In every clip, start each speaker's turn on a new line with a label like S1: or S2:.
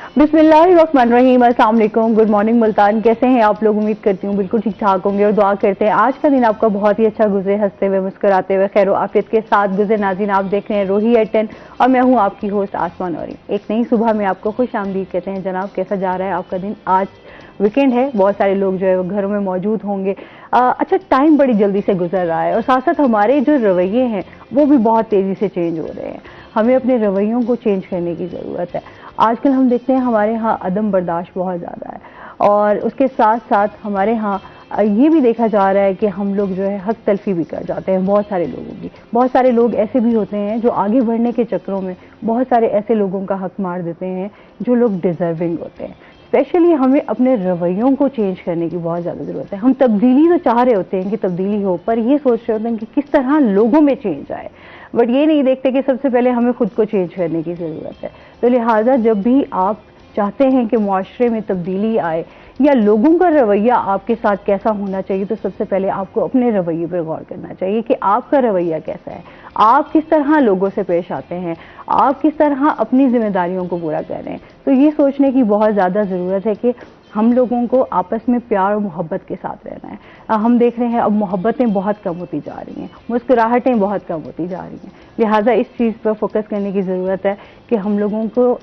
S1: बिस्मिल्लाहिर्रहमानिर्रहीम, अस्सलाम वालेकुम, गुड मॉर्निंग मुल्तान। कैसे हैं आप लोग? उम्मीद करती हूँ बिल्कुल ठीक ठाक होंगे और दुआ करते हैं आज का दिन आपका बहुत ही अच्छा गुजरे, हंसते हुए मुस्कुराते हुए खैर आफियत के साथ गुजरे। नाज़रीन, आप देख रहे हैं रोही एट 10 और मैं हूँ आपकी होस्ट आसमान औरी। एक नई सुबह में आपको खुश आमदीद कहते हैं। जनाब, कैसा जा रहा है आपका दिन? आज वीकेंड है, बहुत सारे लोग जो है वो घरों में मौजूद होंगे। अच्छा, टाइम बड़ी जल्दी से गुजर रहा है और साथ साथ हमारे जो रवैये हैं वो भी बहुत तेज़ी से चेंज हो रहे हैं। हमें अपने रवैयों को चेंज करने की ज़रूरत है। आजकल हम देखते हैं हमारे यहाँ अदम बर्दाश्त बहुत ज़्यादा है और उसके साथ साथ हमारे यहाँ ये भी देखा जा रहा है कि हम लोग जो है हक तलफी भी कर जाते हैं बहुत सारे लोगों की। बहुत सारे लोग ऐसे भी होते हैं जो आगे बढ़ने के चक्करों में बहुत सारे ऐसे लोगों का हक मार देते हैं जो लोग डिजर्विंग होते हैं। स्पेशली हमें अपने रवैयों को चेंज करने की बहुत ज़्यादा ज़रूरत है। हम तब्दीली तो चाह रहे होते हैं कि तब्दीली हो, पर ये सोच रहे होते हैं कि किस तरह लोगों में चेंज आए, बट ये नहीं देखते कि सबसे पहले हमें खुद को चेंज करने की ज़रूरत है। तो लिहाजा जब भी आप चाहते हैं कि मुआशरे में तब्दीली आए या लोगों का रवैया आपके साथ कैसा होना चाहिए, तो सबसे पहले आपको अपने रवैये पर गौर करना चाहिए कि आपका रवैया कैसा है, आप किस तरह लोगों से पेश आते हैं, आप किस तरह अपनी जिम्मेदारियों को पूरा कर रहे हैं। तो ये सोचने की बहुत ज़्यादा ज़रूरत है कि हम लोगों को आपस में प्यार और मोहब्बत के साथ रहना है। हम देख रहे हैं अब मोहब्बतें बहुत कम होती जा रही हैं, मुस्कुराहटें बहुत कम होती जा रही हैं। लिहाजा इस चीज़ पर फोकस करने की ज़रूरत है कि हम लोगों को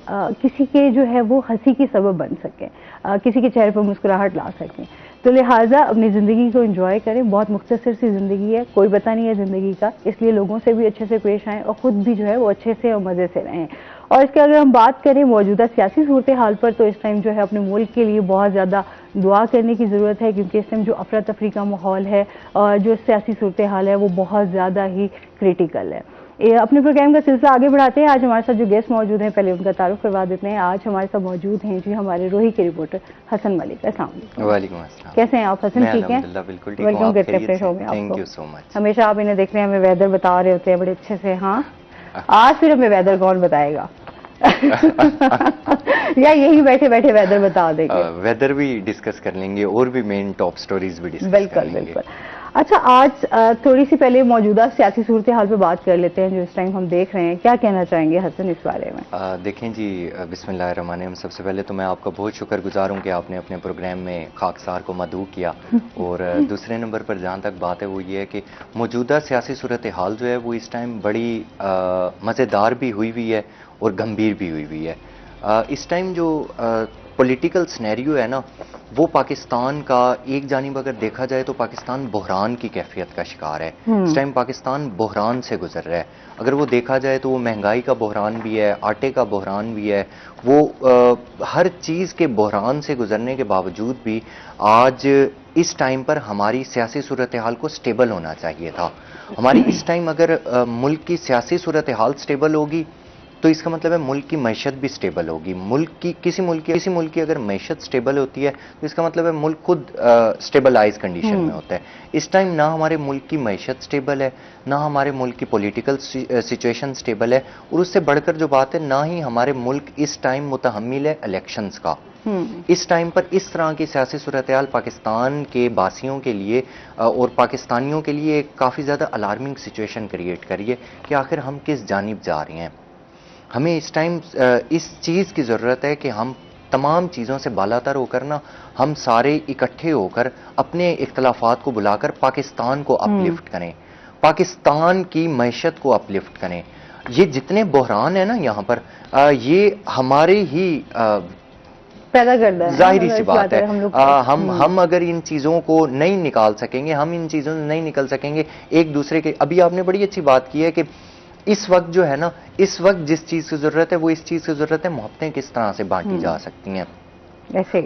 S1: किसी के जो है वो हंसी की सबब बन सकें, किसी के चेहरे पर मुस्कुराहट ला सकें। तो लिहाजा अपनी ज़िंदगी को एंजॉय करें। बहुत मुख्तसर सी ज़िंदगी है, कोई पता नहीं है ज़िंदगी का, इसलिए लोगों से भी अच्छे से पेश आएँ और ख़ुद भी जो है वो अच्छे से और मज़े से रहें। और इसके अगर हम बात करें मौजूदा सियासी सूरत हाल पर, तो इस टाइम जो है अपने मुल्क के लिए बहुत ज़्यादा दुआ करने की ज़रूरत है, क्योंकि इस टाइम जो अफरा तफरी का माहौल है और जो सियासी सूरत हाल है वो बहुत ज़्यादा ही क्रिटिकल है। अपने प्रोग्राम का सिलसिला आगे बढ़ाते हैं। आज हमारे साथ जो गेस्ट मौजूद हैं पहले उनका तारुफ करवा देते हैं। आज हमारे साथ मौजूद हैं जी हमारे रोही के रिपोर्टर हसन मलिक। अस्सलाम वालेकुम। कैसे हैं आप हसन? ठीक हैं?
S2: बिल्कुल।
S1: वेलकम करते हैं शो में आपको।
S2: Thank you so much.
S1: हमेशा आप इन्हें देख रहे हैं, हमें वेदर बता रहे होते हैं बड़े अच्छे से। हाँ, आज फिर हमें वेदर कौन बताएगा? या यही बैठे बैठे वेदर बता देंगे?
S2: वेदर भी डिस्कस कर लेंगे और भी मेन टॉप स्टोरीज भी डिस्कस
S1: बिल्कुल
S2: कर लेंगे।
S1: बिल्कुल। अच्छा, आज थोड़ी सी पहले मौजूदा सियासी सूरत हाल पे बात कर लेते हैं जो इस टाइम हम देख रहे हैं। क्या कहना चाहेंगे हसन इस बारे में?
S2: देखें जी, बिस्मिल्लाहिर्रहमानिर्रहीम। सबसे पहले तो मैं आपका बहुत शुक्रगुजार हूँ कि आपने अपने प्रोग्राम में खाकसार को मदऊ किया। और दूसरे नंबर पर जहाँ तक बात है वो ये है कि मौजूदा सियासी सूरत हाल जो है वो इस टाइम बड़ी मज़ेदार भी हुई है और गंभीर भी हुई है। इस टाइम जो पॉलिटिकल सिनेरियो है ना, वो पाकिस्तान का एक जानिब अगर देखा जाए तो पाकिस्तान बहरान की कैफियत का शिकार है। इस टाइम पाकिस्तान बहरान से गुजर रहा है। अगर वो देखा जाए तो वो महंगाई का बहरान भी है, आटे का बहरान भी है, वो हर चीज़ के बहरान से गुजरने के बावजूद भी आज इस टाइम पर हमारी सियासी सूरत हाल को स्टेबल होना चाहिए था। हमारी इस टाइम अगर मुल्क की सियासी सूरत हाल स्टेबल होगी तो इसका मतलब है मुल्क की मैशत भी स्टेबल होगी। मुल्क की किसी मुल्क की अगर मैशत स्टेबल होती है तो इसका मतलब है मुल्क खुद स्टेबलाइज कंडीशन में होता है। इस टाइम ना हमारे मुल्क की मैशत स्टेबल है, ना हमारे मुल्क की पॉलिटिकल सिचुएशन स्टेबल है, और उससे बढ़कर जो बात है, ना ही हमारे मुल्क इस टाइम मुतहम्मिल है इलेक्शंस का। इस टाइम पर इस तरह की सियासी सूरत हाल पाकिस्तान के बासियों के लिए और पाकिस्तानियों के लिए काफ़ी ज़्यादा अलार्मिंग सिचुएशन क्रिएट करी है कि आखिर हम किस जानिब जा रहे हैं। हमें इस टाइम इस चीज़ की ज़रूरत है कि हम तमाम चीज़ों से बालातर होकर ना, हम सारे इकट्ठे होकर अपने इख्तलाफात को बुलाकर पाकिस्तान को अपलिफ्ट करें, पाकिस्तान की मैशत को अपलिफ्ट करें। ये जितने बहरान है ना यहाँ पर, ये हमारे ही
S1: पैदा करता है,
S2: जाहिर सी बात है।
S1: हम
S2: अगर इन चीज़ों को नहीं निकाल सकेंगे, हम इन चीज़ों से नहीं निकल सकेंगे एक दूसरे के। अभी आपने बड़ी अच्छी बात की है कि इस वक्त जो है ना, इस वक्त जिस चीज़ की ज़रूरत है वो इस चीज़ की ज़रूरत है, मोहब्बतें किस तरह से बांटी जा सकती हैं,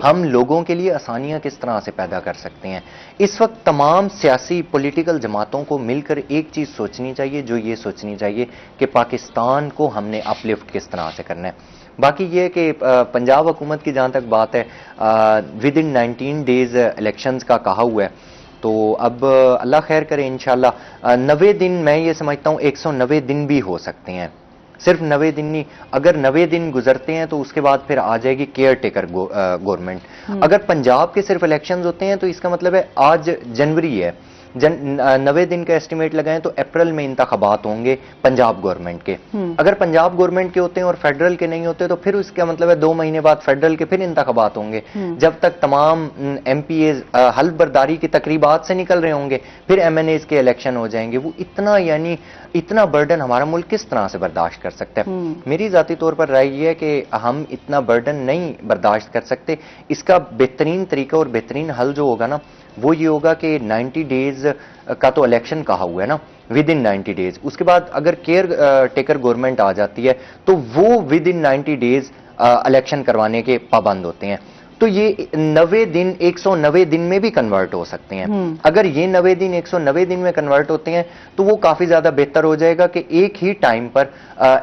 S2: हम लोगों के लिए आसानियां किस तरह से पैदा कर सकते हैं। इस वक्त तमाम सियासी पॉलिटिकल जमातों को मिलकर एक चीज़ सोचनी चाहिए, जो ये सोचनी चाहिए कि पाकिस्तान को हमने अपलिफ्ट किस तरह से करना है। बाकी ये है कि पंजाब हुकूमत की जहाँ तक बात है, विद इन 19 डेज इलेक्शंस का कहा हुआ है, तो अब अल्लाह खैर करे इंशाल्लाह। 90 दिन, मैं ये समझता हूँ 190 दिन भी हो सकते हैं, सिर्फ 90 दिन नहीं। अगर 90 दिन गुजरते हैं तो उसके बाद फिर आ जाएगी केयर टेकर गवर्नमेंट। अगर पंजाब के सिर्फ इलेक्शंस होते हैं तो इसका मतलब है आज जनवरी है, 90 दिन का एस्टिमेट लगाएं तो अप्रैल में इंतखाबात होंगे पंजाब गवर्नमेंट के। अगर पंजाब गवर्नमेंट के होते हैं और फेडरल के नहीं होते तो फिर उसका मतलब है 2 महीने बाद फेडरल के फिर इंतखाबात होंगे। जब तक तमाम एमपीएज हल्फ बर्दारी की तकरीबात से निकल रहे होंगे फिर एमएनएज के इलेक्शन हो जाएंगे। वो इतना यानी इतना बर्डन हमारा मुल्क किस तरह से बर्दाश्त कर सकता है? मेरी जाती तौर पर राय ये है कि हम इतना बर्डन नहीं बर्दाश्त कर सकते। इसका बेहतरीन तरीका और बेहतरीन हल जो होगा ना वो ये होगा कि 90 डेज का तो इलेक्शन कहा हुआ है ना, विद इन 90 डेज। उसके बाद अगर केयर टेकर गवर्नमेंट आ जाती है तो वो विद इन 90 डेज इलेक्शन करवाने के पाबंद होते हैं। तो ये 90 दिन 190 दिन में भी कन्वर्ट हो सकते हैं। अगर ये 90 दिन 190 दिन में कन्वर्ट होते हैं तो वो काफी ज्यादा बेहतर हो जाएगा कि एक ही टाइम पर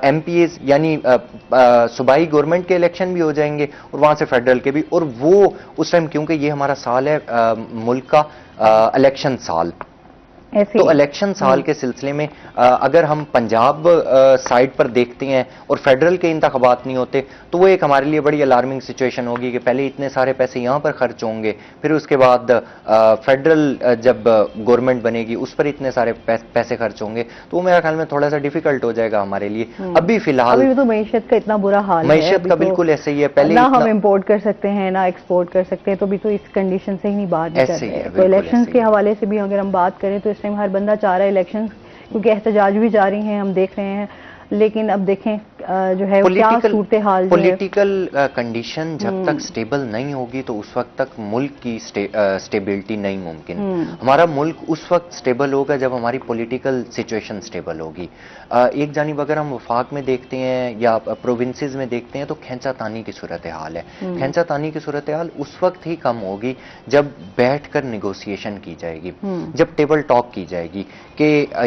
S2: एमपीएस यानी सूबाई गवर्नमेंट के इलेक्शन भी हो जाएंगे और वहां से फेडरल के भी। और वो उस टाइम क्योंकि ये हमारा साल है मुल्क का इलेक्शन साल, तो इलेक्शन साल के सिलसिले में अगर हम पंजाब साइड पर देखते हैं और फेडरल के इंतखाबात नहीं होते तो वो एक हमारे लिए बड़ी अलार्मिंग सिचुएशन होगी कि पहले इतने सारे पैसे यहाँ पर खर्च होंगे, फिर उसके बाद फेडरल जब गवर्नमेंट बनेगी उस पर इतने सारे पैसे खर्च होंगे। तो मेरे ख्याल में थोड़ा सा डिफिकल्ट हो जाएगा हमारे लिए। अभी फिलहाल
S1: अभी तो मईशत का इतना बुरा हाल है,
S2: मईशत का बिल्कुल ऐसे ही है। पहले
S1: ना हम इम्पोर्ट कर सकते हैं ना एक्सपोर्ट कर सकते हैं, तो अभी तो इस कंडीशन से ही नहीं बाहर निकल रहे हैं। तो इलेक्शन के हवाले से भी अगर हम बात करें तो इस टाइम हर बंदा चाह रहा है इलेक्शन, क्योंकि एहतजाज भी जारी हैं हम देख रहे हैं। लेकिन अब देखें जो है क्या सूरत हाल,
S2: पॉलिटिकल कंडीशन जब तक स्टेबल नहीं होगी तो उस वक्त तक मुल्क की स्टेबिलिटी नहीं मुमकिन। हमारा मुल्क उस वक्त स्टेबल होगा जब हमारी पॉलिटिकल सिचुएशन स्टेबल होगी। एक जानिब अगर हम वफाक में देखते हैं या प्रोविंसेस में देखते हैं तो खींचातानी की सूरत हाल है। खींचातानी की सूरत हाल उस वक्त ही कम होगी जब बैठकर निगोशिएशन की जाएगी, जब टेबल टॉक की जाएगी कि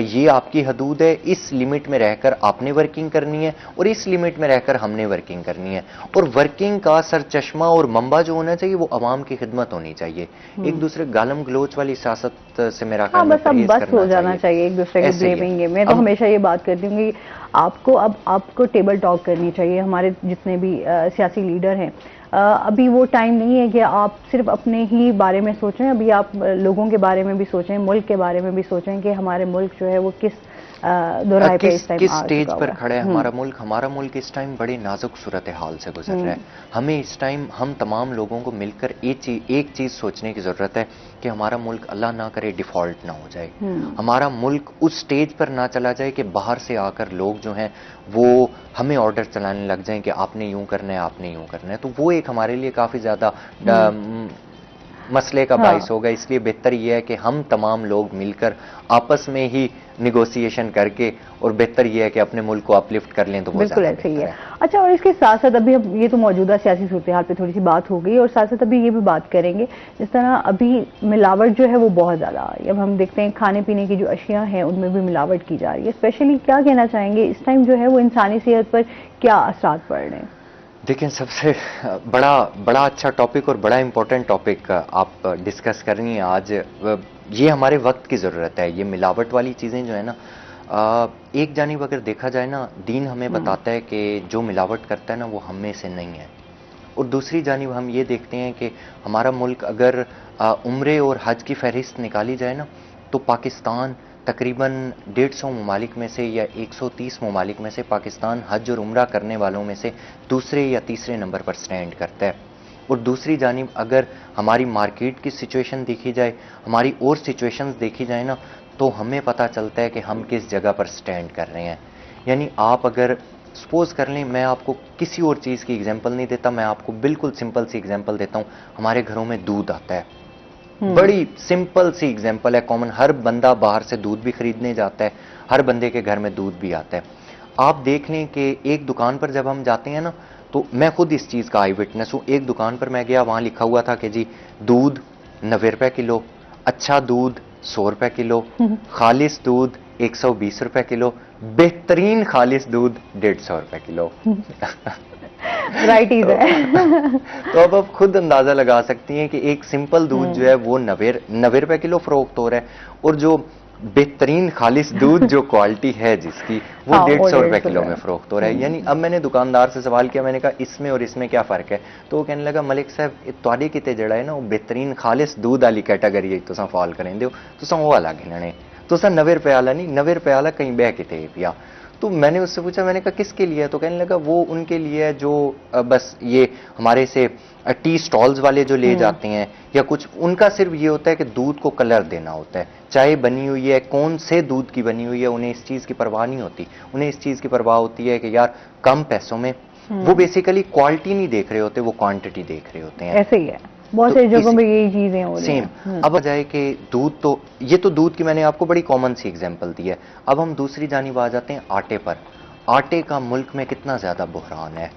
S2: ये आपकी हदूद है, इस लिमिट में रहकर आपने वर्किंग करनी है और इस लिमिट में रहकर हमने वर्किंग करनी है। और वर्किंग का सरचश्मा और मंबा जो होना चाहिए वो अवाम की खिदमत होनी चाहिए। एक दूसरे गालम गलोच वाली सियासत से मेरा ख्याल में
S1: बस हो जाना चाहिए एक दूसरे को ब्लेमिंग। मैं तो हमेशा ये बात करती हूँ कि आपको टेबल टॉक करनी चाहिए। हमारे जितने भी सियासी लीडर हैं, अभी वो टाइम नहीं है कि आप सिर्फ अपने ही बारे में सोचें, अभी आप लोगों के बारे में भी सोचें, मुल्क के बारे में भी सोचें कि हमारे मुल्क जो है वो किस
S2: किस स्टेज पर खड़ा है हमारा मुल्क। हमारा मुल्क इस टाइम बड़े नाजुक सूरत हाल से गुजर रहा है। हमें इस टाइम हम तमाम लोगों को मिलकर एक चीज सोचने की जरूरत है कि हमारा मुल्क अल्लाह ना करे डिफॉल्ट ना हो जाए। हमारा मुल्क उस स्टेज पर ना चला जाए कि बाहर से आकर लोग जो हैं वो हमें ऑर्डर चलाने लग जाएं कि आपने यूं करना है, आपने यूं करना है। तो वो एक हमारे लिए काफी ज्यादा मसले का बाइस होगा। इसलिए बेहतर यह है कि हम तमाम लोग मिलकर आपस में ही निगोशिएशन करके और बेहतर यह है कि अपने मुल्क को अपलिफ्ट कर लें तो वो
S1: बिल्कुल ऐसे ही है। अच्छा, और इसके साथ साथ अभी अब ये तो मौजूदा सियासी सूरत हाल पे थोड़ी सी बात हो गई और साथ साथ अभी ये भी बात करेंगे जिस तरह अभी मिलावट जो है वो बहुत ज़्यादा आ रही है। अब हम देखते हैं खाने पीने की जो अशिया हैं उनमें भी मिलावट की जा रही है। स्पेशली क्या कहना चाहेंगे इस टाइम जो है वो इंसानी सेहत पर क्या असरात पड़ रहे हैं?
S2: देखिए, सबसे बड़ा अच्छा टॉपिक और बड़ा इंपॉर्टेंट टॉपिक आप डिस्कस कर रही हैं आज। ये हमारे वक्त की ज़रूरत है। ये मिलावट वाली चीज़ें जो है ना, एक जानिब अगर देखा जाए ना, दीन हमें बताता है कि जो मिलावट करता है ना वो हम में से नहीं है। और दूसरी जानिब हम ये देखते हैं कि हमारा मुल्क अगर उम्रे और हज की फहरिस्त निकाली जाए ना तो पाकिस्तान तकरीबन 150 ममालिक में से या 130 ममालिक में से पाकिस्तान हज और उम्रा करने वालों में से दूसरे या तीसरे नंबर पर स्टैंड करता है। और दूसरी जानिब अगर हमारी मार्केट की सिचुएशन देखी जाए, हमारी और सिचुएशंस देखी जाए ना, तो हमें पता चलता है कि हम किस जगह पर स्टैंड कर रहे हैं। यानी आप अगर सपोज कर लें, मैं आपको किसी और चीज़ की एग्जांपल नहीं देता, मैं आपको बिल्कुल सिंपल सी एग्जांपल देता हूँ। हमारे घरों में दूध आता है, बड़ी सिंपल सी एग्जांपल है, कॉमन। हर बंदा बाहर से दूध भी खरीदने जाता है, हर बंदे के घर में दूध भी आता है। आप देख लें कि एक दुकान पर जब हम जाते हैं ना, तो मैं खुद इस चीज़ का आई विटनेस हूँ। एक दुकान पर मैं गया, वहाँ लिखा हुआ था कि जी दूध 90 रुपए किलो, अच्छा दूध 100 रुपए किलो, खालिस दूध 120 रुपए किलो, बेहतरीन खालिस दूध 150 रुपए किलो।
S1: वैराइटीज है।
S2: तो अब आप खुद अंदाजा लगा सकती हैं कि एक सिंपल दूध जो है वो 90 रुपए किलो फरोख्त हो रहा है, और जो बेहतरीन खालिश दूध जो क्वालिटी है जिसकी, वो
S1: हाँ,
S2: 150 रुपए
S1: 150
S2: किलो में फरोख्त हो रहा है। यानी अब मैंने दुकानदार से सवाल किया, मैंने कहा इसमें और इसमें क्या फर्क है? तो वो कहने लगा मलिक साहब तुहाडी किते जड़ा है ना वो बेहतरीन खालिश दूध वाली कैटेगरी है, तुसां फॉल करेंदे हो, तुसां वो वाला गिनने, तुसां 90 रुपए वाला नहीं, 90 रुपए वाला कहीं बह किते पिया। तो मैंने उससे पूछा, मैंने कहा किसके लिए है? तो कहने लगा वो उनके लिए है जो बस ये हमारे से टी स्टॉल्स वाले जो ले जाते हैं या कुछ, उनका सिर्फ ये होता है कि दूध को कलर देना होता है, चाय बनी हुई है कौन से दूध की बनी हुई है, उन्हें इस चीज की परवाह नहीं होती। उन्हें इस चीज की परवाह होती है कि यार कम पैसों में, वो बेसिकली क्वालिटी नहीं देख रहे होते, वो क्वांटिटी देख रहे होते हैं।
S1: ऐसे ही है, बहुत
S2: तो
S1: सारी जगहों में यही चीजें हो रही
S2: सेम।
S1: हैं।
S2: अब आ जाए कि दूध, तो ये तो दूध की मैंने आपको बड़ी कॉमन सी एग्जांपल दी है। अब हम दूसरी जानिब आ जाते हैं आटे पर। आटे का मुल्क में कितना ज्यादा बहरान है।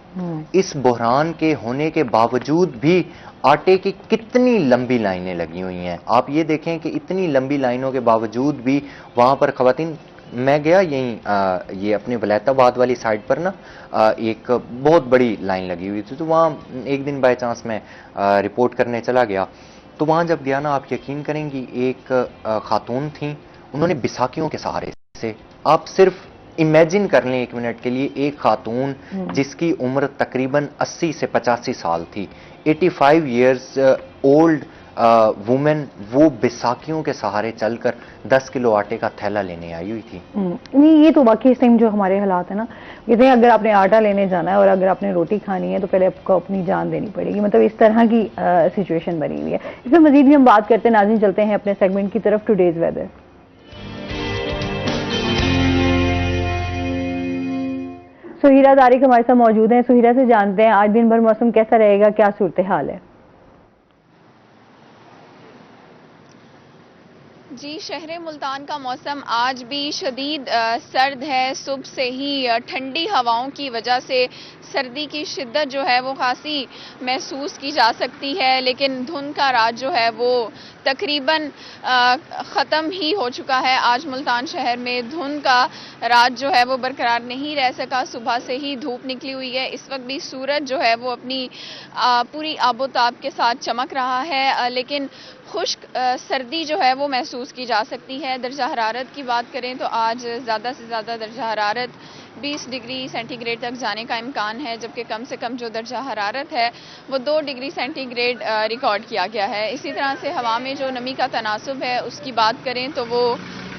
S2: इस बहरान के होने के बावजूद भी आटे की कितनी लंबी लाइनें लगी हुई हैं। आप ये देखें कि इतनी लंबी लाइनों के बावजूद भी वहां पर खवातीन, मैं गया यहीं ये अपने वलैताबाद वाली साइड पर ना एक बहुत बड़ी लाइन लगी हुई थी, तो वहाँ एक दिन बाय चांस मैं रिपोर्ट करने चला गया। तो वहाँ जब गया ना, आप यकीन करेंगी एक खातून थी, उन्होंने बिसाखियों के सहारे से, आप सिर्फ इमेजिन कर लें एक मिनट के लिए, एक खातून जिसकी उम्र तकरीबन 80 से 85 साल थी, 85 इयर्स ओल्ड वुमेन, वो बैसाखियों के सहारे चलकर 10 किलो आटे का थैला लेने आई हुई थी।
S1: नहीं, ये तो वाकई इस टाइम जो हमारे हालात है ना, कहते हैं अगर आपने आटा लेने जाना है और अगर आपने रोटी खानी है तो पहले आपको अपनी जान देनी पड़ेगी, मतलब इस तरह की सिचुएशन बनी हुई है। इसमें मजीद भी हम बात करते हैं। नाज़रीन, चलते हैं अपने सेगमेंट की तरफ, टुडेज वेदर। सुहीरा तारिक हमारे साथ मौजूद हैं। सुहीरा से जानते हैं आज दिन भर मौसम कैसा रहेगा, क्या सूरत हाल है?
S3: जी, शहर मुल्तान का मौसम आज भी शदीद सर्द है। सुबह से ही ठंडी हवाओं की वजह से सर्दी की शिद्दत जो है वो खासी महसूस की जा सकती है, लेकिन धुंध का रात जो है वो तकरीबन ख़त्म ही हो चुका है। आज मुल्तान शहर में धुंध का रात जो है वो बरकरार नहीं रह सका। सुबह से ही धूप निकली हुई है। इस वक्त भी सूरज जो है वो अपनी पूरी आबोताब के साथ चमक रहा है, लेकिन खुश्क सर्दी जो है वो महसूस की जा सकती है। दर्जा हरारत की बात करें तो आज ज़्यादा से ज़्यादा दर्जा हरारत 20 डिग्री सेंटीग्रेड तक जाने का इम्कान है, जबकि कम से कम जो दर्जा हरारत है वो 2 डिग्री सेंटीग्रेड रिकॉर्ड किया गया है। इसी तरह से हवा में जो नमी का तनासुब है उसकी बात करें तो वो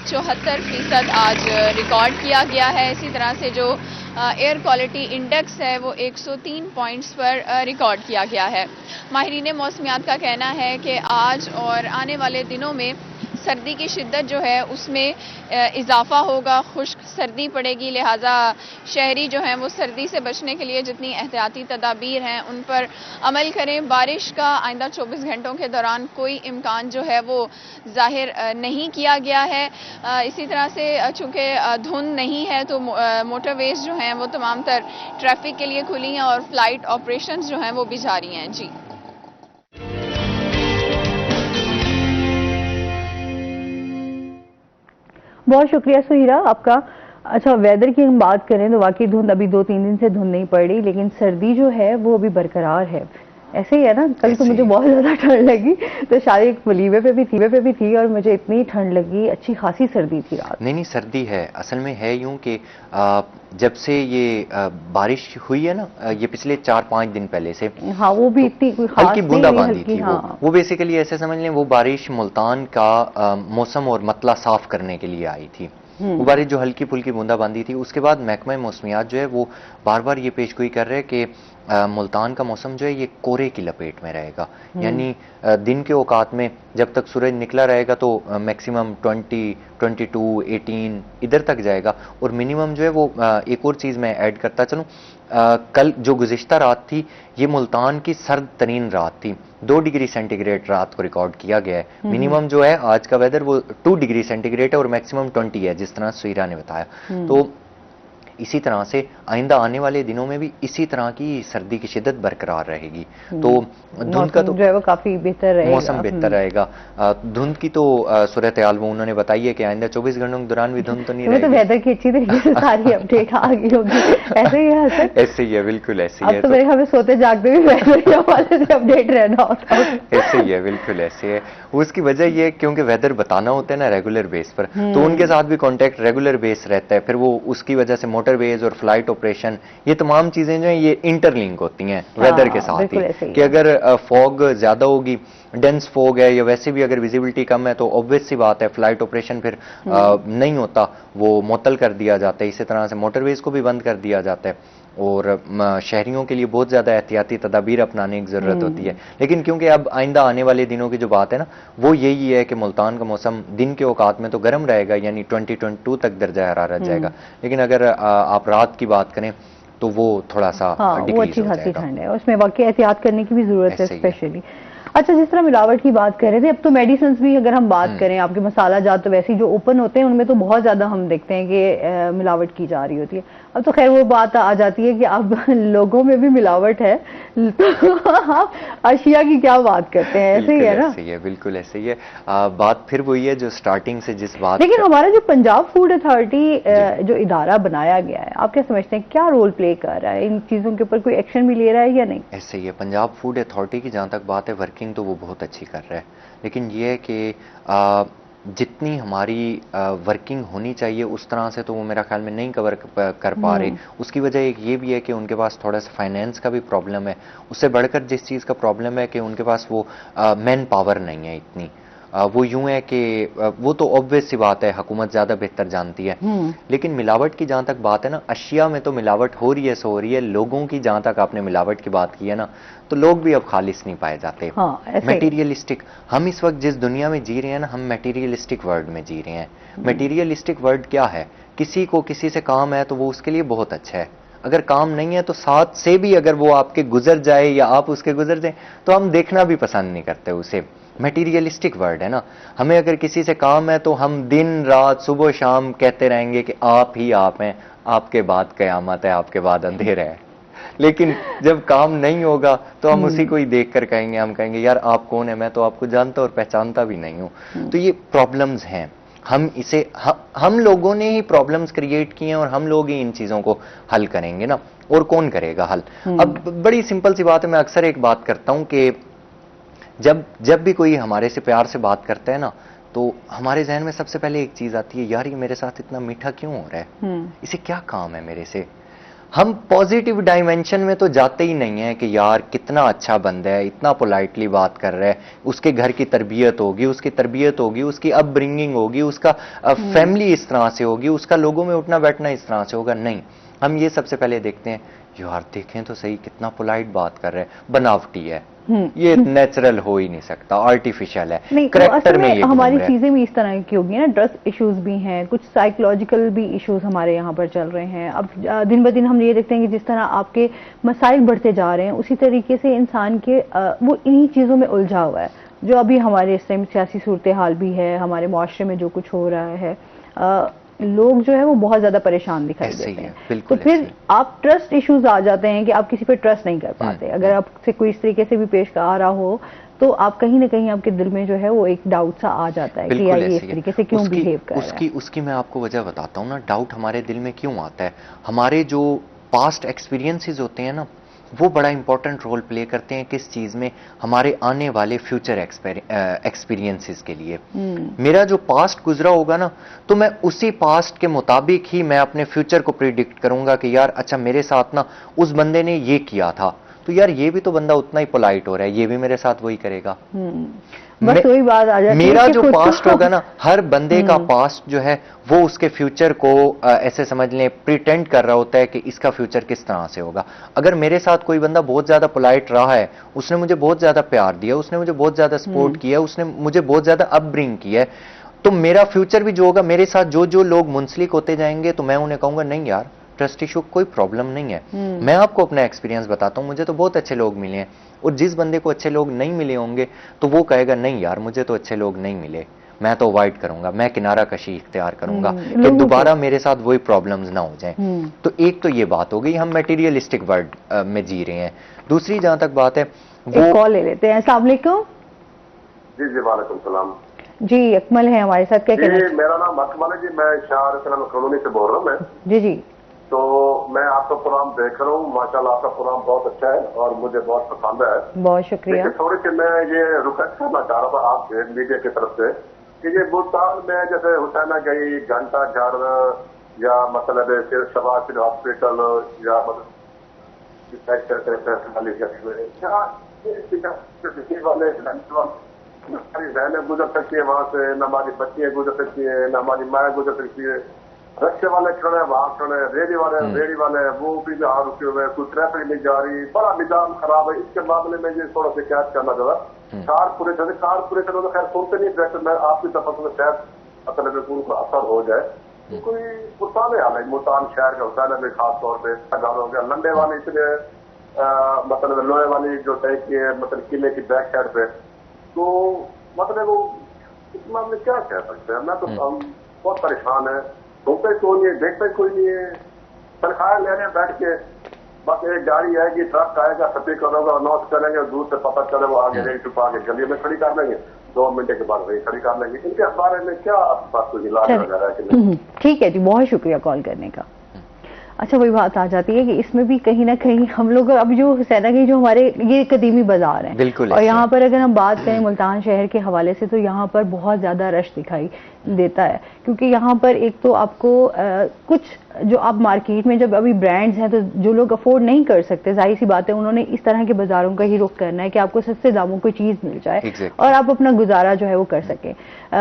S3: 74% आज रिकॉर्ड किया गया है। इसी तरह से जो एयर क्वालिटी इंडेक्स है वो 103 पॉइंट्स पर रिकॉर्ड किया गया है। माहिरीन मौसमियात का कहना है कि आज और आने वाले दिनों में सर्दी की शिद्दत जो है उसमें इजाफा होगा, खुश्क सर्दी पड़ेगी, लिहाजा शहरी जो हैं वो सर्दी से बचने के लिए जितनी एहतियाती तदाबीर हैं उन पर अमल करें। बारिश का आइंदा 24 घंटों के दौरान कोई इम्कान जो है वो जाहिर नहीं किया गया है। इसी तरह से चूँकि धुंध नहीं है तो मोटरवेज जो हैं वो तमाम तर ट्रैफिक के लिए खुली हैं और फ्लाइट ऑपरेशंस जो हैं वो भी जारी हैं। जी,
S1: बहुत शुक्रिया सुहीरा आपका। अच्छा, वेदर की हम बात करें तो वाकई धुंध अभी 2-3 दिन से धुंध नहीं पड़ रही, लेकिन सर्दी जो है वो अभी बरकरार है। ऐसे ही है ना, कल तो मुझे बहुत ज्यादा ठंड लगी, तो शायद एक वलीमे पे भी थी और मुझे इतनी ठंड लगी, अच्छी खासी सर्दी थी रात।
S2: नहीं सर्दी है, असल में है यूं कि जब से ये बारिश हुई है ना, ये पिछले 4-5 दिन पहले से,
S1: हाँ, वो भी इतनी कोई खास
S2: हल्की बूंदाबांदी थी।
S1: हाँ।
S2: वो बेसिकली ऐसे समझ लें वो बारिश मुल्तान का मौसम और मतला साफ करने के लिए आई थी। वो बारिश जो हल्की फुल्की बूंदाबांदी थी, उसके बाद महकमा मौसमियात जो है वो बार बार ये पेशगोई कर रहे हैं कि मुल्तान का मौसम जो है ये कोहरे की लपेट में रहेगा। यानी दिन के औकात में जब तक सूरज निकला रहेगा तो मैक्सिमम 20, 22, 18 इधर तक जाएगा, और मिनिमम जो है वो एक और चीज़ मैं ऐड करता चलूँ, कल जो गुज़िश्ता रात थी ये मुल्तान की सर्द तरीन रात थी। 2 डिग्री सेंटीग्रेड रात को रिकॉर्ड किया गया है। मिनिमम जो है आज का वेदर वो 2 डिग्री सेंटीग्रेड है और मैक्सिमम 20 है, जिस तरह सुहीरा ने बताया। तो इसी तरह से आइंदा आने वाले दिनों में भी इसी तरह की सर्दी की शिद्दत बरकरार रहेगी। तो धुंध का तो
S1: जो है वो काफी बेहतर रहेगा।
S2: मौसम बेहतर रहेगा। धुंध की तो सूरत हाल वो उन्होंने बताई है कि आइंदा 24 घंटों के दौरान भी धुंध तो नहीं
S1: तो
S2: रहेगी।
S1: वेदर की अच्छी तरीके से सारी अपडेट आ गई होगी, ऐसे ही है सर?
S2: ऐसे ही है, बिल्कुल ऐसे ही
S1: अब
S2: है।
S1: तो मेरे ख्याल में सोते जागते भी वेदर के हवाले से अपडेट रहना होता है।
S2: ऐसे ही है, बिल्कुल ऐसे है। उसकी वजह ये है क्योंकि वेदर बताना होता है ना रेगुलर बेस पर, तो उनके साथ भी कांटेक्ट रेगुलर बेस रहता है। फिर वो उसकी वजह से मोटरवेज और फ्लाइट ऑपरेशन, ये तमाम चीजें जो है ये इंटरलिंक होती हैं वेदर के साथ
S1: बिल्कुल
S2: ही।
S1: ऐसे ही
S2: कि
S1: है।
S2: अगर फॉग ज्यादा होगी, डेंस फॉग है, या वैसे भी अगर विजिबिलिटी कम है, तो ऑब्वियस सी बात है फ्लाइट ऑपरेशन फिर नहीं होता, वो मुअत्तल कर दिया जाता है। इसी तरह से मोटरवेज को भी बंद कर दिया जाता है और शहरियों के लिए बहुत ज़्यादा एहतियाती तदाबीर अपनाने की ज़रूरत होती है। लेकिन क्योंकि अब आइंदा आने वाले दिनों की जो बात है ना, वो यही है कि मुल्तान का मौसम दिन के औकात में तो गर्म रहेगा, यानी 2022 तक दर्जा हरारत जाएगा। लेकिन अगर आप रात की बात करें तो वो थोड़ा सा
S1: हाँ, वो
S2: डिक्रीज
S1: अच्छी
S2: हो
S1: खासी
S2: जाएगा।
S1: ठंड है, उसमें वाकई एहतियात करने की भी जरूरत है
S2: ऐसे ही है।
S1: स्पेशली। अच्छा, जिस तरह मिलावट की बात कर रहे थे, अब तो मेडिसिन भी अगर हम बात करें, आपके मसाला जात तो वैसे ही जो ओपन होते हैं उनमें तो बहुत ज्यादा हम देखते हैं कि मिलावट की जा रही होती है। अब तो खैर वो बात आ जाती है कि अब लोगों में भी मिलावट है, तो आप अशिया की क्या बात करते हैं? ऐसे ही है ना?
S2: ऐसे ही है, बिल्कुल ऐसे ही है। बात फिर वही है जो स्टार्टिंग से जिस बात
S1: लेकिन हमारा जो पंजाब फूड अथॉरिटी जो इदारा बनाया गया है, आप क्या समझते हैं क्या रोल प्ले कर रहा है? इन चीजों के ऊपर कोई एक्शन भी ले रहा है या नहीं?
S2: ऐसे ही है। पंजाब फूड अथॉरिटी की जहाँ तक बात है, वर्किंग तो वो बहुत अच्छी कर रहा है, लेकिन ये है कि जितनी हमारी वर्किंग होनी चाहिए उस तरह से तो वो मेरा ख्याल में नहीं कवर कर पा रहे। उसकी वजह एक ये भी है कि उनके पास थोड़ा सा फाइनेंस का भी प्रॉब्लम है। उससे बढ़कर जिस चीज़ का प्रॉब्लम है कि उनके पास वो मैन पावर नहीं है इतनी। वो यूं है कि वो तो ऑब्वियस सी बात है, हुकूमत ज़्यादा बेहतर जानती है। लेकिन मिलावट की जहाँ तक बात है ना, अशिया में तो मिलावट हो रही है सो हो रही है। लोगों की जहाँ तक आपने मिलावट की बात की है ना, तो लोग भी अब खालिस नहीं पाए जाते।
S1: हाँ, ऐसे ही।
S2: मटेरियलिस्टिक, हम इस वक्त जिस दुनिया में जी रहे हैं ना, हम मटेरियलिस्टिक वर्ल्ड में जी रहे हैं। मटेरियलिस्टिक वर्ल्ड क्या है? किसी को किसी से काम है तो वो उसके लिए बहुत अच्छा है, अगर काम नहीं है तो साथ से भी अगर वो आपके गुजर जाए या आप उसके गुजर जाए तो हम देखना भी पसंद नहीं करते उसे। मटेरियलिस्टिक वर्ल्ड है ना। हमें अगर किसी से काम है तो हम दिन रात सुबह शाम कहते रहेंगे कि आप ही आप हैं, आपके बाद कयामत है, आपके बाद अंधेरा है। लेकिन जब काम नहीं होगा तो हम उसी को ही देख कर कहेंगे, हम कहेंगे यार आप कौन है, मैं तो आपको जानता और पहचानता भी नहीं हूं। तो ये प्रॉब्लम्स हैं, हम इसे हम लोगों ने ही प्रॉब्लम्स क्रिएट किए हैं और हम लोग ही इन चीजों को हल करेंगे ना, और कौन करेगा हल? अब बड़ी सिंपल सी बात है, मैं अक्सर एक बात करता हूं कि जब भी कोई हमारे से प्यार से बात करता है ना, तो हमारे जहन में सबसे पहले एक चीज आती है, यार ये मेरे साथ इतना मीठा क्यों हो रहा है, इसे क्या काम है मेरे से। हम पॉजिटिव डायमेंशन में तो जाते ही नहीं है कि यार कितना अच्छा बंदा है, इतना पोलाइटली बात कर रहा है, उसके घर की तरबियत होगी, उसकी अपब्रिंगिंग होगी, उसका फैमिली इस तरह से होगी, उसका लोगों में उठना बैठना इस तरह से होगा। नहीं, हम ये सबसे पहले देखते हैं, यार देखें तो सही कितना पोलाइट बात कर रहे हैं, बनावटी है, ये नेचुरल हो ही नहीं सकता, आर्टिफिशियल है, करेक्टर में ये
S1: हमारी चीजें भी इस तरह की होगी ना, ट्रस्ट इश्यूज भी हैं, कुछ साइकोलॉजिकल भी इश्यूज हमारे यहाँ पर चल रहे हैं। अब दिन ब दिन हम ये देखते हैं कि जिस तरह आपके मसाइल बढ़ते जा रहे हैं, उसी तरीके से इंसान के वो इन्हीं चीजों में उलझा हुआ है। जो अभी हमारे इस टाइम सियासी सूरत हाल भी है, हमारे मुआशरे में जो कुछ हो रहा है, लोग जो है वो बहुत ज्यादा परेशान दिखाई देते हैं। तो फिर आप ट्रस्ट इश्यूज आ जाते हैं कि आप किसी पे ट्रस्ट नहीं कर पाते। अगर आपसे कोई इस तरीके से भी पेश आ रहा हो तो आप कहीं ना कहीं आपके दिल में जो है वो एक डाउट सा आ जाता है कि यार ये इस तरीके से क्यों बिहेव कर रहा है।
S2: उसकी मैं आपको वजह बताता हूँ ना, डाउट हमारे दिल में क्यों आता है। हमारे जो पास्ट एक्सपीरियंसेस होते हैं ना, वो बड़ा इंपॉर्टेंट रोल प्ले करते हैं किस चीज में, हमारे आने वाले फ्यूचर एक्सपीरियंसेस के लिए। मेरा जो पास्ट गुजरा होगा ना, तो मैं उसी पास्ट के मुताबिक ही मैं अपने फ्यूचर को प्रिडिक्ट करूंगा कि यार अच्छा मेरे साथ ना उस बंदे ने ये किया था, तो यार ये भी तो बंदा उतना ही पोलाइट हो रहा है, ये भी मेरे साथ वही करेगा।
S1: बस वही बात आ जाती है।
S2: मेरा जो पास्ट होगा ना, हर बंदे का पास्ट जो है वो उसके फ्यूचर को ऐसे समझ लें प्रिटेंड कर रहा होता है कि इसका फ्यूचर किस तरह से होगा। अगर मेरे साथ कोई बंदा बहुत ज्यादा पोलाइट रहा है, उसने मुझे बहुत ज्यादा प्यार दिया, उसने मुझे बहुत ज्यादा सपोर्ट किया, उसने मुझे बहुत ज्यादा अपब्रिंग किया है, तो मेरा फ्यूचर भी जो होगा, मेरे साथ जो जो लोग मुंसलिक होते जाएंगे, तो मैं उन्हें कहूंगा नहीं यार ट्रस्ट इशू कोई प्रॉब्लम नहीं है। मैं आपको अपना एक्सपीरियंस बताता हूं, मुझे तो बहुत अच्छे लोग मिले हैं, और जिस बंदे को अच्छे लोग नहीं मिले होंगे तो वो कहेगा नहीं यार मुझे तो अच्छे लोग नहीं मिले, मैं तो अवॉइड करूंगा, मैं किनारा कशी इख्तियार करूंगा कि
S1: लोगों
S2: दोबारा मेरे साथ वही प्रॉब्लम्स ना हो जाएं।
S1: हम्म।
S2: तो एक तो ये बात हो गई, हम मटेरियलिस्टिक वर्ल्ड में जी रहे हैं। दूसरी जहां तक बात है
S1: एक
S2: वो
S1: कॉल ले लेते हैं। अस्सलाम वालेकुम।
S4: जी जी वालेकुम सलाम।
S1: जी अकमल है हमारे साथ, क्या कहना
S4: जी मेरा नाम अकमल है जी, मैं शाह कॉलोनी से बोल रहा हूँ मैं।
S1: जी जी
S4: तो मैं आपका प्रोग्राम देख रहा हूँ, माशाल्लाह आपका प्रोग्राम बहुत अच्छा है और मुझे बहुत पसंद है।
S1: बहुत शुक्रिया।
S4: लेकिन थोड़ी सी मैं ये रिक्वेस्ट करना चाह रहा था आपसे मीडिया की तरफ से कि ये मुल्तान में जैसे हुसैना गई, घंटा घर या मतलब शबासिल हॉस्पिटल या मतलब हमारी बहनें गुजर सकती है वहां से, न हमारी बच्चियां गुजर सकती है, न हमारी माएँ गुजर सकती है। रक्शे वाले खड़े हैं वहां खड़े हैं, रेडी वाले वो भी जहाँ रुके हुए हैं, कोई ट्रैफिक नहीं जा रही, बड़ा निजाम खराब है। इसके मामले में ये थोड़ा शिकायत करना जरा कारपोरेशन तो खैर सुनते नहीं डायरेक्टर, मैं आपकी तरफ से शायद मतलब उनको असर हो जाए। कोई पुराने हाल है मुल्तान शहर का हुसैन में खास तौर पर सगार हो गया, लंडे वाले इतने मतलब लोहे वाली जो टाइप की है मतलब किले की बैक साइड पे, तो मतलब वो इस मामले क्या कह सकते हैं। मैं तो हम बहुत परेशान है, सुनते कोई नहीं है, देखते कोई नहीं है, तनख्वाह ले रहे हैं बैठ के, बस एक गाड़ी आएगी, ट्रक आएगा, सफी करोगे, अनाउंस करेंगे, दूर से पता चले वो आगे रेल टुपा के गली में खड़ी कर लेंगे, 2 मिनट के बाद वही खड़ी कर लेंगे। इनके बारे में क्या आपके पास कोई इलाज वगैरह है कि नहीं?
S1: ठीक है जी, बहुत शुक्रिया कॉल करने का। अच्छा वही बात आ जाती है कि इसमें भी कहीं ना कहीं हम लोग अब जो हुसैना की जो हमारे ये कदीमी बाजार है,
S2: बिल्कुल
S1: और यहाँ पर अगर हम बात करें मुल्तान शहर के हवाले से तो यहाँ पर बहुत ज्यादा रश दिखाई देता है, क्योंकि यहाँ पर एक तो आपको कुछ जो आप मार्केट में जब अभी ब्रांड्स हैं तो जो लोग अफोर्ड नहीं कर सकते, जाहिर सी बात है उन्होंने इस तरह के बाजारों का ही रुख करना है कि आपको सस्ते दामों कोई चीज मिल जाए और आप अपना गुजारा जो है वो कर सकें।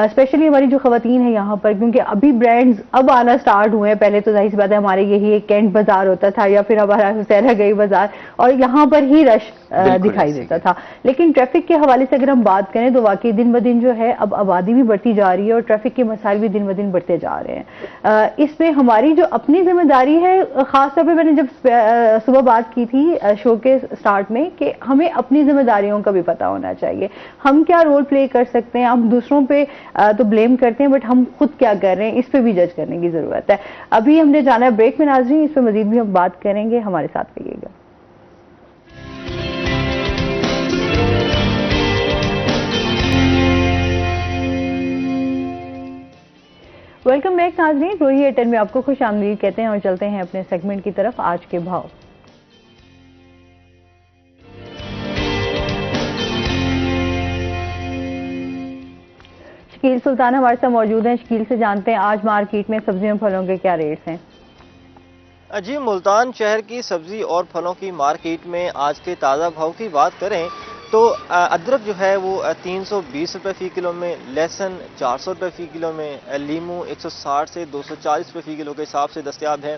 S1: स्पेशली हमारी जो खवातीन है यहाँ पर, क्योंकि अभी ब्रांड्स अब आना स्टार्ट हुए हैं, पहले तो जाहिर सी बात है हमारे यही एक कैंट बाजार होता था या फिर हमारा हुसैना गई बाजार, और यहाँ पर ही रश दिखाई देता था। लेकिन ट्रैफिक के हवाले से अगर हम बात करें तो वाकई दिन ब दिन जो है अब आबादी भी बढ़ती जा रही है और ट्रैफिक के मसाइल भी दिन ब दिन बढ़ते जा रहे हैं। इसमें हमारी जो अपनी जिम्मेदारी है, खासतौर पे मैंने जब सुबह बात की थी शो के स्टार्ट में कि हमें अपनी जिम्मेदारियों का भी पता होना चाहिए, हम क्या रोल प्ले कर सकते हैं। हम दूसरों पे तो ब्लेम करते हैं, बट हम खुद क्या कर रहे हैं इस पे भी जज करने की जरूरत है। अभी हमने जाना है ब्रेक में नाज़रीन, इस पे मजीद भी हम बात करेंगे, हमारे साथ रहिएगा। वेलकम बैक नाज़रीन, रोही एयरटेल में आपको खुश आमदीद कहते हैं और चलते हैं अपने सेगमेंट की तरफ। आज के भाव। शकील सुल्तान हमारे साथ मौजूद हैं। शकील से जानते हैं आज मार्केट में सब्जियों फलों के क्या रेट्स हैं।
S5: जी मुल्तान शहर की सब्जी और फलों की मार्केट में आज के ताज़ा भाव की बात करें तो अदरक जो है वो 320 रुपये फ़ी किलो में, लहसुन 400 रुपये फ़ी किलो में, लीमू 160 से 240 रुपये फ़ी किलो के हिसाब से दस्तयाब है।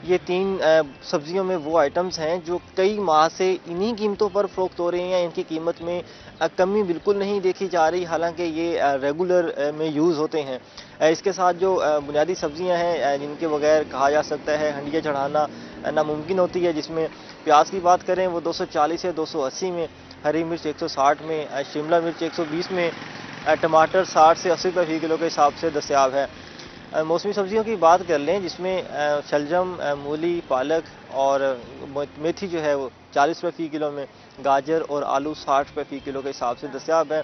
S5: ये 3 सब्जियों में वो आइटम्स हैं जो कई माह से इन्हीं कीमतों पर फ़रोख्त हो रही हैं। इनकी कीमत में कमी बिल्कुल नहीं देखी जा रही, हालांकि ये रेगुलर में यूज़ होते हैं। इसके साथ जो बुनियादी सब्जियां हैं जिनके बगैर कहा जा सकता है हंडिया चढ़ाना नामुमकिन होती है, जिसमें प्याज की बात करें वो 240 से 280 में, हरी मिर्च 160 में, शिमला मिर्च 120 में, टमाटर 60 से 80 रुपये फ़ी किलो के हिसाब से दस्तयाब है। मौसमी सब्जियों की बात कर लें जिसमें शलजम, मूली, पालक और मेथी जो है वो 40 रुपये फ़ी किलो में, गाजर और आलू 60 रुपये फ़ी किलो के हिसाब से दस्तयाब है।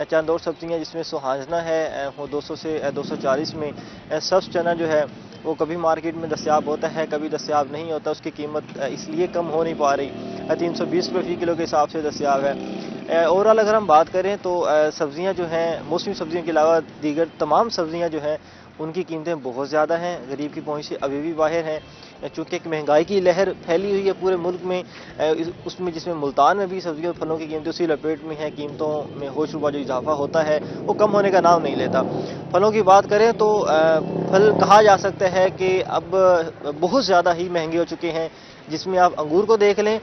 S5: चंद और सब्जियाँ जिसमें सुहाजना है वो 200 से 240 में, सब्ज़ चना जो है वो कभी मार्केट में दस्तयाब होता है कभी दस्तयाब नहीं होता, उसकी कीमत इसलिए कम हो नहीं पा रही, 320 रुपये फ़ी किलो के हिसाब से दस्तयाब है। ओवरऑल अगर हम बात करें तो सब्जियां जो हैं मौसमी सब्जियों के अलावा दीगर तमाम सब्जियां जो हैं उनकी कीमतें बहुत ज़्यादा हैं, गरीब की पहुंच से अभी भी बाहर हैं। चूँकि एक महंगाई की लहर फैली हुई है पूरे मुल्क में, उसमें जिसमें मुल्तान में भी सब्जियों और फलों की कीमतें उसी लपेट में हैं। कीमतों में होशरुबा जो इजाफा होता है वो कम होने का नाम नहीं लेता। फलों की बात करें तो फल कहा जा सकता है कि अब बहुत ज़्यादा ही महंगे हो चुके हैं, जिसमें आप अंगूर को देख लें,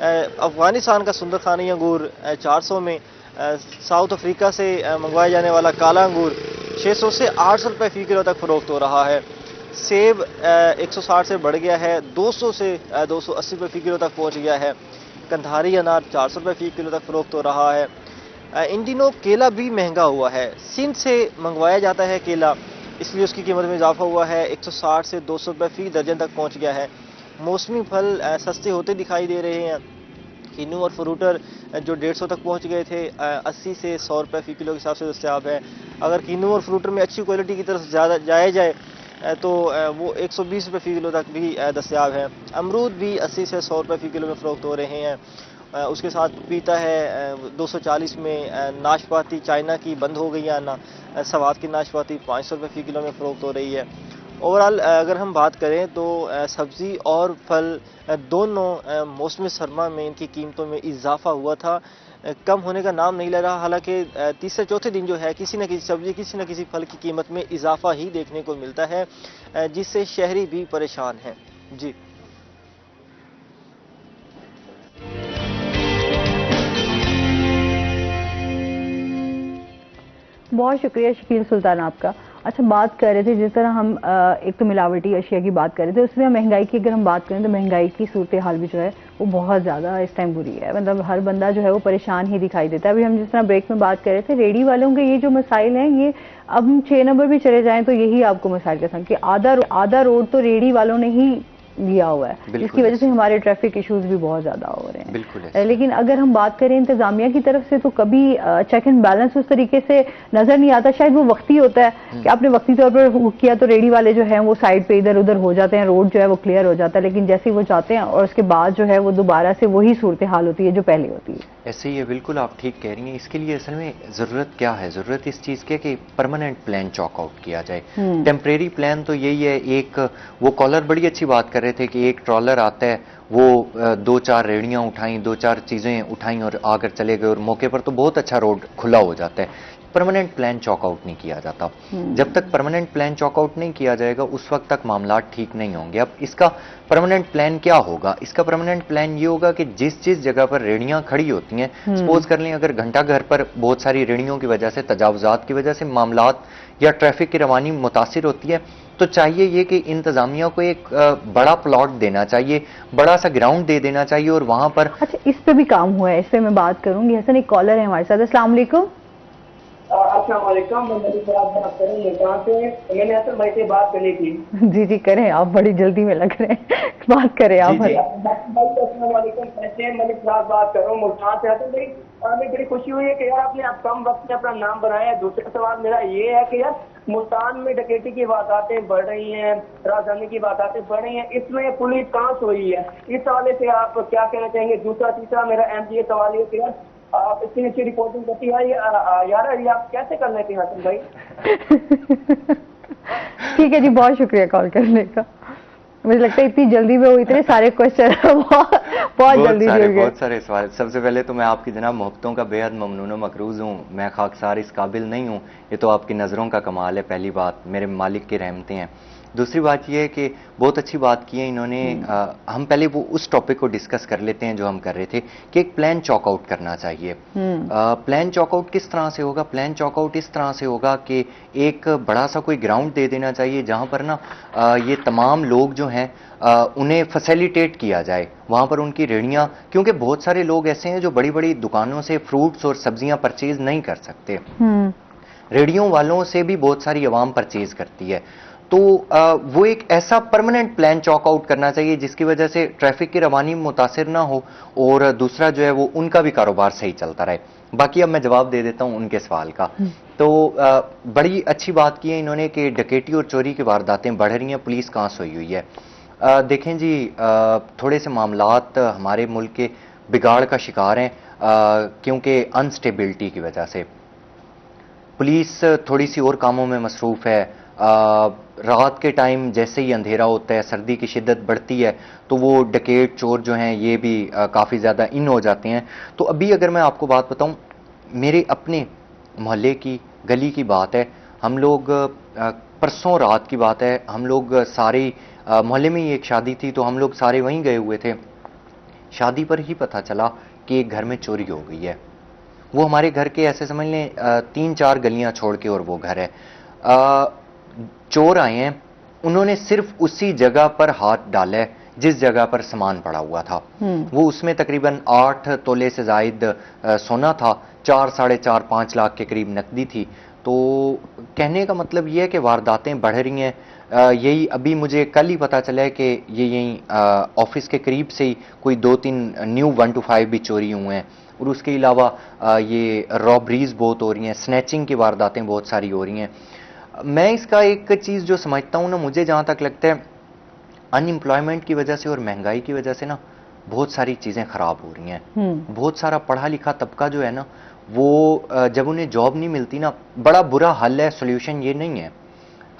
S5: अफ़गानिस्तान का सुंदर खानी अंगूर 400 में, साउथ अफ्रीका से मंगवाया जाने वाला काला अंगूर 600 से 800 रुपये फ़ी किलो तक फ़रोख्त हो रहा है। सेब 160 से बढ़ गया है, 200 से 280 रुपये फ़ी किलो तक पहुंच गया है। कंधारी अनार 400 रुपये फ़ी किलो तक फ़रोख्त हो रहा है। इन दिनों केला भी महंगा हुआ है। सिंध से मंगवाया जाता है केला, इसलिए उसकी कीमत में इजाफा हुआ है। 160 से 200 रुपये फी दर्जन तक पहुंच गया है। मौसमी फल सस्ते होते दिखाई दे रहे हैं। किन्नू और फ्रूटर जो 150 तक पहुंच गए थे, 80 से 100 रुपये फी किलो के हिसाब से दस्तयाब है। अगर किन्नू और फ्रूटर में अच्छी क्वालिटी की तरफ ज़्यादा जाया जाए तो वो 120 रुपये फी किलो तक भी दस्तयाब है। अमरूद भी 80 से 100 रुपये फी किलो में फ़रोख्त हो रहे हैं। उसके साथ पपीता है 240 में। नाशपाती चाइना की बंद हो गई है आना। सवात की नाशपाती 500 रुपये फी किलो में फ़रोख्त हो रही है। ओवरऑल अगर हम बात करें तो सब्ज़ी और फल दोनों मौसम सरमा में इनकी कीमतों में इजाफा हुआ था, कम होने का नाम नहीं ले रहा। हालांकि तीसरे चौथे दिन जो है किसी न किसी सब्जी किसी न किसी फल की कीमत में इजाफा ही देखने को मिलता है, जिससे शहरी भी परेशान हैं। जी
S1: बहुत शुक्रिया शकील सुल्तान आपका। अच्छा, बात कर रहे थे जिस तरह हम एक तो मिलावटी अशिया की बात कर रहे थे, उसमें महंगाई की अगर हम बात करें तो महंगाई की सूरत हाल भी जो है वो बहुत ज़्यादा इस टाइम बुरी है। मतलब हर बंदा जो है वो परेशान ही दिखाई देता है। अभी हम जिस तरह ब्रेक में बात कर रहे थे, रेडी वालों के ये जो मसाइल हैं, ये अब हम 6 नंबर भी चले जाएं तो यही आपको मसाइल का संग कि आधा रोड तो रेडी वालों ने ही लिया हुआ है, जिसकी वजह से हमारे ट्रैफिक इश्यूज भी बहुत ज्यादा हो रहे हैं।
S2: बिल्कुल।
S1: लेकिन अगर हम बात करें इंतजामिया की तरफ से तो कभी चेक एंड बैलेंस उस तरीके से नजर नहीं आता। शायद वो वक्ती होता है कि आपने वक्ती तौर पर किया तो रेडी वाले जो है वो साइड पे इधर उधर हो जाते हैं, रोड जो है वो क्लियर हो जाता है, लेकिन जैसे ही वो जाते हैं और उसके बाद जो है वो दोबारा से वही सूरत हाल होती है जो पहले होती है।
S2: ऐसे ही है, बिल्कुल आप ठीक कह रही हैं। इसके लिए असल में ज़रूरत क्या है? ज़रूरत इस चीज़ की है कि परमानेंट प्लान चॉक आउट किया जाए। टेम्परेरी प्लान तो यही है। एक वो कॉलर बड़ी अच्छी बात कर रहे थे कि एक ट्रॉलर आता है, वो 2-4 रेहड़ियाँ उठाई, 2-4 चीज़ें उठाई और आकर चले गए, और मौके पर तो बहुत अच्छा रोड खुला हो जाता है। परमानेंट प्लान चॉक आउट नहीं किया जाता। जब तक परमानेंट प्लान चॉक आउट नहीं किया जाएगा उस वक्त तक मामला ठीक नहीं होंगे। अब इसका परमानेंट प्लान क्या होगा? इसका परमानेंट प्लान ये होगा कि जिस जगह पर रेहड़ियां खड़ी होती हैं, सपोज कर लें अगर घंटा घर पर बहुत सारी रेहड़ियों की वजह से, तजावुजात की वजह से मामलात या ट्रैफिक की रवानी मुतासिर होती है, तो चाहिए ये कि इंतजामिया को एक बड़ा प्लॉट देना चाहिए, बड़ा सा ग्राउंड दे देना चाहिए और वहां पर।
S1: अच्छा, इस पे भी काम हुआ है, इस पे मैं बात करूंगी। हसन एक कॉलर है हमारे साथ। अस्सलाम वालेकुम।
S6: अस्सलाम वालेकुम, बात करेंगे कहाँ से? मैंने हसन भाई से बात करनी थी।
S1: जी जी करें, आप बड़ी जल्दी में लग रहे हैं, बात करें आप।
S6: अस्सलाम वालेकुम, कैसे? मलिक साहब बात कर रहा हूँ मुल्तान से। हसन भाई, हमें बड़ी खुशी हुई है कि यार आपने आप कम वक्त में अपना नाम बनाया है। दूसरा सवाल मेरा ये है कि यार मुल्तान में डकैती की वारदातें बढ़ रही हैं, राजधानी की वारदातें बढ़ रही हैं, इसमें पुलिस कहाँ सोई है? इस हवाले से आप क्या कहना चाहेंगे? दूसरा तीसरा मेरा एमपीए सवाल ये कि यार आप इतनी अच्छी रिपोर्टिंग करती है यार, ये आप कैसे कर लेते हैं हसन भाई?
S1: ठीक है जी, बहुत शुक्रिया कॉल करने का। मुझे लगता है इतनी जल्दी में वो इतने सारे क्वेश्चन बहुत जल्दी जुड़ गए।
S2: बहुत सारे सवाल। सबसे पहले तो मैं आपकी जनाब मोहब्बतों का बेहद ममनून व मकरूज हूँ। मैं खाकसार इस काबिल नहीं हूँ, ये तो आपकी नज़रों का कमाल है। पहली बात, मेरे मालिक की रहमतें हैं। दूसरी बात यह है कि बहुत अच्छी बात की है इन्होंने। हम पहले वो उस टॉपिक को डिस्कस कर लेते हैं जो हम कर रहे थे कि एक प्लान चॉक आउट करना चाहिए। प्लान चॉक आउट किस तरह से होगा? प्लान चॉक आउट इस तरह से होगा कि एक बड़ा सा कोई ग्राउंड दे देना चाहिए जहां पर ना ये तमाम लोग जो हैं उन्हें फैसिलिटेट किया जाए। वहां पर उनकी रेहड़ियां, क्योंकि बहुत सारे लोग ऐसे हैं जो बड़ी बड़ी दुकानों से फ्रूट्स और सब्जियां परचेज नहीं कर सकते, रेहड़ियों वालों से भी बहुत सारी आवाम परचेज करती है। तो वो एक ऐसा परमानेंट प्लान चॉक आउट करना चाहिए जिसकी वजह से ट्रैफिक की रवानी मुतासिर ना हो, और दूसरा जो है वो उनका भी कारोबार सही चलता रहे। बाकी अब मैं जवाब दे देता हूं उनके सवाल का। तो बड़ी अच्छी बात की है इन्होंने कि डकैती और चोरी की वारदातें बढ़ रही हैं, पुलिस कहाँ सोई हुई है। देखें जी, थोड़े से मामलात हमारे मुल्क के बिगाड़ का शिकार हैं, क्योंकि अनस्टेबिलिटी की वजह से पुलिस थोड़ी सी और कामों में मसरूफ है। रात के टाइम जैसे ही अंधेरा होता है, सर्दी की शिद्दत बढ़ती है, तो वो डकैत चोर जो हैं ये भी काफ़ी ज़्यादा इन हो जाते हैं। तो अभी अगर मैं आपको बात बताऊं, मेरे अपने मोहल्ले की गली की बात है, हम लोग परसों रात की बात है, हम लोग सारे मोहल्ले में ही एक शादी थी, तो हम लोग सारे वहीं गए हुए थे। शादी पर ही पता चला कि एक घर में चोरी हो गई है। वो हमारे घर के ऐसे समझ लें 3-4 गलियां छोड़ के और वो घर है। चोर आए हैं, उन्होंने सिर्फ उसी जगह पर हाथ डाला है, जिस जगह पर सामान पड़ा हुआ था। वो उसमें तकरीबन 8 तोले से जायद सोना था, 4, साढ़े 4, 5 लाख के करीब नकदी थी। तो कहने का मतलब ये है कि वारदातें बढ़ रही हैं। यही अभी मुझे कल ही पता चला है कि ये यहीं ऑफिस के करीब से ही कोई 2-3 न्यू 125 भी चोरी हुए हैं, और उसके अलावा ये रॉबरीज बहुत हो रही हैं, स्नैचिंग की वारदातें बहुत सारी हो रही हैं। मैं इसका एक चीज़ जो समझता हूँ ना, मुझे जहाँ तक लगता है अनएम्प्लॉयमेंट की वजह से और महंगाई की वजह से ना बहुत सारी चीज़ें ख़राब हो रही हैं। बहुत सारा पढ़ा लिखा तबका जो है ना, वो जब उन्हें जॉब नहीं मिलती ना, बड़ा बुरा हल है। सोल्यूशन ये नहीं है,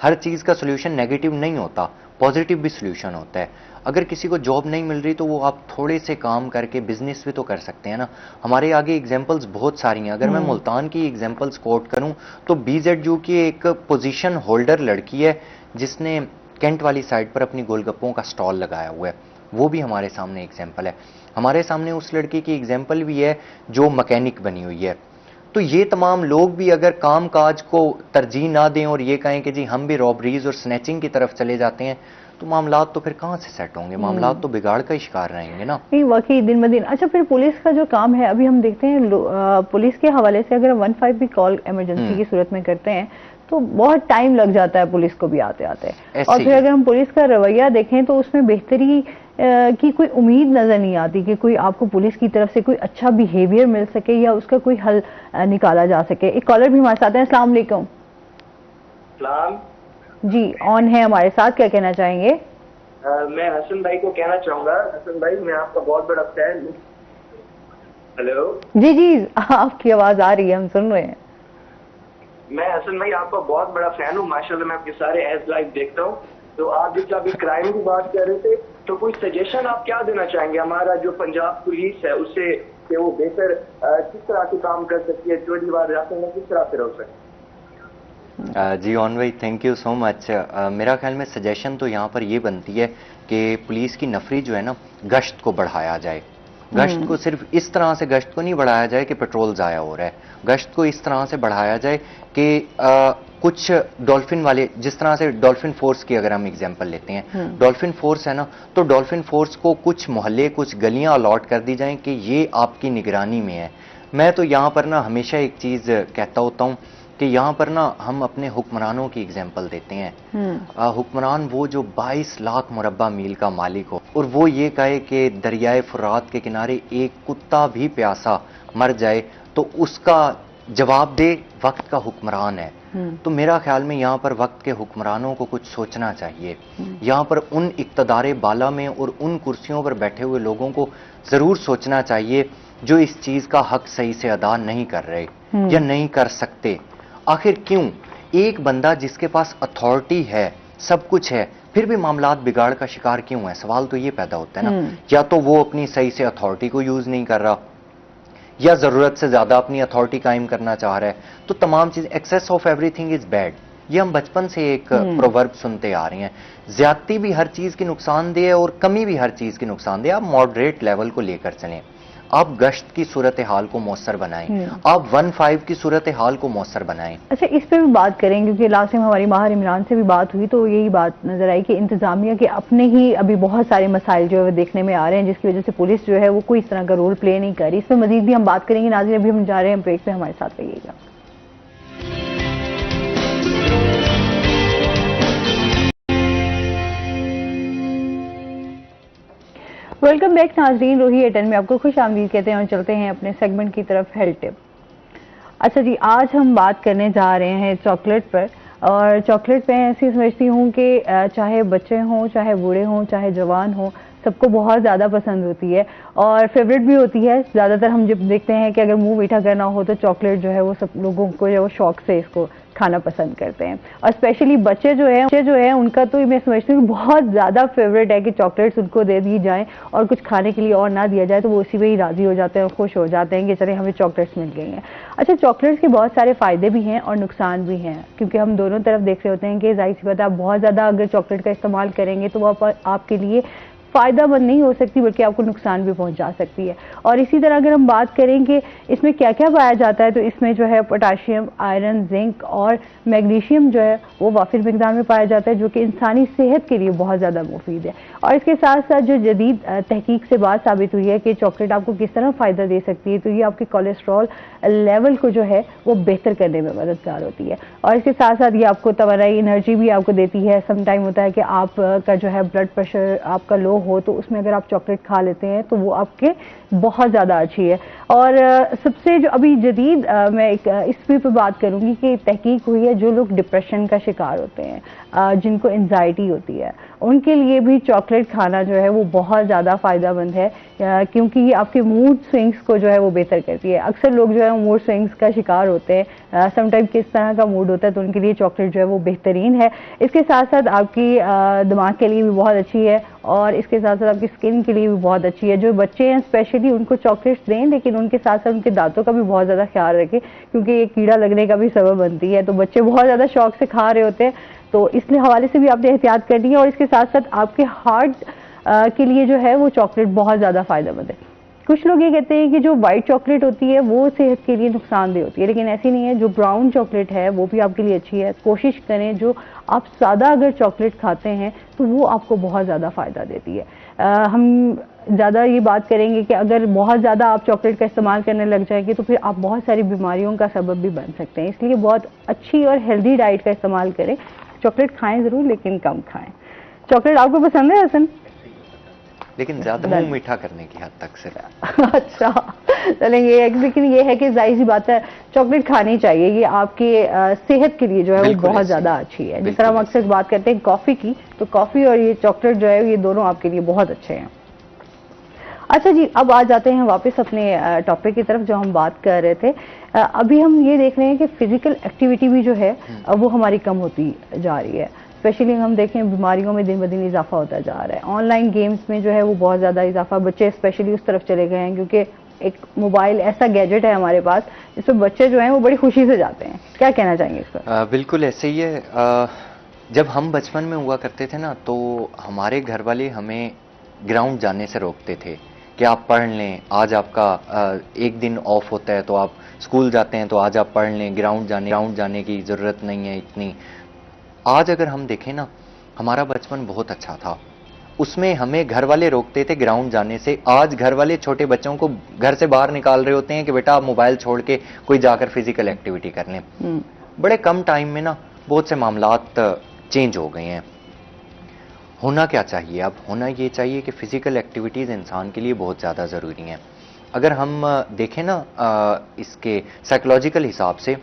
S2: हर चीज़ का सोल्यूशन नेगेटिव नहीं होता, पॉजिटिव भी सोल्यूशन होता है। अगर किसी को जॉब नहीं मिल रही तो वो आप थोड़े से काम करके बिजनेस भी तो कर सकते हैं ना। हमारे आगे एग्जांपल्स बहुत सारी हैं। अगर मैं मुल्तान की एग्जांपल्स कोट करूं तो BZU की एक पोजीशन होल्डर लड़की है जिसने कैंट वाली साइड पर अपनी गोलगप्पों का स्टॉल लगाया हुआ है, वो भी हमारे सामने एग्जाम्पल है। हमारे सामने उस लड़की की एग्जाम्पल भी है जो मैकेनिक बनी हुई है। तो ये तमाम लोग भी अगर काम काज को तरजीह ना दें और ये कहें कि जी हम भी रॉबरीज और स्नैचिंग की तरफ चले जाते हैं, तो मामलात तो फिर कहाँ से सेट होंगे, मामलात तो बिगाड़ का ही शिकार रहेंगे ना।
S1: नहीं, वाकई दिन ब दिन। अच्छा, फिर पुलिस का जो काम है, अभी हम देखते हैं पुलिस के हवाले से अगर 15 भी कॉल इमरजेंसी की सूरत में करते हैं तो बहुत टाइम लग जाता है पुलिस को भी आते आते। और फिर अगर हम पुलिस का रवैया देखें तो उसमें बेहतरी की कोई उम्मीद नजर नहीं आती कि कोई आपको पुलिस की तरफ से कोई अच्छा बिहेवियर मिल सके या उसका कोई हल निकाला जा सके। एक कॉलर भी हमारे साथ है। अस्सलाम वालेकुम। जी, ऑन है हमारे साथ, क्या कहना चाहेंगे?
S6: मैं हसन भाई को कहना चाहूंगा, हसन भाई मैं आपका बहुत बड़ा फैन हूँ। हेलो
S1: जी जी, आपकी आवाज आ रही है, हम सुन रहे हैं।
S6: मैं हसन भाई आपका बहुत बड़ा फैन हूँ, माशाल्लाह मैं आपके सारे एज लाइव देखता हूँ। तो आप जिस अभी क्राइम की बात कर रहे थे, तो कोई सजेशन आप क्या देना चाहेंगे हमारा जो पंजाब पुलिस है उससे, कि वो बेहतर किस तरह के काम कर सकती है, चोरी वारदातों में किस तरह से रोक सकती है?
S2: जी ऑन भाई, थैंक यू सो मच। मेरा ख्याल में सजेशन तो यहाँ पर ये बनती है कि पुलिस की नफरी जो है ना, गश्त को बढ़ाया जाए। गश्त को सिर्फ इस तरह से गश्त को नहीं बढ़ाया जाए कि पेट्रोल ज़ाया हो रहा है, गश्त को इस तरह से बढ़ाया जाए कि कुछ डॉल्फिन वाले, जिस तरह से डॉल्फिन फोर्स की अगर हम एग्जांपल लेते हैं, डॉल्फिन फोर्स है ना, तो डॉल्फिन फोर्स को कुछ मोहल्ले, कुछ गलियां अलॉट कर दी जाएं कि ये आपकी निगरानी में है। मैं तो यहाँ पर ना हमेशा एक चीज़ कहता होता हूँ कि यहाँ पर ना हम अपने हुक्मरानों की एग्जांपल देते हैं। हुक्मरान वो जो 22 लाख मुरब्बा मील का मालिक हो और वो ये कहे कि दरियाए फुरात के किनारे एक कुत्ता भी प्यासा मर जाए तो उसका जवाब दे वक्त का हुक्मरान है। तो मेरा ख्याल में यहाँ पर वक्त के हुक्मरानों को कुछ सोचना चाहिए। यहाँ पर उन इक्तदारे बाला में और उन कुर्सियों पर बैठे हुए लोगों को जरूर सोचना चाहिए जो इस चीज का हक सही से अदा नहीं कर रहे या नहीं कर सकते। आखिर क्यों? एक बंदा जिसके पास अथॉरिटी है, सब कुछ है, फिर भी मामलात बिगाड़ का शिकार क्यों है? सवाल तो ये पैदा होता है ना। या तो वो अपनी सही से अथॉरिटी को यूज नहीं कर रहा, या जरूरत से ज्यादा अपनी अथॉरिटी कायम करना चाह रहा है। तो तमाम चीज, excess of everything is bad, ये हम बचपन से एक प्रोवर्ब सुनते आ रहे हैं। ज्यादती भी हर चीज की नुकसानदेह है और कमी भी हर चीज की नुकसानदेह। आप मॉडरेट लेवल को लेकर चलें, आप गश्त की सूरत हाल को मौसर बनाएं, आप 15 की सूरत हाल को मौसर बनाएं।
S1: अच्छा, इस पे भी बात करें क्योंकि लास्ट टाइम हमारी माहिर इमरान से भी बात हुई तो यही बात नजर आई कि इंतजामिया के अपने ही अभी बहुत सारे मसाइल जो है वो देखने में आ रहे हैं, जिसकी वजह से पुलिस जो है वो कोई इस तरह का रोल प्ले नहीं कर रही। इस पर मजीद भी हम बात करेंगे। नाज़रीन, अभी हम जा रहे हैं ब्रेक पे, हमारे साथ रहिएगा। वेलकम बैक नाजरीन, रोही एटन में आपको खुश आमदीद कहते हैं और चलते हैं अपने सेगमेंट की तरफ, हेल्थ टिप। अच्छा जी, आज हम बात करने जा रहे हैं चॉकलेट पर। और चॉकलेट मैं ऐसी समझती हूँ कि चाहे बच्चे हों, चाहे बूढ़े हों, चाहे जवान हों, सबको बहुत ज़्यादा पसंद होती है और फेवरेट भी होती है। ज़्यादातर हम जब देखते हैं कि अगर मुंह मीठा करना हो तो चॉकलेट जो है वो सब लोगों को जो शौक से इसको खाना पसंद करते हैं। और स्पेशली बच्चे जो है उनका तो मैं समझती हूँ बहुत ज़्यादा फेवरेट है कि चॉकलेट्स उनको दे दी जाएं और कुछ खाने के लिए और ना दिया जाए तो वो उसी में ही राज़ी हो जाते हैं और खुश हो जाते हैं कि चले हमें चॉकलेट्स मिल गई हैं। अच्छा, चॉकलेट्स के बहुत सारे फ़ायदे भी हैं और नुकसान भी हैं, क्योंकि हम दोनों तरफ देख रहे होते हैं कि जाहिर सी बात है, आप बहुत ज़्यादा अगर चॉकलेट का इस्तेमाल करेंगे तो वो आपके लिए फ़ायदामंद नहीं हो सकती बल्कि आपको नुकसान भी पहुंचा सकती है। और इसी तरह अगर हम बात करें कि इसमें क्या क्या पाया जाता है, तो इसमें जो है पोटाशियम, आयरन, जिंक और मैग्नीशियम जो है वो वाफिर मिकदार में पाया जाता है, जो कि इंसानी सेहत के लिए बहुत ज़्यादा मुफीद है। और इसके साथ साथ जो जदीद तहकीक से बात साबित हुई है कि चॉकलेट आपको किस तरह फ़ायदा दे सकती है, तो ये आपके कोलेस्ट्रॉल लेवल को जो है वो बेहतर करने में मददगार होती है। और इसके साथ साथ ये आपको तवानाई, एनर्जी भी आपको देती है। सम टाइम होता है कि आपका जो है ब्लड प्रेशर आपका लो हो, तो उसमें अगर आप चॉकलेट खा लेते हैं तो वो आपके बहुत ज़्यादा अच्छी है। और सबसे जो अभी जदीद मैं एक इस पे बात करूंगी कि तहकीक हुई है, जो लोग डिप्रेशन का शिकार होते हैं, जिनको एंजाइटी होती है, उनके लिए भी चॉकलेट खाना जो है वो बहुत ज़्यादा फ़ायदेमंद है, क्योंकि ये आपके मूड स्विंग्स को जो है वो बेहतर करती है। अक्सर लोग जो है मूड स्विंग्स का शिकार होते हैं, समटाइम किस तरह का मूड होता है, तो उनके लिए चॉकलेट जो है वो बेहतरीन है। इसके साथ साथ आपकी दिमाग के लिए भी बहुत अच्छी है और इसके साथ साथ आपकी स्किन के लिए भी बहुत अच्छी है। जो बच्चे हैं स्पेशली उनको चॉकलेट्स दें, लेकिन उनके साथ साथ उनके दांतों का भी बहुत ज़्यादा ख्याल रखें, क्योंकि ये कीड़ा लगने का भी सबब बनती है। तो बच्चे बहुत ज़्यादा शौक से खा रहे होते हैं, तो इसलिए हवाले से भी आपने एहतियात करनी है। और इसके साथ साथ आपके हार्ट के लिए जो है वो चॉकलेट बहुत ज़्यादा फ़ायदेमंद है। कुछ लोग ये कहते हैं कि जो वाइट चॉकलेट होती है वो सेहत के लिए नुकसानदेह होती है, लेकिन ऐसी नहीं है। जो ब्राउन चॉकलेट है वो भी आपके लिए अच्छी है। कोशिश करें, जो आप सादा अगर चॉकलेट खाते हैं तो वो आपको बहुत ज़्यादा फ़ायदा देती है। हम ज़्यादा ये बात करेंगे कि अगर बहुत ज़्यादा आप चॉकलेट का इस्तेमाल करने लग जाएंगे तो फिर आप बहुत सारी बीमारियों का सबब भी बन सकते हैं। इसलिए बहुत अच्छी और हेल्दी डाइट का इस्तेमाल करें। चॉकलेट खाएं ज़रूर, लेकिन कम खाएं। चॉकलेट आपको पसंद है हसन?
S2: लेकिन ज्यादा मुंह मीठा करने की हद तक सिर्फ।
S1: अच्छा, चलें ये है, लेकिन ये है कि जाहिर सी बात है चॉकलेट खानी चाहिए। ये आपके सेहत के लिए जो है वो बहुत ज़्यादा अच्छी है। जिस तरह हम अक्सर बात करते हैं कॉफ़ी की, तो कॉफ़ी और ये चॉकलेट जो है ये दोनों आपके लिए बहुत अच्छे हैं। अच्छा जी, अब आ जाते हैं वापस अपने टॉपिक की तरफ जो हम बात कर रहे थे। अभी हम ये देख रहे हैं कि फिजिकल एक्टिविटी भी जो है वो हमारी कम होती जा रही है। स्पेशली हम देखें बीमारियों में दिन ब दिन इजाफा होता जा रहा है। ऑनलाइन गेम्स में जो है वो बहुत ज़्यादा इजाफा, बच्चे स्पेशली उस तरफ चले गए हैं, क्योंकि एक मोबाइल ऐसा गैजेट है हमारे पास जिसमें बच्चे जो हैं वो बड़ी खुशी से जाते हैं। क्या कहना चाहेंगे इस पर?
S2: बिल्कुल ऐसे ही है। जब हम बचपन में हुआ करते थे ना, तो हमारे घर वाले हमें ग्राउंड जाने से रोकते थे कि आप पढ़ लें, आज आपका एक दिन ऑफ होता है, तो आप स्कूल जाते हैं तो आज आप पढ़ लें, ग्राउंड जाने की ज़रूरत नहीं है इतनी। आज अगर हम देखें ना, हमारा बचपन बहुत अच्छा था, उसमें हमें घर वाले रोकते थे ग्राउंड जाने से। आज घर वाले छोटे बच्चों को घर से बाहर निकाल रहे होते हैं कि बेटा आप मोबाइल छोड़ के कोई जाकर फिजिकल एक्टिविटी कर लें। बड़े कम टाइम में ना बहुत से मामलात चेंज हो गए हैं। होना क्या चाहिए? अब होना ये चाहिए कि फिजिकल एक्टिविटीज़ इंसान के लिए बहुत ज़्यादा ज़रूरी हैं। अगर हम देखें ना इसके साइकोलॉजिकल हिसाब से,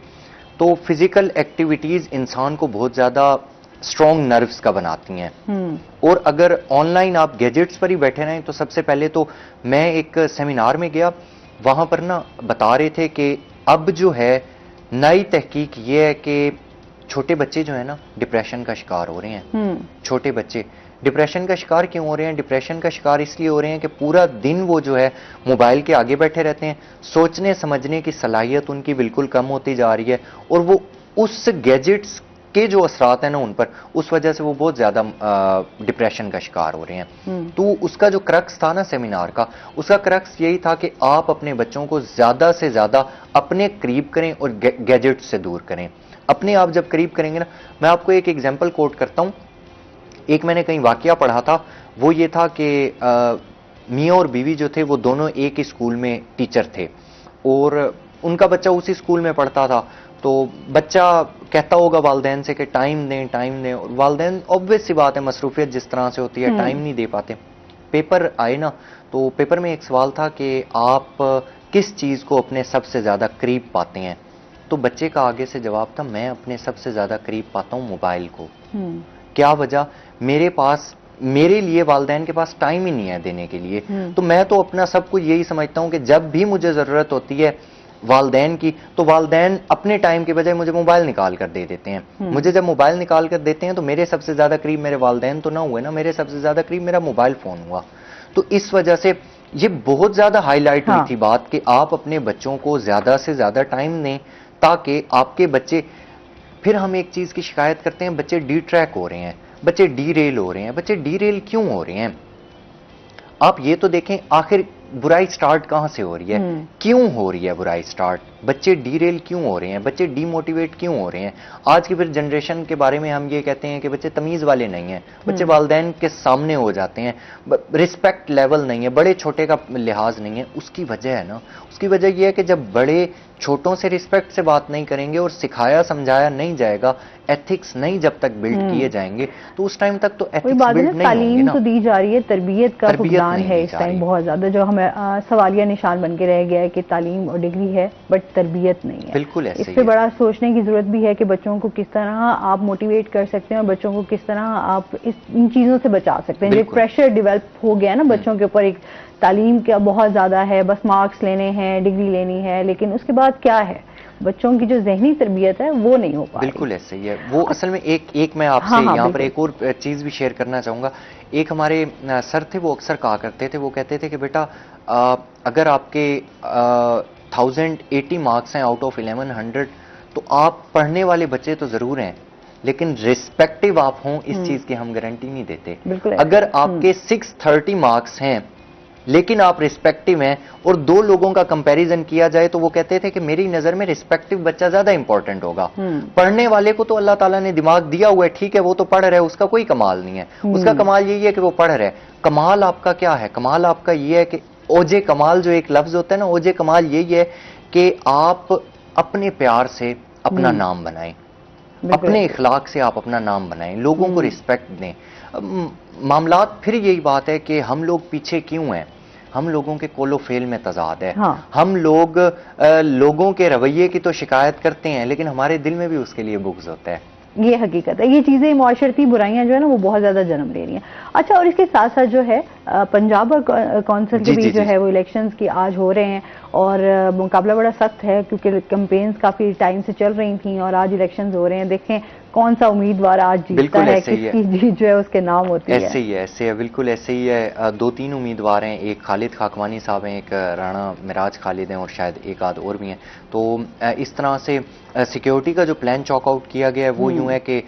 S2: तो फिजिकल एक्टिविटीज़ इंसान को बहुत ज़्यादा स्ट्रॉन्ग नर्व्स का बनाती हैं। और अगर ऑनलाइन आप गैजेट्स पर ही बैठे रहें, तो सबसे पहले तो मैं एक सेमिनार में गया, वहाँ पर ना बता रहे थे कि अब जो है नई तहकीक ये है कि छोटे बच्चे जो है ना डिप्रेशन का शिकार हो रहे हैं। छोटे बच्चे डिप्रेशन का शिकार क्यों हो रहे हैं? डिप्रेशन का शिकार इसलिए हो रहे हैं कि पूरा दिन वो जो है मोबाइल के आगे बैठे रहते हैं, सोचने समझने की सलाहियत उनकी बिल्कुल कम होती जा रही है, और वो उस गैजेट्स के जो असरात हैं ना उन पर, उस वजह से वो बहुत ज़्यादा डिप्रेशन का शिकार हो रहे हैं। तो उसका जो क्रक्स था ना सेमिनार का, उसका क्रक्स यही था कि आप अपने बच्चों को ज़्यादा से ज़्यादा अपने करीब करें और गैजेट से दूर करें। अपने आप जब करीब करेंगे ना, मैं आपको एक एग्जाम्पल कोट करता हूँ। एक मैंने कहीं वाकया पढ़ा था, वो ये था कि मियाँ और बीवी जो थे वो दोनों एक ही स्कूल में टीचर थे, और उनका बच्चा उसी स्कूल में पढ़ता था। तो बच्चा कहता होगा वालदैन से कि टाइम दें, और वालदैन ऑब्वियस सी बात है, मसरूफियत जिस तरह से होती है टाइम नहीं दे पाते। पेपर आए ना, तो पेपर में एक सवाल था कि आप किस चीज़ को अपने सबसे ज़्यादा करीब पाते हैं? तो बच्चे का आगे से जवाब था, मैं अपने सबसे ज़्यादा करीब पाता हूँ मोबाइल को। क्या वजह? मेरे लिए वालदैन के पास टाइम ही नहीं है देने के लिए। तो मैं तो अपना सब कुछ यही समझता हूँ कि जब भी मुझे ज़रूरत होती है वालदैन की, तो वालदैन अपने टाइम के बजाय मुझे मोबाइल निकाल कर दे देते हैं। मुझे जब मोबाइल निकाल कर देते हैं तो मेरे सबसे ज़्यादा करीब मेरे वालदैन तो ना हुए ना, मेरे सबसे ज़्यादा करीब मेरा मोबाइल फ़ोन हुआ। तो इस वजह से ये बहुत ज़्यादा हाईलाइट हुई थी बात कि आप अपने बच्चों को ज़्यादा से ज़्यादा टाइम दें, ताकि आपके बच्चे, फिर हम एक चीज़ की शिकायत करते हैं, बच्चे डी ट्रैक हो रहे हैं, बच्चे डी रेल हो रहे हैं। बच्चे डी रेल क्यों हो रहे हैं? आप ये तो देखें आखिर बुराई स्टार्ट कहां से हो रही है, क्यों हो रही है बुराई स्टार्ट, बच्चे डीरेल क्यों हो रहे हैं, बच्चे डीमोटिवेट क्यों हो रहे हैं। आज की फिर जनरेशन के बारे में हम ये कहते हैं कि बच्चे तमीज वाले नहीं हैं, बच्चे वालिदैन के सामने हो जाते हैं, रिस्पेक्ट लेवल नहीं है, बड़े छोटे का लिहाज नहीं है। उसकी वजह है ना, उसकी वजह यह है कि जब बड़े छोटों से रिस्पेक्ट से बात नहीं करेंगे और सिखाया समझाया नहीं जाएगा, एथिक्स नहीं जब तक बिल्ड किए जाएंगे, तो उस टाइम तक तो एथिक्स बिल्ड नहीं होंगे
S1: तालीम
S2: ना।
S1: तो दी जा रही है, तरबियत का फुकदान है इस टाइम बहुत ज्यादा, जो हमें सवालिया निशान बन के रह गया है कि तालीम और डिग्री है बट तरबियत नहीं है।
S2: बिल्कुल ऐसे
S1: इस पे बड़ा सोचने की जरूरत भी है कि बच्चों को किस तरह आप मोटिवेट कर सकते हैं और बच्चों को किस तरह आप इन चीजों से बचा सकते हैं। जो प्रेशर डेवलप हो गया ना बच्चों के ऊपर, एक तालीम का बहुत ज्यादा है, बस मार्क्स लेने हैं, डिग्री लेनी है, लेकिन उसके बाद क्या है, बच्चों की जो जहनी तरबियत है वो नहीं हो पा रही।
S2: बिल्कुल ऐसे ही है वो। असल में एक मैं आपसे यहाँ पर एक और चीज भी शेयर करना चाहूंगा। एक हमारे सर थे, वो अक्सर कहा करते थे, वो कहते थे कि बेटा अगर आपके 1080 मार्क्स हैं आउट ऑफ 1100, तो आप पढ़ने वाले बच्चे तो जरूर हैं, लेकिन रिस्पेक्टिव आप हों इस चीज की हम गारंटी नहीं देते। अगर आपके 630 मार्क्स हैं लेकिन आप रिस्पेक्टिव हैं और दो लोगों का कंपैरिजन किया जाए तो वो कहते थे कि मेरी नजर में रिस्पेक्टिव बच्चा ज्यादा इंपॉर्टेंट होगा। पढ़ने वाले को तो अल्लाह ताला ने दिमाग दिया हुआ है, ठीक है, वो तो पढ़ रहा है, उसका कोई कमाल नहीं है, उसका कमाल यही है कि वो पढ़ रहा है। कमाल आपका क्या है? कमाल आपका ये है कि ओजे कमाल जो एक लफ्ज होता है ना, ओजे कमाल यही है कि आप अपने प्यार से अपना नाम बनाएं, अपने इखलाक से आप अपना नाम बनाएं, लोगों को रिस्पेक्ट दें। मामलात फिर यही बात है कि हम लोग पीछे क्यों हैं, हम लोगों के कोलो फेल में तजाद है। हम लोग लोगों के रवैये की तो शिकायत करते हैं, लेकिन हमारे दिल में भी उसके लिए बुग़्ज़ होता है।
S1: ये हकीकत है, ये चीजें मुआशरती बुराइयां जो है ना वो बहुत ज्यादा जन्म ले रही हैं। अच्छा, और इसके साथ साथ जो है पंजाब और कौंसिल के भी जो है वो इलेक्शंस की आज हो रहे हैं और मुकाबला बड़ा सख्त है क्योंकि कैंपेन्स काफी टाइम से चल रही थी और आज इलेक्शंस हो रहे हैं। देखें कौन सा उम्मीदवार आज जीतता है, किसकी जीत जो है उसके नाम होती है।
S2: ऐसे है, बिल्कुल ऐसे ही है। 2-3 उम्मीदवार हैं, एक खालिद खाकवानी साहब हैं, एक राणा मिराज खालिद हैं और शायद एक आध और भी हैं। तो इस तरह से सिक्योरिटी का जो प्लान चॉकआउट किया गया है वो यूं है कि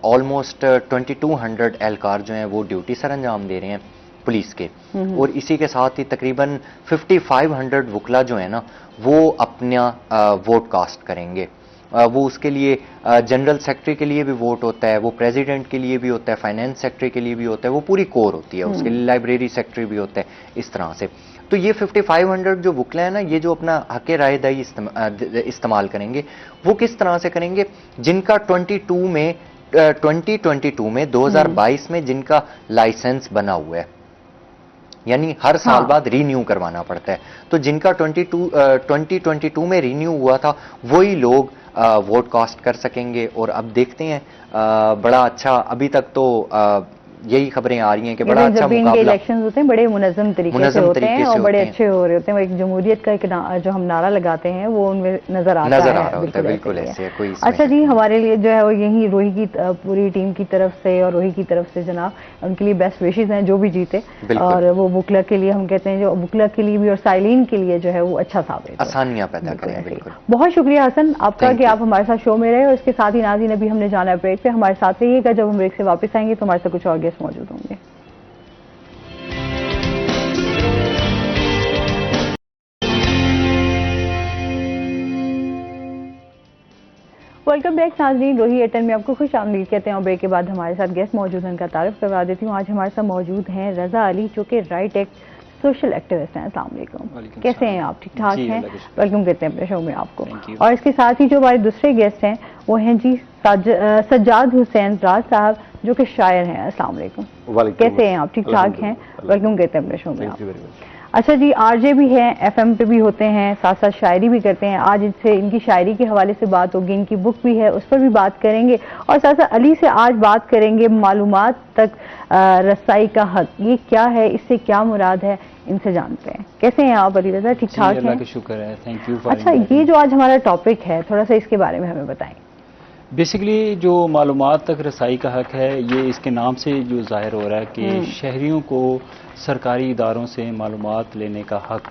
S2: ऑलमोस्ट 2200 एहलकार जो हैं वो ड्यूटी सर अंजाम दे रहे हैं पुलिस के, और इसी के साथ ही तकरीबन 5500 वकला जो है ना वो अपना वोट कास्ट करेंगे। वो उसके लिए जनरल सेक्रेटरी के लिए भी वोट होता है, वो प्रेसिडेंट के लिए भी होता है, फाइनेंस सेक्रेटरी के लिए भी होता है, वो पूरी कोर होती है, उसके लिए लाइब्रेरी सेक्रेटरी भी होता है, इस तरह से। तो ये 5500 जो वकला है ना, ये जो अपना हक रायदही इस्तेमाल करेंगे वो किस तरह से करेंगे? जिनका 2022 में 2022 में जिनका लाइसेंस बना हुआ है, यानी हर साल बाद रीन्यू करवाना पड़ता है, तो जिनका 2022 में रीन्यू हुआ था वही लोग वोट कास्ट कर सकेंगे। और अब देखते हैं, बड़ा अच्छा अभी तक तो यही खबरें आ रही हैं कि बड़ा अच्छा मुकाबला,
S1: इलेक्शंस होते हैं बड़े मुनज़्ज़म तरीके से होते हैं और बड़े अच्छे हो रहे होते हैं। एक जमहूरियत का एक जो हम नारा लगाते हैं वो उनमें नजर आ रहा है।
S2: बिल्कुल ऐसे है, कोई
S1: अच्छा जी, हमारे लिए जो है वो यही रोही की पूरी टीम की तरफ से और रोही की तरफ से जनाब उनके लिए बेस्ट विशेज हैं जो भी जीते, और वो बुकला के लिए हम कहते हैं जो बुकला के लिए भी और साइलिन के लिए जो है वो अच्छा साबित
S2: आसानियां पैदा करें। बिल्कुल,
S1: बहुत शुक्रिया हसन आपका कि आप हमारे साथ शो में रहे। और इसके साथ ही नाज़रीन अभी हमने जाना है ब्रेक पे, हमारे साथ रहिएगा। जब हम ब्रेक से वापस आएंगे तो हमारे साथ कुछ और गेस्ट मौजूद होंगे। वेलकम बैक नाज़रीन, रोही एटन में आपको खुश आमदीद कहते हैं। और ब्रेक के बाद हमारे साथ गेस्ट मौजूद हैं, उनका तारुफ करवा देती हूँ। आज हमारे साथ मौजूद हैं रजा अली जो कि राइट एक्ट सोशल एक्टिविस्ट हैं। अस्सलाम वालेकुम, कैसे हैं आप? ठीक ठाक हैं? वेलकम कहते हैं अपने शो में आपको। और इसके साथ ही जो हमारे दूसरे गेस्ट हैं वो हैं जी सज्जाद हुसैन राज साहब जो कि शायर हैं। अस्सलाम वालेकुम, कैसे हैं आप? ठीक ठाक हैं? वेलकम कहते हैं अपने शो में आप। अच्छा जी, आरजे भी हैं, एफएम पे भी होते हैं, साथ साथ शायरी भी करते हैं। आज इनसे इनकी शायरी के हवाले से बात होगी, इनकी बुक भी है उस पर भी बात करेंगे, और साथ साथ अली से आज बात करेंगे मालूमात तक रसाई का हक, ये क्या है, इससे क्या मुराद है, इनसे जानते हैं। कैसे हैं आप अली रजा? ठीक ठाक हैं?
S7: शुक्र है, थैंक यू।
S1: अच्छा, ये जो आज हमारा टॉपिक है थोड़ा सा इसके बारे में हमें बताएं।
S7: बेसिकली जो मालूमात तक रसाई का हक है, ये इसके नाम से जो जाहिर हो रहा है कि शहरियों को सरकारी इदारों से मालूमात लेने का हक,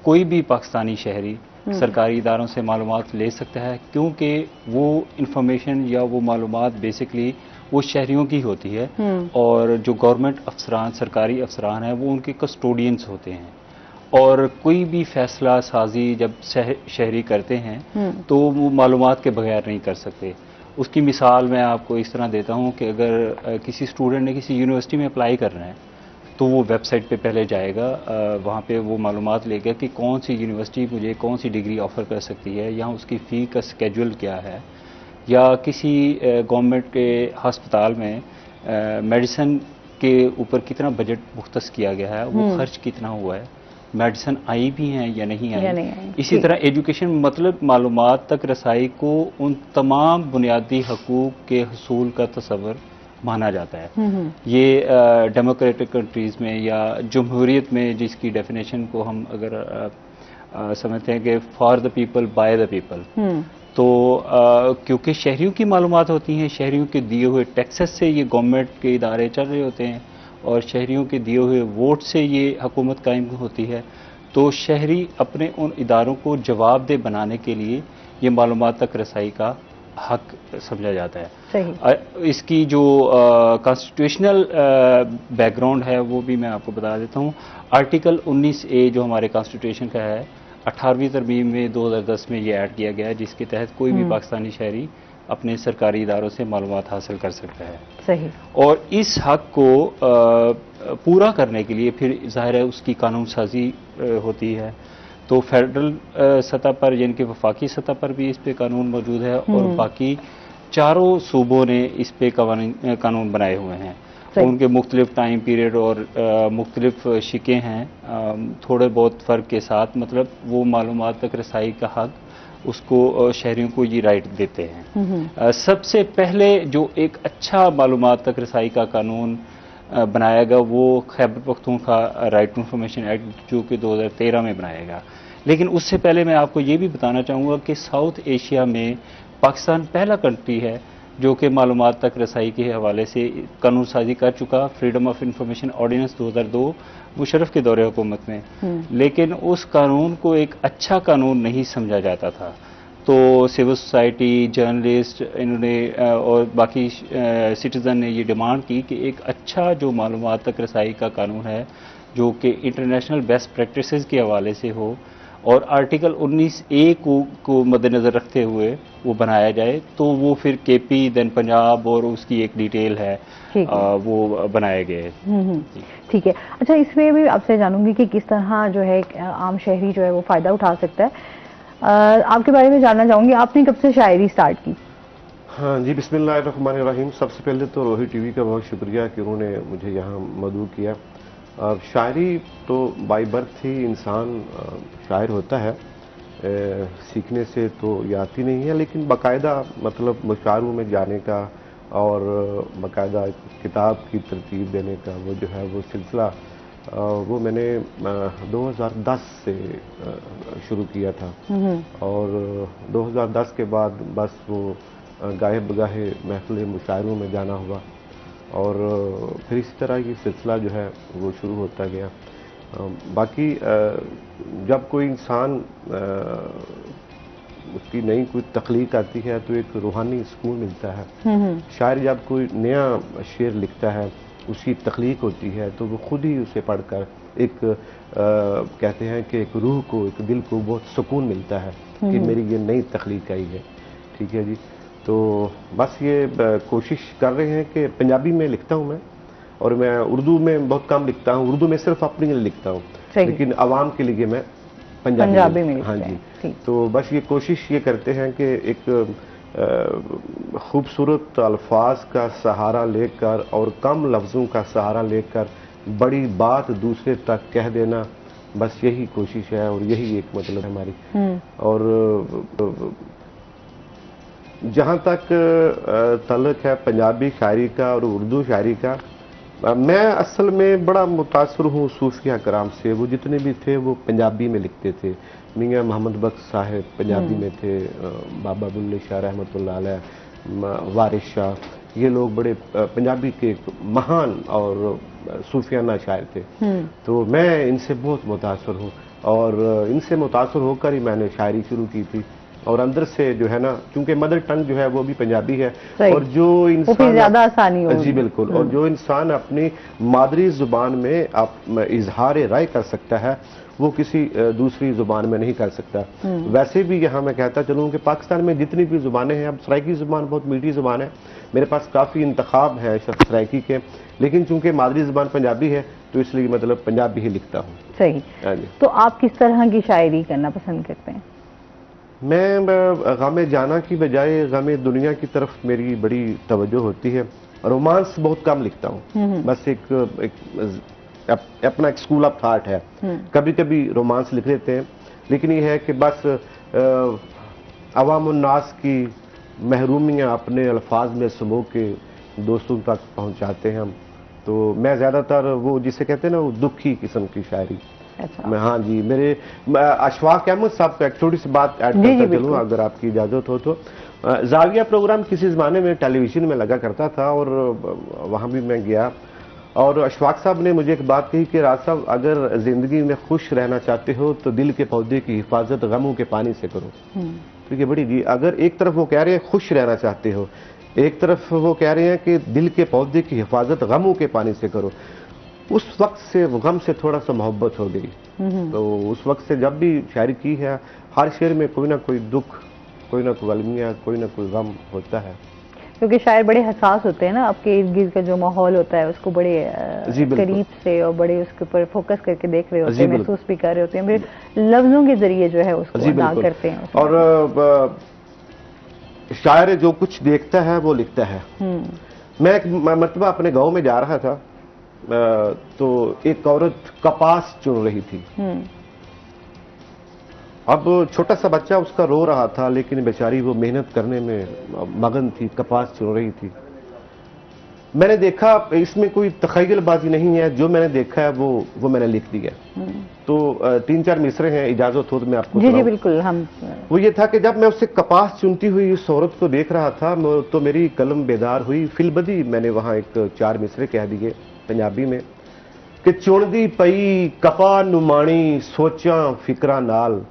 S7: कोई भी पाकिस्तानी शहरी सरकारी इदारों से मालूमात ले सकता है, क्योंकि वो इंफॉर्मेशन या वो मालूमात बेसिकली वो शहरियों की होती है, और जो गवर्नमेंट अफसरान, सरकारी अफसरान हैं, वो उनके कस्टोडियंस होते हैं। और कोई भी फैसला साजी जब शहरी करते हैं तो वो मालूमात के बगैर नहीं कर सकते। उसकी मिसाल मैं आपको इस तरह देता हूँ कि अगर किसी स्टूडेंट ने किसी यूनिवर्सिटी में अप्लाई करना है तो वो वेबसाइट पे पहले जाएगा, वहाँ पे वो मालूमात लेगा कि कौन सी यूनिवर्सिटी मुझे कौन सी डिग्री ऑफ़र कर सकती है, या उसकी फ़ी का स्केड्यूल क्या है, या किसी गवर्नमेंट के हस्पताल में मेडिसिन के ऊपर कितना बजट मुख्तस किया गया है, वो खर्च कितना हुआ है, मेडिसिन आई भी हैं या नहीं आई। इसी तरह एजुकेशन मतलब मालूमात तक रसाई को उन तमाम बुनियादी हकूक़ के हसूल का तस्वर माना जाता है। ये डेमोक्रेटिक कंट्रीज़ में या जमहूरियत में जिसकी डेफिनेशन को हम अगर समझते हैं कि for the people by the people, तो क्योंकि शहरियों की मालूमात होती हैं, शहरियों के दिए हुए टैक्सेस से ये गवर्नमेंट के इदारे चल रहे होते हैं, और शहरियों के दिए हुए वोट से ये हुकूमत कायम होती है, तो शहरी अपने उन इदारों को जवाबदेह बनाने के लिए ये मालूमात तक रसाई का हक समझा जाता है। सही। इसकी जो कॉन्स्टिट्यूशनल बैकग्राउंड है वो भी मैं आपको बता देता हूँ। आर्टिकल 19A जो हमारे कॉन्स्टिट्यूशन का है, 18वीं तरमीम में 2010 में ये ऐड किया गया है, जिसके तहत कोई भी पाकिस्तानी शहरी अपने सरकारी इदारों से मालूमात हासिल कर सकता है।
S1: सही। और
S7: इस हक को पूरा करने के लिए फिर ज़ाहिर है उसकी कानून साजी होती है। तो फेडरल सतह पर यानी कि वफाकी सतह पर भी इस पे कानून मौजूद है, और बाकी चारों सूबों ने इस पे कानून बनाए हुए हैं। उनके मुख्तलिफ टाइम पीरियड और मुख्तलिफ शिकें हैं, थोड़े बहुत फ़र्क के साथ, मतलब वो मालूमात तक रसाई का हक उसको शहरियों को ये राइट देते हैं। सबसे पहले जो एक अच्छा मालूमात तक रसाई का कानून बनाया गया वो Khyber Pakhtunkhwa right to information act जो कि 2013 में बनाया गया। लेकिन उससे पहले मैं आपको ये भी बताना चाहूँगा कि साउथ एशिया में पाकिस्तान पहला कंट्री है जो कि मालूमात तक रसाई के हवाले से कानून साजी कर चुका। Freedom of information ordinance 2002 Musharraf के दौरे हुकूमत में, लेकिन उस कानून को एक अच्छा कानून नहीं समझा जाता था। तो सिविल सोसाइटी, जर्नलिस्ट, इन्होंने और बाकी सिटीज़न ने ये डिमांड की कि एक अच्छा जो मालूमात तक रसाई का कानून है जो कि इंटरनेशनल बेस्ट प्रैक्टिसेस के हवाले से हो, और आर्टिकल 19A को मद्देनज़र रखते हुए वो बनाया जाए, तो वो फिर KP देन पंजाब और उसकी एक डिटेल है, वो बनाए गए।
S1: ठीक है। अच्छा, इसमें भी आपसे जानूंगी कि किस तरह जो है आम शहरी जो है वो फ़ायदा उठा सकता है। आपके बारे में जानना चाहूँगी, आपने कब से शायरी स्टार्ट की?
S8: हाँ जी, बिस्मिल्लाहिर्रहमानिर्रहीम। सबसे पहले तो रोही टीवी का बहुत शुक्रिया कि उन्होंने मुझे यहाँ मदऊ किया। शायरी तो बाई बर्थ ही इंसान शायर होता है, सीखने से तो ये आती नहीं है, लेकिन बाकायदा मतलब मुशायरों में जाने का और बाकायदा किताब की तरतीब देने का वो जो है वो सिलसिला वो मैंने 2010 से शुरू किया था, और 2010 के बाद बस वो गाहे बगाहे महफिल मुशायरों में जाना हुआ, और फिर इसी तरह ये सिलसिला जो है वो शुरू होता गया। बाकी जब कोई इंसान उसकी नई कोई तख्लीक आती है तो एक रूहानी सुकून मिलता है। शायर जब कोई नया शेर लिखता है, उसकी तख्लीक होती है, तो वो खुद ही उसे पढ़कर एक कहते हैं कि एक रूह को, एक दिल को बहुत सुकून मिलता है कि मेरी ये नई तख्लीक आई है। ठीक है जी। तो बस ये कोशिश कर रहे हैं कि पंजाबी में लिखता हूँ मैं, और मैं उर्दू में बहुत कम लिखता हूँ। उर्दू में सिर्फ अपने लिए लिखता हूँ, लेकिन आवाम के लिए मैं पंजाबी में। हाँ जी। तो बस ये कोशिश ये करते हैं कि एक खूबसूरत अल्फाज का सहारा लेकर और कम लफ्ज़ों का सहारा लेकर बड़ी बात दूसरे तक कह देना, बस यही कोशिश है और यही एक मतलब है हमारी। और जहाँ तक तल्लुक़ है पंजाबी शायरी का और उर्दू शायरी का, मैं असल में बड़ा मुतासर हूँ सूफिया कराम से। वो जितने भी थे वो पंजाबी में लिखते थे। मियाँ मोहम्मद बख्श साहब पंजाबी में थे, बाबा बुल्ले शाह रहमतुल्लाह अलैह, वारिस शाह, ये लोग बड़े पंजाबी के महान और सूफियाना शायर थे। तो मैं इनसे बहुत मुतासर हूँ, और इनसे मुतासर होकर ही मैंने शायरी शुरू की थी। और अंदर से जो है ना, क्योंकि मदर टंग जो है वो भी पंजाबी है,
S1: सही।
S8: और जो
S1: वो फिर
S8: इंसान
S1: ज्यादा आसानी होगी।
S8: जी बिल्कुल, और जो इंसान अपनी मादरी जुबान में इजहार राय कर सकता है वो किसी दूसरी जुबान में नहीं कर सकता। वैसे भी यहाँ मैं कहता चलूँ कि पाकिस्तान में जितनी भी जुबानें हैं, अब सराइकी जुबान बहुत मीठी जुबान है, मेरे पास काफ़ी इंतखाब है सराइकी के, लेकिन चूंकि मादरी जुबान पंजाबी है तो इसलिए मतलब पंजाबी ही लिखता हूँ।
S1: सही।
S8: हाँ जी।
S1: तो आप किस तरह की शायरी करना पसंद करते हैं?
S8: मैं गम जाना की बजाय गम दुनिया की तरफ मेरी बड़ी तवज्जो होती है। रोमांस बहुत कम लिखता हूँ, बस एक अपना एक स्कूल ऑफ थॉट है। कभी कभी रोमांस लिख लेते हैं, लेकिन ये है कि बस अवाम उन्नास की महरूमियाँ अपने अल्फाज में समूह के दोस्तों तक पहुँचाते हैं हम। तो मैं ज़्यादातर वो जिसे कहते हैं ना वो दुखी किस्म की शायरी।
S1: अच्छा।
S8: मैं हाँ जी, मेरे अशफाक अहमद साहब को एक छोटी सी बात ऐड करता चलूँ अगर आपकी इजाज़त हो तो। जाविया प्रोग्राम किसी ज़माने में टेलीविज़न में लगा करता था और वहाँ भी मैं गया, और अशफाक साहब ने मुझे एक बात कही कि राज साहब, अगर ज़िंदगी में खुश रहना चाहते हो तो दिल के पौधे की हिफाजत गमों के पानी से करो। ठीक है बड़ी जी, अगर एक तरफ वो कह रहे हैं खुश रहना चाहते हो, एक तरफ वो कह रहे हैं कि दिल के पौधे की हिफाजत गमों के पानी से करो, उस वक्त से गम से थोड़ा सा मोहब्बत हो गई। तो उस वक्त से जब भी शायरी की है, हर शेर में कोई ना कोई दुख, कोई ना कोई अलमिया, कोई ना कोई गम होता है।
S1: क्योंकि शायर बड़े हसास होते हैं ना, आपके इर्द गिर्द का जो माहौल होता है उसको बड़े करीब से और बड़े उसके ऊपर फोकस करके देख रहे होते हैं, महसूस भी कर रहे होते हैं, फिर लफ्जों के जरिए जो है उसको अदा करते हैं।
S8: और शायर जो कुछ देखता है वो लिखता है। मैं एक मरतबा अपने गांव में जा रहा था, तो एक औरत कपास चुन रही थी। अब छोटा सा बच्चा उसका रो रहा था, लेकिन बेचारी वो मेहनत करने में मगन थी, कपास चुन रही थी। मैंने देखा इसमें कोई तखयलबाजी नहीं है, जो मैंने देखा है वो मैंने लिख दिया। तो 3-4 मिसरे हैं, इजाजत हो तो मैं आपको
S1: जी बिल्कुल। हम
S8: वो ये था कि जब मैं उससे कपास चुनती हुई उस औरत को देख रहा था तो मेरी कलम बेदार हुई। फिलबदी मैंने वहां एक 4 मिसरे कह दिए पंजाबी में कि चुनदी पई कपा नुमाणी सोचा फिकरा नाल,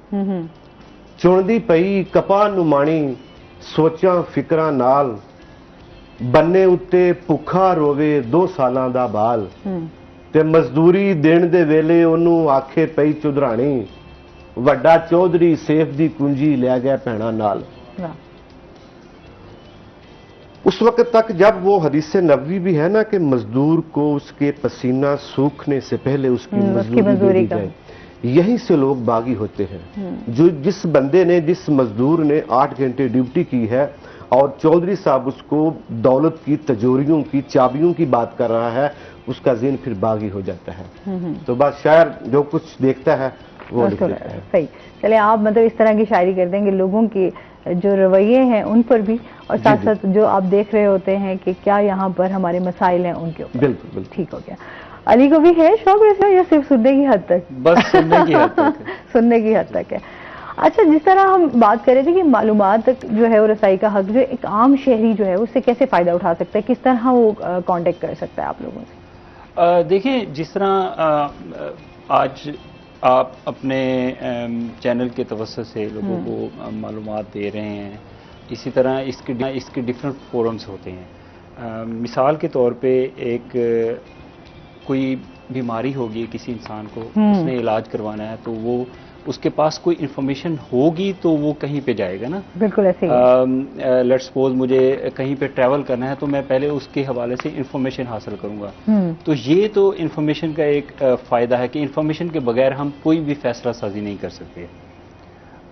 S8: चुनदी पई कपा नुमाणी सोचा फिकरा नाल, बन्ने उत्ते भुखा रोवे 2 सालां दा बाल, ते मजदूरी देण दे वेले ओनू आखे पई चुधराणी, वड्डा चौधरी सेफ दी कुंजी ले गया भैणा नाल। उस वक्त तक जब वो हदीस नबवी भी है ना कि मजदूर को उसके पसीना सूखने से पहले उसकी मजदूरी दी जाए, यहीं से लोग बागी होते हैं। जो जिस बंदे ने, जिस मजदूर ने 8 घंटे ड्यूटी की है और चौधरी साहब उसको दौलत की, तिजोरियों की, चाबियों की बात कर रहा है, उसका ज़हन फिर बागी हो जाता है। तो बस शायर जो कुछ देखता है वो लिख देता है।
S1: सही। चले, आप मतलब इस तरह की शायरी करते हैं कि लोगों के जो रवैये हैं उन पर भी, और साथ साथ जो आप देख रहे होते हैं कि क्या यहाँ पर हमारे मसाइल हैं उनके ऊपर।
S8: बिल्कुल।
S1: ठीक हो गया। अली को भी है शौक ऐसा या सिर्फ सुनने की हद तक?
S7: बस सुनने की हद तक है।
S1: सुनने की हद तक है। अच्छा, जिस तरह हम बात कर रहे थे कि मालूमात तक जो है वो रसाई का हक जो एक आम शहरी जो है उससे कैसे फ़ायदा उठा सकता है, किस तरह वो कांटेक्ट कर सकता है आप लोगों से?
S7: देखिए, जिस तरह आज आप अपने चैनल के तवस्सुत से लोगों को मालूमात दे रहे हैं, इसी तरह इसके डिफरेंट फोरम्स होते हैं। मिसाल के तौर पे एक कोई बीमारी होगी किसी इंसान को, उसने इलाज करवाना है, तो वो उसके पास कोई इन्फॉर्मेशन होगी तो वो कहीं पे जाएगा ना।
S1: बिल्कुल ऐसे ही।
S7: लेट्स सपोज मुझे कहीं पे ट्रैवल करना है तो मैं पहले उसके हवाले से इन्फॉर्मेशन हासिल करूंगा। तो ये तो इन्फॉर्मेशन का एक फ़ायदा है कि इन्फॉर्मेशन के बगैर हम कोई भी फैसला साजी नहीं कर सकते।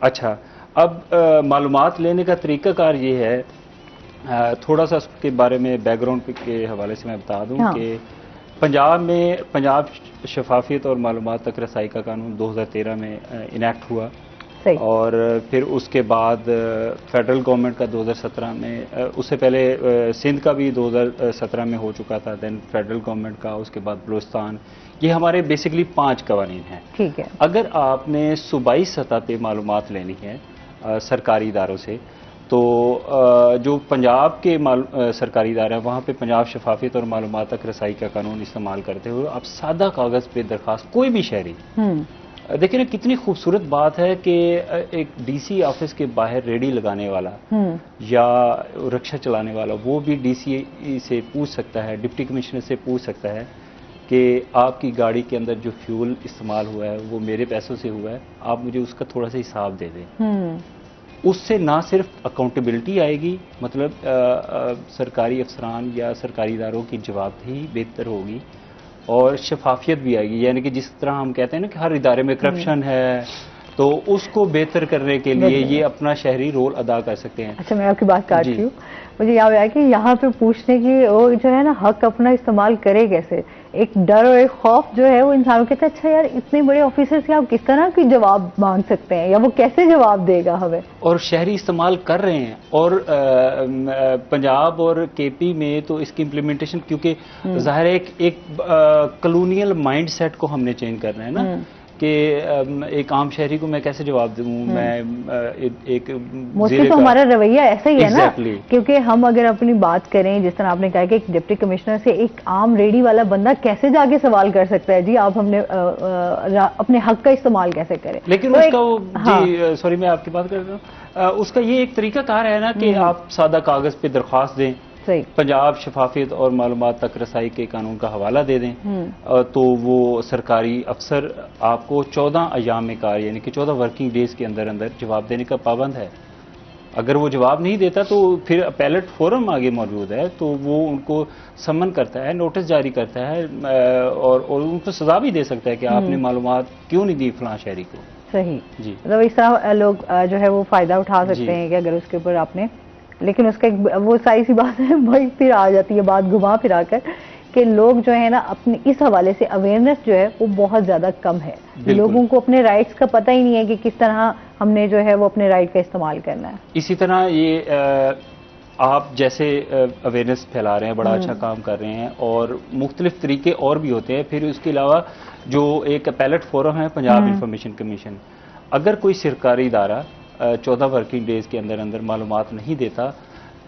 S7: अच्छा, अब मालूमात लेने का तरीक़ाकार ये है, थोड़ा सा उसके बारे में बैकग्राउंड के हवाले से मैं बता दूं कि पंजाब शफाफियत और मालूमात तक रसाई का कानून 2013 में इनेक्ट हुआ, और फिर उसके बाद फेडरल गवर्नमेंट का 2017 में, उससे पहले सिंध का भी 2017 में हो चुका था, देन फेडरल गवर्नमेंट का, उसके बाद बलूचिस्तान। ये हमारे बेसिकली 5 कवानीन हैं।
S1: ठीक है।
S7: अगर आपने सूबाई सतह पे मालूमात लेनी है सरकारी इदारों से, तो जो पंजाब के सरकारी इदारा है वहाँ पे पंजाब शफाफियत और मालूमात तक रसाई का कानून इस्तेमाल करते हुए आप सादा कागज़ पे दरखास्त, कोई भी शहरी देखिए ना कितनी खूबसूरत बात है कि एक डीसी ऑफिस के बाहर रेडी लगाने वाला या रिक्शा चलाने वाला वो भी डीसी से पूछ सकता है, डिप्टी कमिश्नर से पूछ सकता है कि आपकी गाड़ी के अंदर जो फ्यूल इस्तेमाल हुआ है वो मेरे पैसों से हुआ है, आप मुझे उसका थोड़ा सा हिसाब दे दें। उससे ना सिर्फ अकाउंटेबिलिटी आएगी, मतलब सरकारी अफसरान या सरकारी इदारों की जवाबदेही बेहतर होगी और शफाफियत भी आएगी। यानी कि जिस तरह हम कहते हैं ना कि हर इदारे में करप्शन है, तो उसको बेहतर करने के लिए ये अपना शहरी रोल अदा कर सकते हैं।
S1: अच्छा, मैं आपकी बात काट रही हूँ, मुझे याद आया कि यहाँ पे पूछने की वो जो है ना हक अपना इस्तेमाल करे कैसे, एक डर और एक खौफ जो है वो इंसानों के, अच्छा यार इतने बड़े ऑफिसर से आप किस तरह की जवाब मांग सकते हैं या वो कैसे जवाब देगा हमें। और
S7: शहरी इस्तेमाल कर रहे हैं और पंजाब और केपी में तो इसकी इम्प्लीमेंटेशन, क्योंकि जाहिर है एक कॉलोनियल माइंड सेट को हमने चेंज करना है ना कि एक आम शहरी को मैं कैसे जवाब दूं। मैं एक
S1: मोस्टली तो हमारा रवैया ऐसा ही है ना, क्योंकि हम अगर अपनी बात करें जिस तरह आपने कहा कि एक डिप्टी कमिश्नर से एक आम रेडी वाला बंदा कैसे जाके सवाल कर सकता है जी आप हमने अपने हक का इस्तेमाल कैसे करें।
S7: लेकिन तो उसका जी सॉरी मैं आपकी बात कर रहा हूँ, उसका ये एक तरीकाकार है ना कि आप सादा कागज पे दरख्वास्त दें, पंजाब शफाफियत और मालूमात तक रसाई के कानून का हवाला दे दें, तो वो सरकारी अफसर आपको 14 अयाम में कार यानी कि 14 वर्किंग डेज के अंदर अंदर जवाब देने का पाबंद है। अगर वो जवाब नहीं देता तो फिर अपीलेट फोरम आगे मौजूद है, तो वो उनको समन करता है, नोटिस जारी करता है और उनको सजा भी दे सकता है कि आपने मालूमात क्यों नहीं दी फलां शहरी को।
S1: सही जी, मतलब इस तरह लोग जो है वो फायदा उठा सकते हैं कि अगर उसके ऊपर आपने, लेकिन उसका एक वो सारी सी बात है भाई, फिर आ जाती है बात घुमा फिरा कर कि लोग जो है ना अपने इस हवाले से अवेयरनेस जो है वो बहुत ज्यादा कम है। लोगों को अपने राइट्स का पता ही नहीं है कि किस तरह हमने जो है वो अपने राइट का इस्तेमाल करना है।
S7: इसी तरह ये आप जैसे अवेयरनेस फैला रहे हैं, बड़ा अच्छा काम कर रहे हैं और मुख्तलिफ तरीके और भी होते हैं। फिर उसके अलावा जो एक अपीलेट फोरम है पंजाब इंफॉर्मेशन कमीशन, अगर कोई सरकारी इदारा 14 वर्किंग डेज के अंदर अंदर मालूमात नहीं देता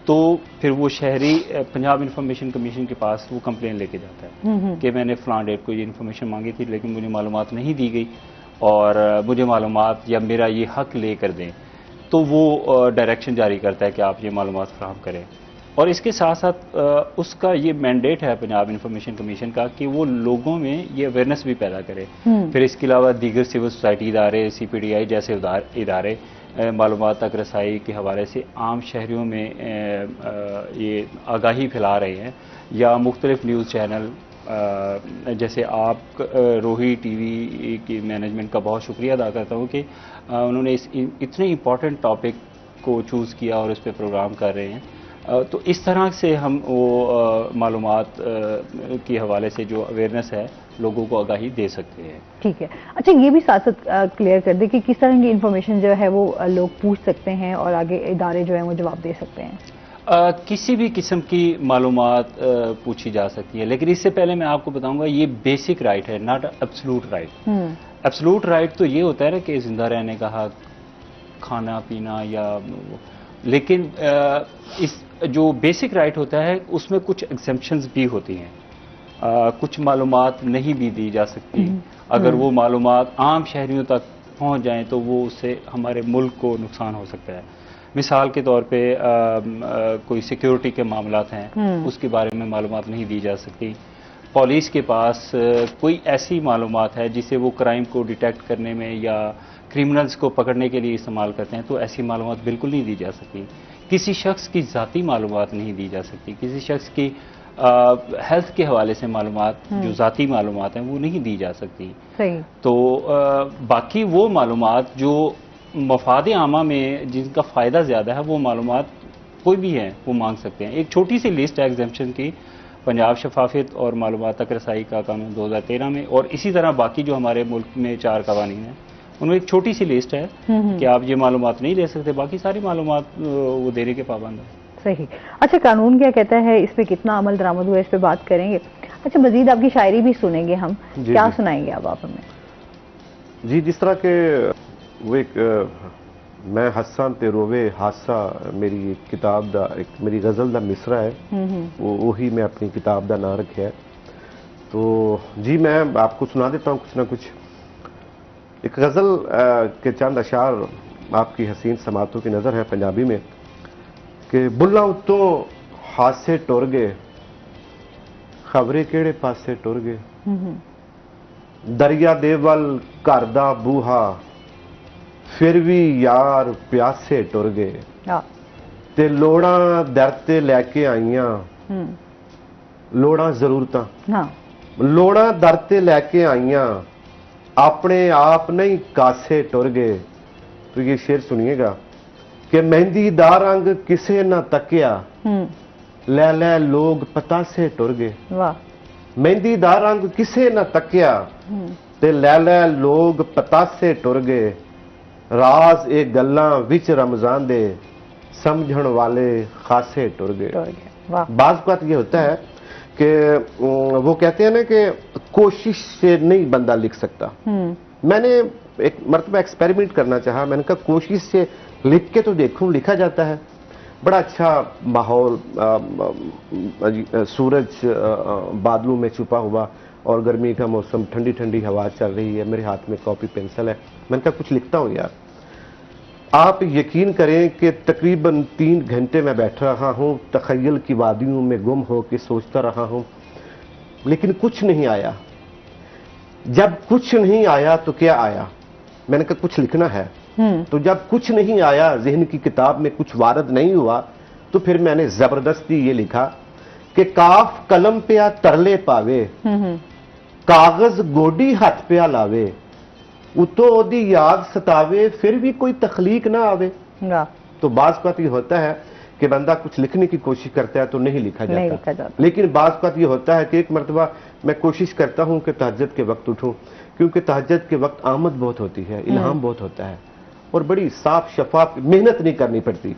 S7: तो फिर वो शहरी पंजाब इंफॉर्मेशन कमीशन के पास वो कंप्लेन लेके जाता है कि मैंने फलां डेट को ये इन्फॉर्मेशन मांगी थी लेकिन मुझे मालूमात नहीं दी गई और मुझे मालूमात या मेरा ये हक ले कर दें, तो वो डायरेक्शन जारी करता है कि आप ये मालूमात फराहम करें। और इसके साथ साथ उसका ये मैंडेट है पंजाब इंफॉर्मेशन कमीशन का कि वो लोगों में ये अवेयरनेस भी पैदा करे। फिर इसके अलावा दीगर सिविल सोसाइटी इदारे, CPDI जैसे इदारे मालूमात तक रसाई के हवाले से आम शहरियों में ये आगाही फैला रहे हैं, या मुख्तलिफ न्यूज़ चैनल जैसे आप रोही टीवी की मैनेजमेंट का बहुत शुक्रिया अदा करता हूँ कि उन्होंने इस इतने इम्पॉर्टेंट टॉपिक को चूज़ किया और इस पर प्रोग्राम कर रहे हैं। तो इस तरह से हम वो मालूमात के हवाले से जो अवेयरनेस है लोगों को आगाही दे सकते हैं।
S1: ठीक है, अच्छा ये भी साथ साथ क्लियर कर दे कि किस तरह की इंफॉर्मेशन जो है वो लोग पूछ सकते हैं और आगे इदारे जो है वो जवाब दे सकते हैं।
S7: किसी भी किस्म की मालूमात पूछी जा सकती है, लेकिन इससे पहले मैं आपको बताऊंगा ये बेसिक राइट है, not absolute right. Absolute right तो ये होता है ना कि जिंदा रहने का हक, खाना पीना या, लेकिन इस जो बेसिक राइट होता है उसमें कुछ एग्जेम्पशंस भी होती हैं। कुछ मालूमात नहीं भी दी जा सकती। अगर वो मालूमात आम शहरियों तक पहुंच जाएं तो वो उससे हमारे मुल्क को नुकसान हो सकता है। मिसाल के तौर पे कोई सिक्योरिटी के मामलात हैं उसके बारे में मालूमात नहीं दी जा सकती। पुलिस के पास कोई ऐसी मालूमात है जिसे वो क्राइम को डिटेक्ट करने में या क्रिमिनल्स को पकड़ने के लिए इस्तेमाल करते हैं, तो ऐसी मालूमात बिल्कुल नहीं दी जा सकती। किसी शख्स की ज़ाती मालूमात नहीं दी जा सकती। किसी शख्स की हेल्थ के हवाले से मालूमात जो ज़ाती मालूमात हैं वो नहीं दी जा सकती।
S1: सही।
S7: तो बाकी वो मालूमात जो मफाद आमा में जिनका फ़ायदा ज़्यादा है वो मालूमात कोई भी है वो मांग सकते हैं। एक छोटी सी लिस्ट है एग्जेम्पशन की पंजाब शफाफियत और मालूमात तक रसाई का कानून 2013 में, और इसी तरह बाकी जो हमारे मुल्क में 4 कवानीन हैं उनमें एक छोटी सी लिस्ट है कि आप ये मालूमात नहीं ले सकते, बाकी सारी मालूमात वो देने के पाबंद है।
S1: सही। अच्छा, कानून क्या कहता है, इस पे कितना अमल दरामद हुआ, इस पे बात करेंगे। अच्छा, मजीद आपकी शायरी भी सुनेंगे हम, क्या सुनाएंगे आप हमें?
S8: जी, जिस तरह के वो एक मैं हस्सां ते रोवे हादसा मेरी किताब दा एक मेरी गज़ल दा मिसरा है, वो ही मैं अपनी किताब दा नाम रखा है। तो जी मैं आपको सुना देता हूँ कुछ ना कुछ। एक गज़ल के चंद अशार आपकी हसीन समातों की नज़र है पंजाबी में कि बुल्ला उत्तों हासे टुर गए, खबरे केड़े पासे टुर गए, दरिया दे वल घर दा बूहा, फिर भी यार प्यासे टुर गए, ते लोड़ां दर ते लैके आईयां, लोड़ां जरूरतां, लोड़ां दर ते लैके आईयां, अपने आप नहीं कासे टुर गए। तो ये शेर सुनिएगा कि मेहंदी दा रंग किसे ना तकिया, लै लै लोग पतासे टुर गए। मेहंदी दा रंग किसे ना तकिया, ते लै लै लोग पतासे टुर गए, राज ए गल्लां विच रमजान दे, समझण वाले खासे टुर गए। बात बात ये होता है कि वो कहते हैं ना कि कोशिश से नहीं बंदा लिख सकता। मैंने एक मरतबा एक्सपेरिमेंट करना चाहा, मैंने कहा कोशिश से लिख के तो देखूं, लिखा जाता है। बड़ा अच्छा माहौल, सूरज बादलों में छुपा हुआ और गर्मी का मौसम, ठंडी ठंडी हवा चल रही है, मेरे हाथ में कॉपी पेंसिल है। मैंने कहा कुछ लिखता हूँ यार। आप यकीन करें कि तकरीबन 3 घंटे मैं बैठ रहा हूँ, तखय्युल की वादियों में गुम हो के सोचता रहा हूँ, लेकिन कुछ नहीं आया। जब कुछ नहीं आया तो क्या आया? मैंने कहा कुछ लिखना है। तो जब कुछ नहीं आया, ज़हन की किताब में कुछ वारद नहीं हुआ, तो फिर मैंने जबरदस्ती ये लिखा कि काफ कलम पे आ तरले पावे, कागज गोडी हाथ पे आ लावे, उतो ओदी याद सतावे, फिर भी कोई तखलीक ना आवे। तो बाज़ बात ये होता है कि बंदा कुछ लिखने की कोशिश करता है तो नहीं लिखा जाता। लेकिन बाज़ बात ये होता है कि एक मरतबा मैं कोशिश करता हूं कि तहज्जुद के वक्त उठूं, क्योंकि तहज्जुद के वक्त आमद बहुत होती है, इल्हाम बहुत होता है और बड़ी साफ शफाफ, मेहनत नहीं करनी पड़ती।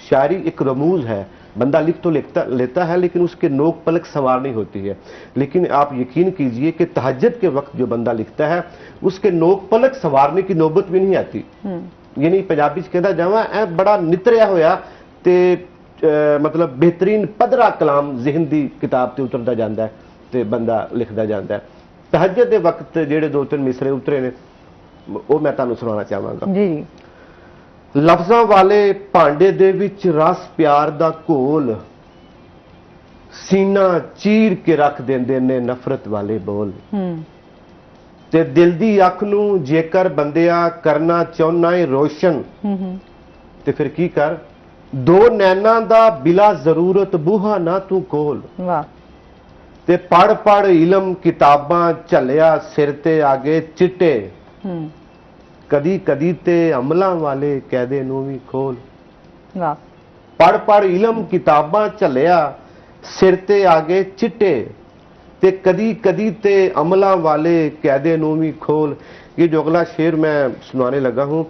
S8: शायरी एक रमूज है, बंदा लिख तो लेता है लेकिन उसके नोक पलक संवारनी होती है। लेकिन आप यकीन कीजिए कि तहज्जुद के वक्त जो बंदा लिखता है उसके नोक पलक संवारने की नौबत भी नहीं आती। यानी पंजाबी च कहता जावा ऐ बड़ा नितरिया होया ते मतलब बेहतरीन पदरा कलाम ज़हन दी किताब ते उतरदा जांदा है ते बंदा लिखदा जांदा है। तहज्जुद दे वक्त जेड़े 2-3 मिसरे उतरे ने वो मैं तुहानू सुनाना चाहांगा। जी जी। लफ्जां वाले भांडे दे विच रस प्यार दा घोल, सीना चीर के रख देंदे ने नफरत वाले बोल, ते दिल दी अख नू जेकर बंदिया करना चाहुंदा है रोशन, ते फिर की कर, दो नैना दा बिला जरूरत बूहा ना तू कोल, ते पढ़ पढ़ इलम किताबां झलिया सिर ते आगे चिट्टे, कदी कदी ते अमलां वाले कैदे नू भी खोल। पढ़ पढ़ इलम किताबां झलिया सिर ते आगे चिट्टे, ते कदी कदी ते अमलां वाले कैदे नू भी खोल। ये जो अगला शेर मैं सुनाने लगा हूँ,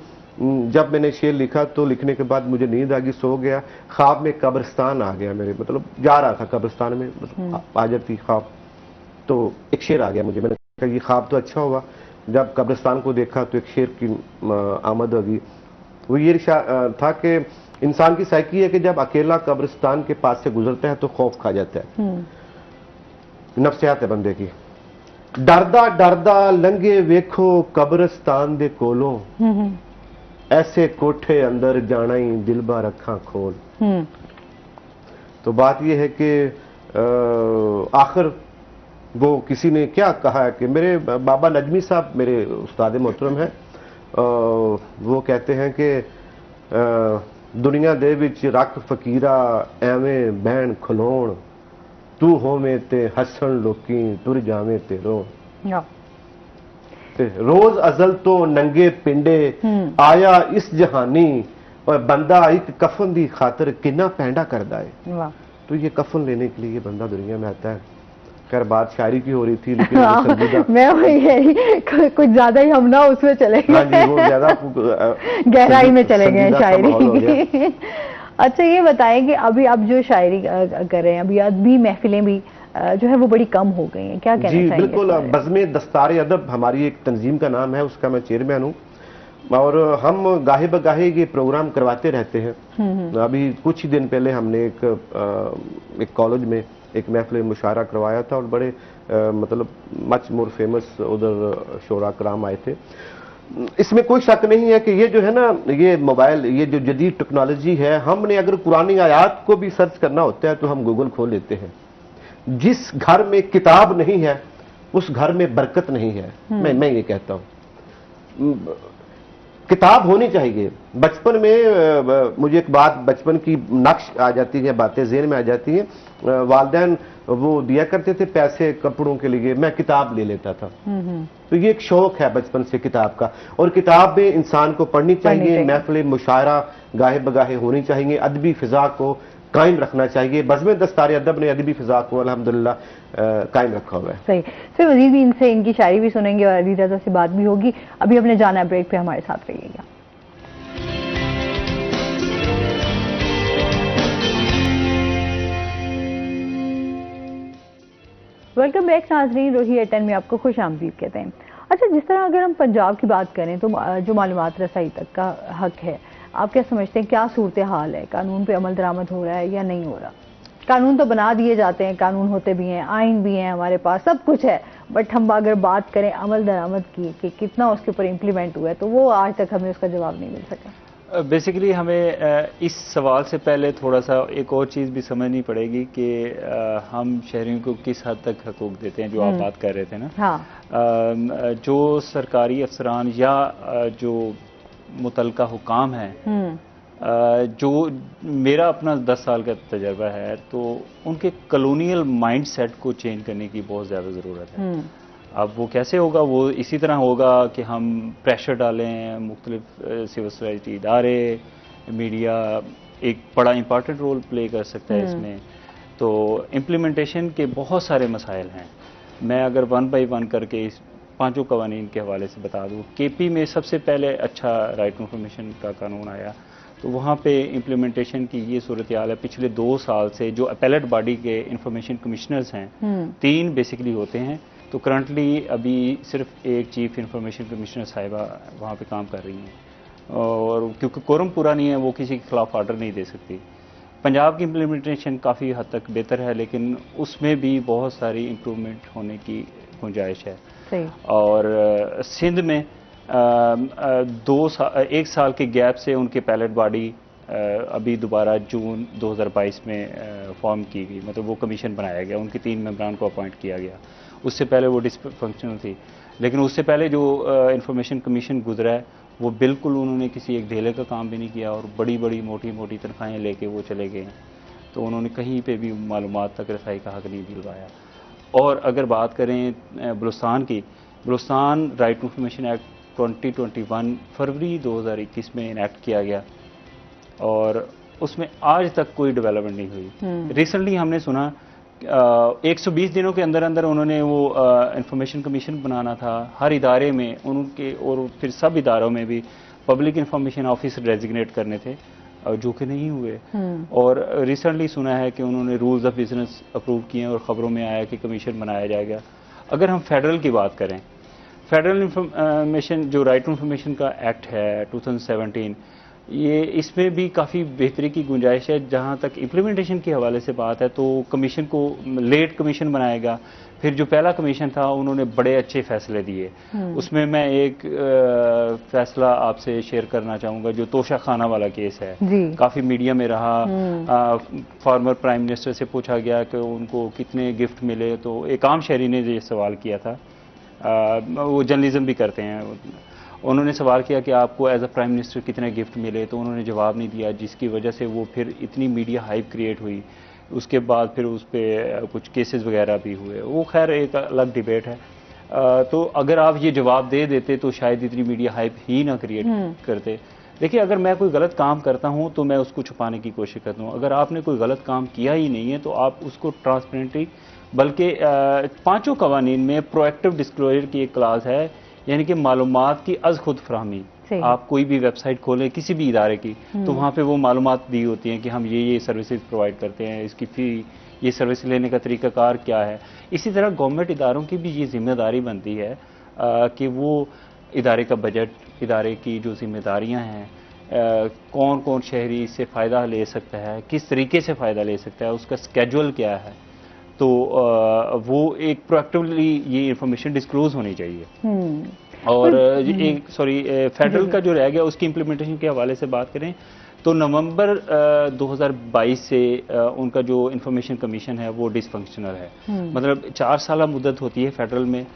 S8: जब मैंने शेर लिखा तो लिखने के बाद मुझे नींद आ गई, सो गया। ख्वाब में कब्रिस्तान आ गया मेरे, मतलब जा रहा था कब्रिस्तान में, मतलब आ जाती ख्वाब, तो एक शेर आ गया मुझे। मैंने कहा ये ख्वाब तो अच्छा हुआ, जब कब्रिस्तान को देखा तो एक शेर की आमद होगी। वो ये था कि इंसान की साइकी है कि जब अकेला कब्रिस्तान के पास से गुजरता है तो खौफ खा जाता है। नफ्सियात है बंदे की। डरदा डरदा लंघे वेखो कब्रिस्तान दे कोलों, ऐसे कोठे अंदर जाना ही दिलबा रखा खोल। तो बात यह है कि आखिर वो किसी ने क्या कहा है कि मेरे बाबा नजमी साहब मेरे उस्ताद मोहतरम हैं, वो कहते हैं कि दुनिया दे विच रख फकीरा एवें बहन खलोण, तू होवे ते हसन लोकी तुर जावे ते रोण। रोज अजल तो नंगे पिंडे आया इस जहानी, और बंदा एक कफन दी खातर किन्ना पैंडा करदा है। तो ये कफन लेने के लिए ये बंदा दुनिया में आता है। खैर बात शायरी की हो रही थी लेकिन
S1: मैं कुछ ज्यादा ही हम ना उसमें चले गए।
S8: हाँ जी, वो ज्यादा
S1: गहराई में चले गए शायरी की। अच्छा ये बताएं कि अभी आप जो शायरी कर रहे हैं, अभी महफिलें भी जो है वो बड़ी कम हो गई हैं, क्या कहना चाहेंगे?
S8: जी बिल्कुल। बज़्म दस्तार अदब हमारी एक तंजीम का नाम है, उसका मैं चेयरमैन हूँ और हम गाहे बगाहे ये प्रोग्राम करवाते रहते हैं। अभी कुछ ही दिन पहले हमने एक कॉलेज में एक महफिल मुशायरा करवाया था और बड़े मतलब मच मोर फेमस उधर शोरा कराम आए थे। इसमें कोई शक नहीं है कि ये जो है ना, ये मोबाइल, ये जो जदीद टेक्नोलॉजी है, हमने अगर पुरानी आयात को भी सर्च करना होता है तो हम गूगल खोल लेते हैं। जिस घर में किताब नहीं है उस घर में बरकत नहीं है। मैं ये कहता हूं, किताब होनी चाहिए। बचपन में मुझे एक बात बचपन की नक्श आ जाती है, बातें ज़हन में आ जाती हैं। वालिदैन वो दिया करते थे पैसे कपड़ों के लिए, मैं किताब ले लेता था। तो ये एक शौक है बचपन से किताब का, और किताब में इंसान को पढ़नी चाहिए। महफिल मुशायरा गाहे बगाहे होनी चाहिए, अदबी फिजा को कायम रखना चाहिए। बज़्म दस्तार अदब ने अदबी फिजा को अल्हम्दुलिल्लाह कायम रखा हुआ है।
S1: सही। फिर मजीद भी इनसे इनकी शायरी भी सुनेंगे और अली रज़ा से बात भी होगी। अभी अपने जाना है ब्रेक पे, हमारे साथ रहिएगा। वेलकम बैक नाज़रीन, रोही एटन में आपको खुश आमदीद कहते हैं। अच्छा, जिस तरह अगर हम पंजाब की बात करें तो जो मालूमात रसाई तक का हक है, आप क्या समझते हैं, क्या सूरत हाल है? कानून पे अमल दरामद हो रहा है या नहीं हो रहा? कानून तो बना दिए जाते हैं, कानून होते भी हैं, आइन भी हैं, हमारे पास सब कुछ है, बट हम अगर बात करें अमल दरामद की कि कितना उसके ऊपर इम्प्लीमेंट हुआ है, तो वो आज तक हमें उसका जवाब नहीं मिल सका।
S7: बेसिकली हमें इस सवाल से पहले थोड़ा सा एक और चीज़ भी समझनी पड़ेगी कि हम शहरियों को किस हद तक हकूक देते हैं, जो आप बात कर रहे थे ना।
S1: हाँ।
S7: जो सरकारी अफसरान या जो मुतलका हुकाम है, जो मेरा अपना 10 साल का तजर्बा है, तो उनके कॉलोनियल माइंड सेट को चेंज करने की बहुत ज़्यादा ज़रूरत है। अब वो कैसे होगा? वो इसी तरह होगा कि हम प्रेशर डालें, मुख्तलिफ सिविल सोसाइटी इदारे, मीडिया एक बड़ा इंपॉर्टेंट रोल प्ले कर सकता है इसमें। तो इम्प्लीमेंटेशन के बहुत सारे मसाइल हैं। मैं अगर 1 बाय 1 करके इस 5 कवानीन के हवाले से बता दूँ, केपी में सबसे पहले अच्छा राइट इन्फॉर्मेशन का कानून आया, तो वहाँ पे इम्प्लीमेंटेशन की ये सूरत हाल है। पिछले 2 साल से जो अपीलेट बॉडी के इंफॉर्मेशन कमिश्नर्स हैं, 3 बेसिकली होते हैं, तो करंटली अभी सिर्फ एक चीफ इंफॉर्मेशन कमिश्नर साहिबा वहाँ पे काम कर रही हैं, और क्योंकि कोरम पूरा नहीं है वो किसी के खिलाफ ऑर्डर नहीं दे सकती। पंजाब की इम्प्लीमेंटेशन काफ़ी हद तक बेहतर है, लेकिन उसमें भी बहुत सारी इम्प्रूवमेंट होने की गुंजाइश है।
S1: सही।
S7: और सिंध में 1 साल के गैप से उनके पैलेट बॉडी अभी दोबारा जून 2022 में फॉर्म की गई, मतलब वो कमीशन बनाया गया, उनके 3 मेंबरान को अपॉइंट किया गया। उससे पहले वो डिसफंक्शनल थी, लेकिन उससे पहले जो इंफॉर्मेशन कमीशन गुजरा है वो बिल्कुल उन्होंने किसी एक ढेले का काम भी नहीं किया, और बड़ी बड़ी मोटी मोटी तनख्वाहें लेके वो चले गए। तो उन्होंने कहीं पे भी मालूमात तक रसाई का हक नहीं दिलवाया। और अगर बात करें बलूचिस्तान की, बलूचिस्तान राइट इन्फॉर्मेशन एक्ट 2021 फरवरी 2021 में इनेक्ट किया गया, और उसमें आज तक कोई डेवलपमेंट नहीं हुई। रिसेंटली हमने सुना 120 दिनों के अंदर अंदर उन्होंने वो इंफॉर्मेशन कमीशन बनाना था हर इदारे में उनके, और फिर सब इदारों में भी पब्लिक इंफॉर्मेशन ऑफिसर डेजिग्नेट करने थे, जो कि नहीं हुए। और रिसेंटली सुना है कि उन्होंने रूल्स ऑफ बिजनेस अप्रूव किए और ख़बरों में आया कि कमीशन बनाया जाएगा। अगर हम फेडरल की बात करें, फेडरल इंफॉर्मेशन जो राइट इन्फॉर्मेशन का एक्ट है 2017, ये इसमें भी काफ़ी बेहतरी की गुंजाइश है। जहाँ तक इम्प्लीमेंटेशन के हवाले से बात है, तो कमीशन को लेट कमीशन बनाएगा। फिर जो पहला कमीशन था उन्होंने बड़े अच्छे फैसले दिए। उसमें मैं एक फैसला आपसे शेयर करना चाहूँगा, जो तोशा खाना वाला केस है, काफ़ी मीडिया में रहा। फॉर्मर प्राइम मिनिस्टर से पूछा गया कि उनको कितने गिफ्ट मिले, तो एक आम शहरी ने ये सवाल किया था, वो जर्नलिज्म भी करते हैं, उन्होंने सवाल किया कि आपको एज अ प्राइम मिनिस्टर कितने गिफ्ट मिले, तो उन्होंने जवाब नहीं दिया, जिसकी वजह से वो फिर इतनी मीडिया हाइप क्रिएट हुई। उसके बाद फिर उस पर कुछ केसेस वगैरह भी हुए, वो खैर एक अलग डिबेट है। तो अगर आप ये जवाब दे देते तो शायद इतनी मीडिया हाइप ही ना क्रिएट करते। देखिए, अगर मैं कोई गलत काम करता हूँ तो मैं उसको छुपाने की कोशिश करता हूँ। अगर आपने कोई गलत काम किया ही नहीं है तो आप उसको ट्रांसपेरेंटली, बल्कि 5 कवानीन में प्रोएक्टिव डिस्क्लोजर की एक क्लास है, यानी कि मालूमात की अज खुद फराहमी। आप कोई भी वेबसाइट खोलें किसी भी इदारे की, तो वहाँ पे वो मालूमात दी होती हैं कि हम ये सर्विसेज प्रोवाइड करते हैं, इसकी फ़ी, ये सर्विस लेने का तरीक़ाकार क्या है। इसी तरह गवर्नमेंट इदारों की भी ये जिम्मेदारी बनती है कि वो इदारे का बजट, इदारे की जो जिम्मेदारियाँ हैं, कौन कौन शहरी इससे फ़ायदा ले सकता है, किस तरीके से फ़ायदा ले सकता है, उसका स्केजुअल क्या है, तो वो एक प्रोएक्टिवली ये इंफॉर्मेशन डिस्क्लोज होनी चाहिए। और एक फेडरल का जो रह गया उसकी इम्प्लीमेंटेशन के हवाले से बात करें तो नवंबर 2022 से उनका जो इंफॉर्मेशन कमीशन है वो डिसफंक्शनल है। मतलब 4 साल मुद्दत होती है फेडरल में,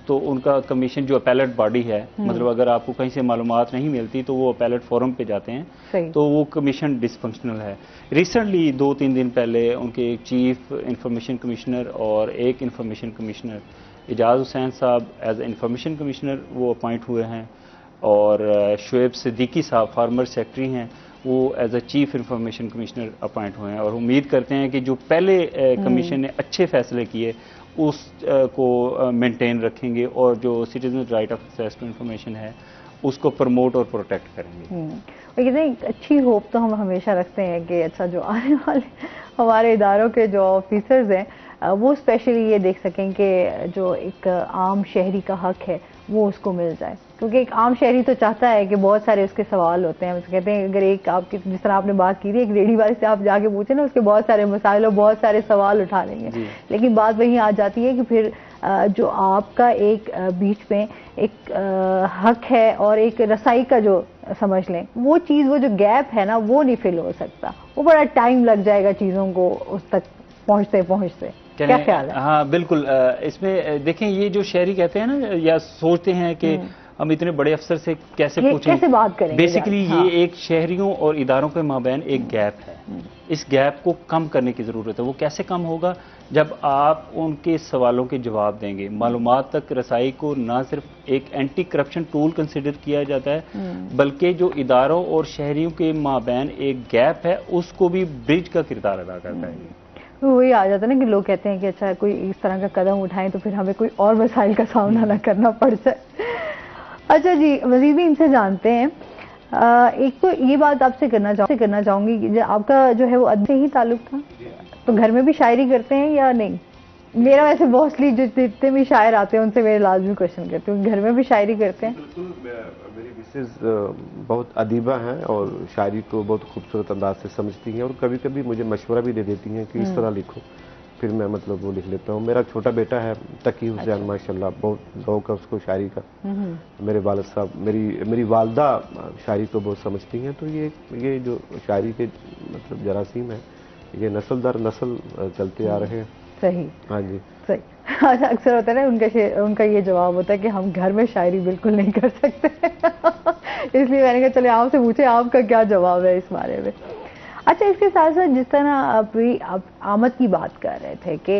S7: तो उनका कमीशन जो अपैलेट बॉडी है, मतलब अगर आपको कहीं से मालूमात नहीं मिलती तो वो अपैलेट फोरम पे जाते हैं, तो वो कमीशन डिसफंक्शनल है। रिसेंटली 2-3 दिन पहले उनके एक चीफ इंफॉर्मेशन कमिश्नर और एक इंफॉर्मेशन कमिश्नर एजाज हुसैन साहब एज इंफॉर्मेशन कमिश्नर वो अपॉइंट हुए हैं, और शुएब सिद्दीकी साहब फॉर्मर सेक्रेटरी हैं वो as a chief information commissioner appoint हुए हैं। और उम्मीद करते हैं कि जो पहले कमीशन ने अच्छे फैसले किए उस को मेंटेन रखेंगे और जो citizen right of access to information है उसको प्रमोट और प्रोटेक्ट करेंगे।
S1: और कहते हैं अच्छी होप तो हम हमेशा रखते हैं कि अच्छा जो आने वाले हमारे इदारों के जो ऑफिसर्स हैं वो स्पेशली ये देख सकें कि जो एक आम शहरी का हक है वो उसको मिल जाए, क्योंकि एक आम शहरी तो चाहता है कि बहुत सारे उसके सवाल होते हैं। कहते हैं अगर एक आपकी जिस तरह आपने बात की थी एक रेडी वाले से आप जाके पूछे ना उसके बहुत सारे मसाइल और बहुत सारे सवाल उठा लेंगे, लेकिन बात वही आ जाती है कि फिर जो आपका एक बीच में एक हक है और एक रसाई का जो समझ लें वो चीज़, वो जो गैप है ना वो नहीं फिल हो सकता, वो बड़ा टाइम लग जाएगा चीज़ों को उस तक पहुँचते। क्या ख्याल है?
S7: हाँ बिल्कुल, इसमें देखें ये जो शहरी कहते हैं ना या सोचते हैं कि हम इतने बड़े अफसर से कैसे पूछें,
S1: कैसे बात करेंगे,
S7: बेसिकली ये एक शहरियों और इदारों के माबैन एक गैप है। इस गैप को कम करने की ज़रूरत है। वो कैसे कम होगा? जब आप उनके सवालों के जवाब देंगे। मालूमात तक रसाई को ना सिर्फ एक एंटी करप्शन टूल कंसिडर किया जाता है बल्कि जो इदारों और शहरियों के माबैन एक गैप है उसको भी ब्रिज का किरदार अदा करता है।
S1: तो वही आ जाता है ना कि लोग कहते हैं कि अच्छा कोई इस तरह का कदम उठाएं तो फिर हमें कोई और मसाइल का सामना ना करना पड़ जाए। अच्छा जी, मजीद भी इनसे जानते हैं। एक तो ये बात आपसे करना चाहूंगी कि आपका जो है वो अदब से ही ताल्लुक था, तो घर में भी शायरी करते हैं या नहीं? मेरा वैसे मोस्टली जो जितने भी शायर आते हैं उनसे मेरे लाजमी क्वेश्चन करते हैं, घर में भी शायरी करते हैं?
S8: मेरी मिसेज बहुत अदीबा हैं और शायरी को बहुत खूबसूरत अंदाज से समझती हैं और कभी कभी मुझे मशवरा भी दे देती हैं कि इस तरह लिखो, फिर मैं मतलब वो लिख लेता हूँ। मेरा छोटा बेटा है तकी हुसैन, माशाल्लाह बहुत शौक है उसको शायरी का। मेरे वालिद साहब, मेरी वालदा शायरी को बहुत समझती हैं। तो ये जो शायरी के मतलब जरासीम है ये नस्ल दर नस्ल चलते आ रहे हैं।
S1: सही,
S8: हाँ जी
S1: सही। अच्छा, अक्सर होता है ना उनका ये जवाब होता है कि हम घर में शायरी बिल्कुल नहीं कर सकते इसलिए मैंने कहा चले आपसे पूछे आपका क्या जवाब है इस बारे में। अच्छा, इसके साथ साथ जिस तरह आप आमद की बात कर रहे थे कि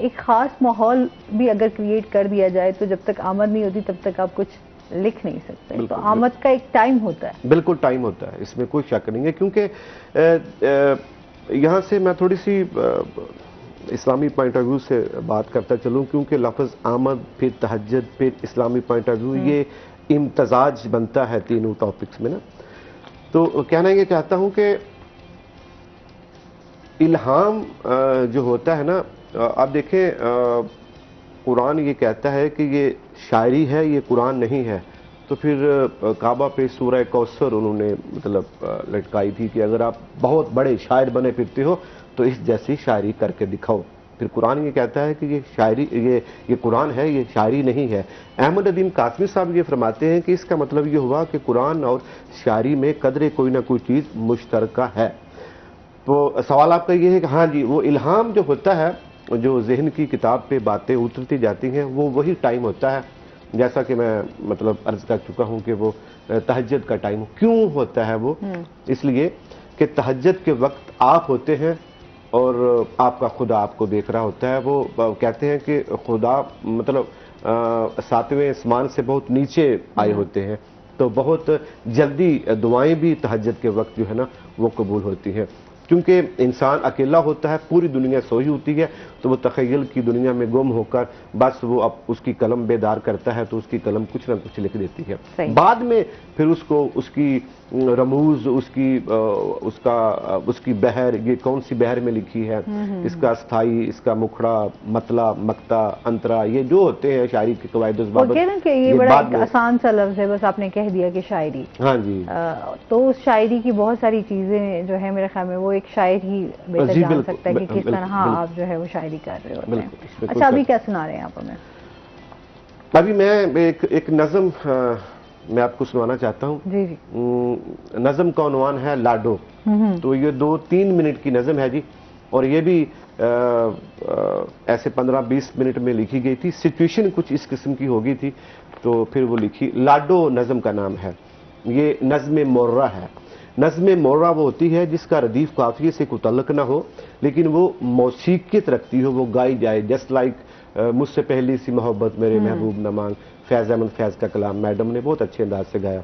S1: एक ख़ास माहौल भी अगर क्रिएट कर दिया जाए तो जब तक आमद नहीं होती तब तक आप कुछ लिख नहीं सकते, तो आमद का एक टाइम होता है।
S8: बिल्कुल टाइम होता है, इसमें कोई शक नहीं है। क्योंकि यहाँ से मैं थोड़ी सी इस्लामी पॉइंट ऑफ व्यू से बात करता चलूँ, क्योंकि लफ्ज़ आमद फिर तहज्जुद फिर इस्लामी पॉइंट ऑफ व्यू ये इम्तजाज बनता है तीनों टॉपिक्स में ना। तो कहना ये चाहता हूँ कि इल्हाम जो होता है ना, आप देखें कुरान ये कहता है कि ये शायरी है, ये कुरान नहीं है। तो फिर काबा पे सूरह कौसर उन्होंने मतलब लटकाई थी कि अगर आप बहुत बड़े शायर बने फिरते हो तो इस जैसी शायरी करके दिखाओ। फिर कुरान ये कहता है कि ये शायरी ये कुरान है, ये शायरी नहीं है। अहमद अदीम कासमी साहब ये फरमाते हैं कि इसका मतलब ये हुआ कि कुरान और शायरी में कदरे कोई ना कोई चीज़ मुश्तरका है। तो सवाल आपका ये है कि हाँ जी, वो इल्हाम जो होता है, जो जहन की किताब पे बातें उतरती जाती हैं, वो वही टाइम होता है। जैसा कि मैं मतलब अर्ज कर चुका हूँ कि वो तहज्जुद का टाइम क्यों होता है वो इसलिए कि तहज्जुद के वक्त आप होते हैं और आपका खुदा आपको देख रहा होता है। वो कहते हैं कि खुदा मतलब 7वें आसमान से बहुत नीचे आए होते हैं, तो बहुत जल्दी दुआएं भी तहज्जुद के वक्त जो है ना वो कबूल होती हैं। क्योंकि इंसान अकेला होता है, पूरी दुनिया सोई होती है, तो वो तख़य्युल की दुनिया में गुम होकर बस वो अब उसकी कलम बेदार करता है तो उसकी कलम कुछ ना कुछ लिख देती है। बाद में फिर उसको उसकी रमूज, उसकी बहर, ये कौन सी बहर में लिखी है, इसका स्थाई, इसका मुखड़ा, मतला, मक्ता, अंतरा, ये जो होते हैं शायरी के कवायद
S1: बाबत, ये बड़ा आसान सा लफ्ज़ है, बस आपने कह दिया कि शायरी।
S8: हाँ जी।
S1: तो उस शायरी की बहुत सारी चीजें जो है मेरे ख्याल में वो एक एक शायर ही बेहतर
S8: जी,
S1: जान
S8: बिल्कुल,
S1: सकता है कि किस तरह
S8: बिल्कुल।
S1: आप जो है वो शायरी कर रहे होते हैं।
S8: बिल्कुल, इसमें कोई
S1: अच्छा, अभी
S8: शक
S1: क्या सुना रहे हैं आप हमें?
S8: अभी मैं एक नज़म मैं आपको सुनाना चाहता हूँ।
S1: जी जी।
S8: नज़म का उन्वान है लाडो। तो ये 2-3 मिनट की नज़म है जी, और ये भी ऐसे 15-20 मिनट में लिखी गई थी। सिचुएशन कुछ इस किस्म की हो गई थी तो फिर वो लिखी। लाडो नज़म का नाम है। ये नज़्म मोर्रा है। नज़्म मोर्रा वो होती है जिसका रदीफ काफिये से कोई तल्लुक ना हो, लेकिन वो मौसीकियत रखती हो, वो गाई जाए। जस्ट लाइक मुझसे पहली सी मोहब्बत मेरे महबूब न मांग, फैज़ अहमद फैज़ का कलाम मैडम ने बहुत अच्छे अंदाज से गाया।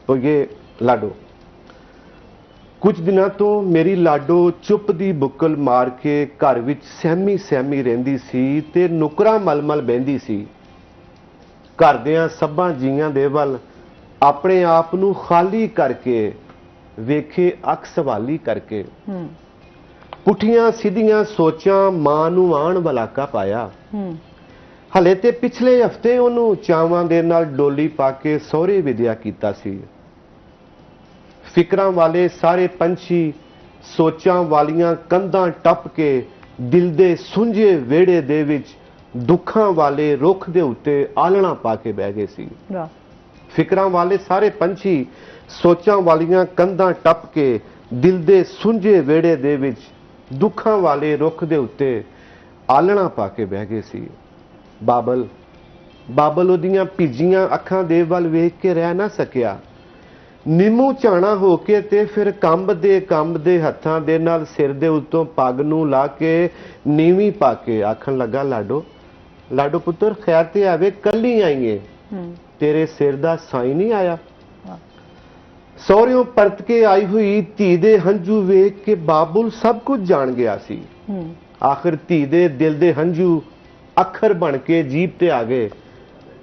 S8: तो ये लाडो। कुछ दिनों तो मेरी लाडो चुप दी बुक्कल मार के घर विच सहमी सहमी रहिंदी सी ते नुकरां मल-मल बहिंदी सी। घर दियां सब्बां जीआं दे वल अपने आप नूं खाली करके वेखे अख सवाली करके। पुठियां सीधियां सोचां मां नूं आण वलाका पाया। हले ते पिछले हफ्ते ਉਹਨੂੰ ਚਾਵਾਂ ਦੇ ਨਾਲ ਡੋਲੀ ਪਾ ਕੇ ਸਹੁਰੇ ਵਿਦਿਆ ਕੀਤਾ ਸੀ। ਫਿਕਰਾਂ ਵਾਲੇ ਸਾਰੇ ਪੰਛੀ ਸੋਚਾਂ ਵਾਲੀਆਂ ਕੰਧਾਂ ਟੱਪ ਕੇ ਦਿਲ ਦੇ ਸੁੰਝੇ ਵਿਹੜੇ ਦੇ ਵਿੱਚ ਦੁੱਖਾਂ ਵਾਲੇ ਰੁੱਖ ਦੇ ਉੱਤੇ ਆਲਣਾ ਪਾ ਕੇ ਬਹਿ ਗਏ ਸੀ।
S1: वाह।
S8: ਫਿਕਰਾਂ ਵਾਲੇ ਸਾਰੇ ਪੰਛੀ ਸੋਚਾਂ ਵਾਲੀਆਂ ਕੰਧਾਂ ਟੱਪ ਕੇ ਦਿਲ ਦੇ ਸੁੰਝੇ ਵਿਹੜੇ ਦੇ ਵਿੱਚ ਦੁੱਖਾਂ ਵਾਲੇ ਰੁੱਖ ਦੇ ਉੱਤੇ ਆਲਣਾ ਪਾ ਕੇ ਬਹਿ ਗਏ ਸੀ। ਬਾਬਲ ਉਹਦੀਆਂ ਭਿੱਜੀਆਂ ਅੱਖਾਂ ਦੇ ਵੱਲ ਵੇਖ ਕੇ ਰਹਿ ਨਾ ਸਕਿਆ। ਨਿੰਮੂ ਝਾਣਾ ਹੋ ਕੇ ਤੇ ਫਿਰ ਕੰਬਦੇ ਹੱਥਾਂ ਦੇ ਨਾਲ ਸਿਰ ਦੇ ਉੱਤੋਂ ਪੱਗ ਨੂੰ ਲਾ ਕੇ ਨੀਵੀਂ ਪਾ ਕੇ ਆਖਣ ਲੱਗਾ, ਲਾਡੋ ਪੁੱਤਰ ਖੈਰ ਤੇ ਆਵੇ, ਕੱਲੀ ਆਈਏ, ਤੇਰੇ ਸਿਰ ਦਾ ਸਾਈਂ ਨਹੀਂ ਆਇਆ। ਸਹੁਰਿਓਂ ਪਰਤ ਕੇ ਆਈ ਹੋਈ ਧੀ ਦੇ ਹੰਝੂ ਵੇਖ ਕੇ ਬਾਬੁਲ ਸਭ ਕੁਝ ਜਾਣ ਗਿਆ ਸੀ। ਆਖਿਰ ਧੀ ਦੇ ਦਿਲ ਦੇ ਹੰਝੂ ਅੱਖਰ ਬਣ ਕੇ ਜੀਭ ਤੇ ਆ ਗਏ,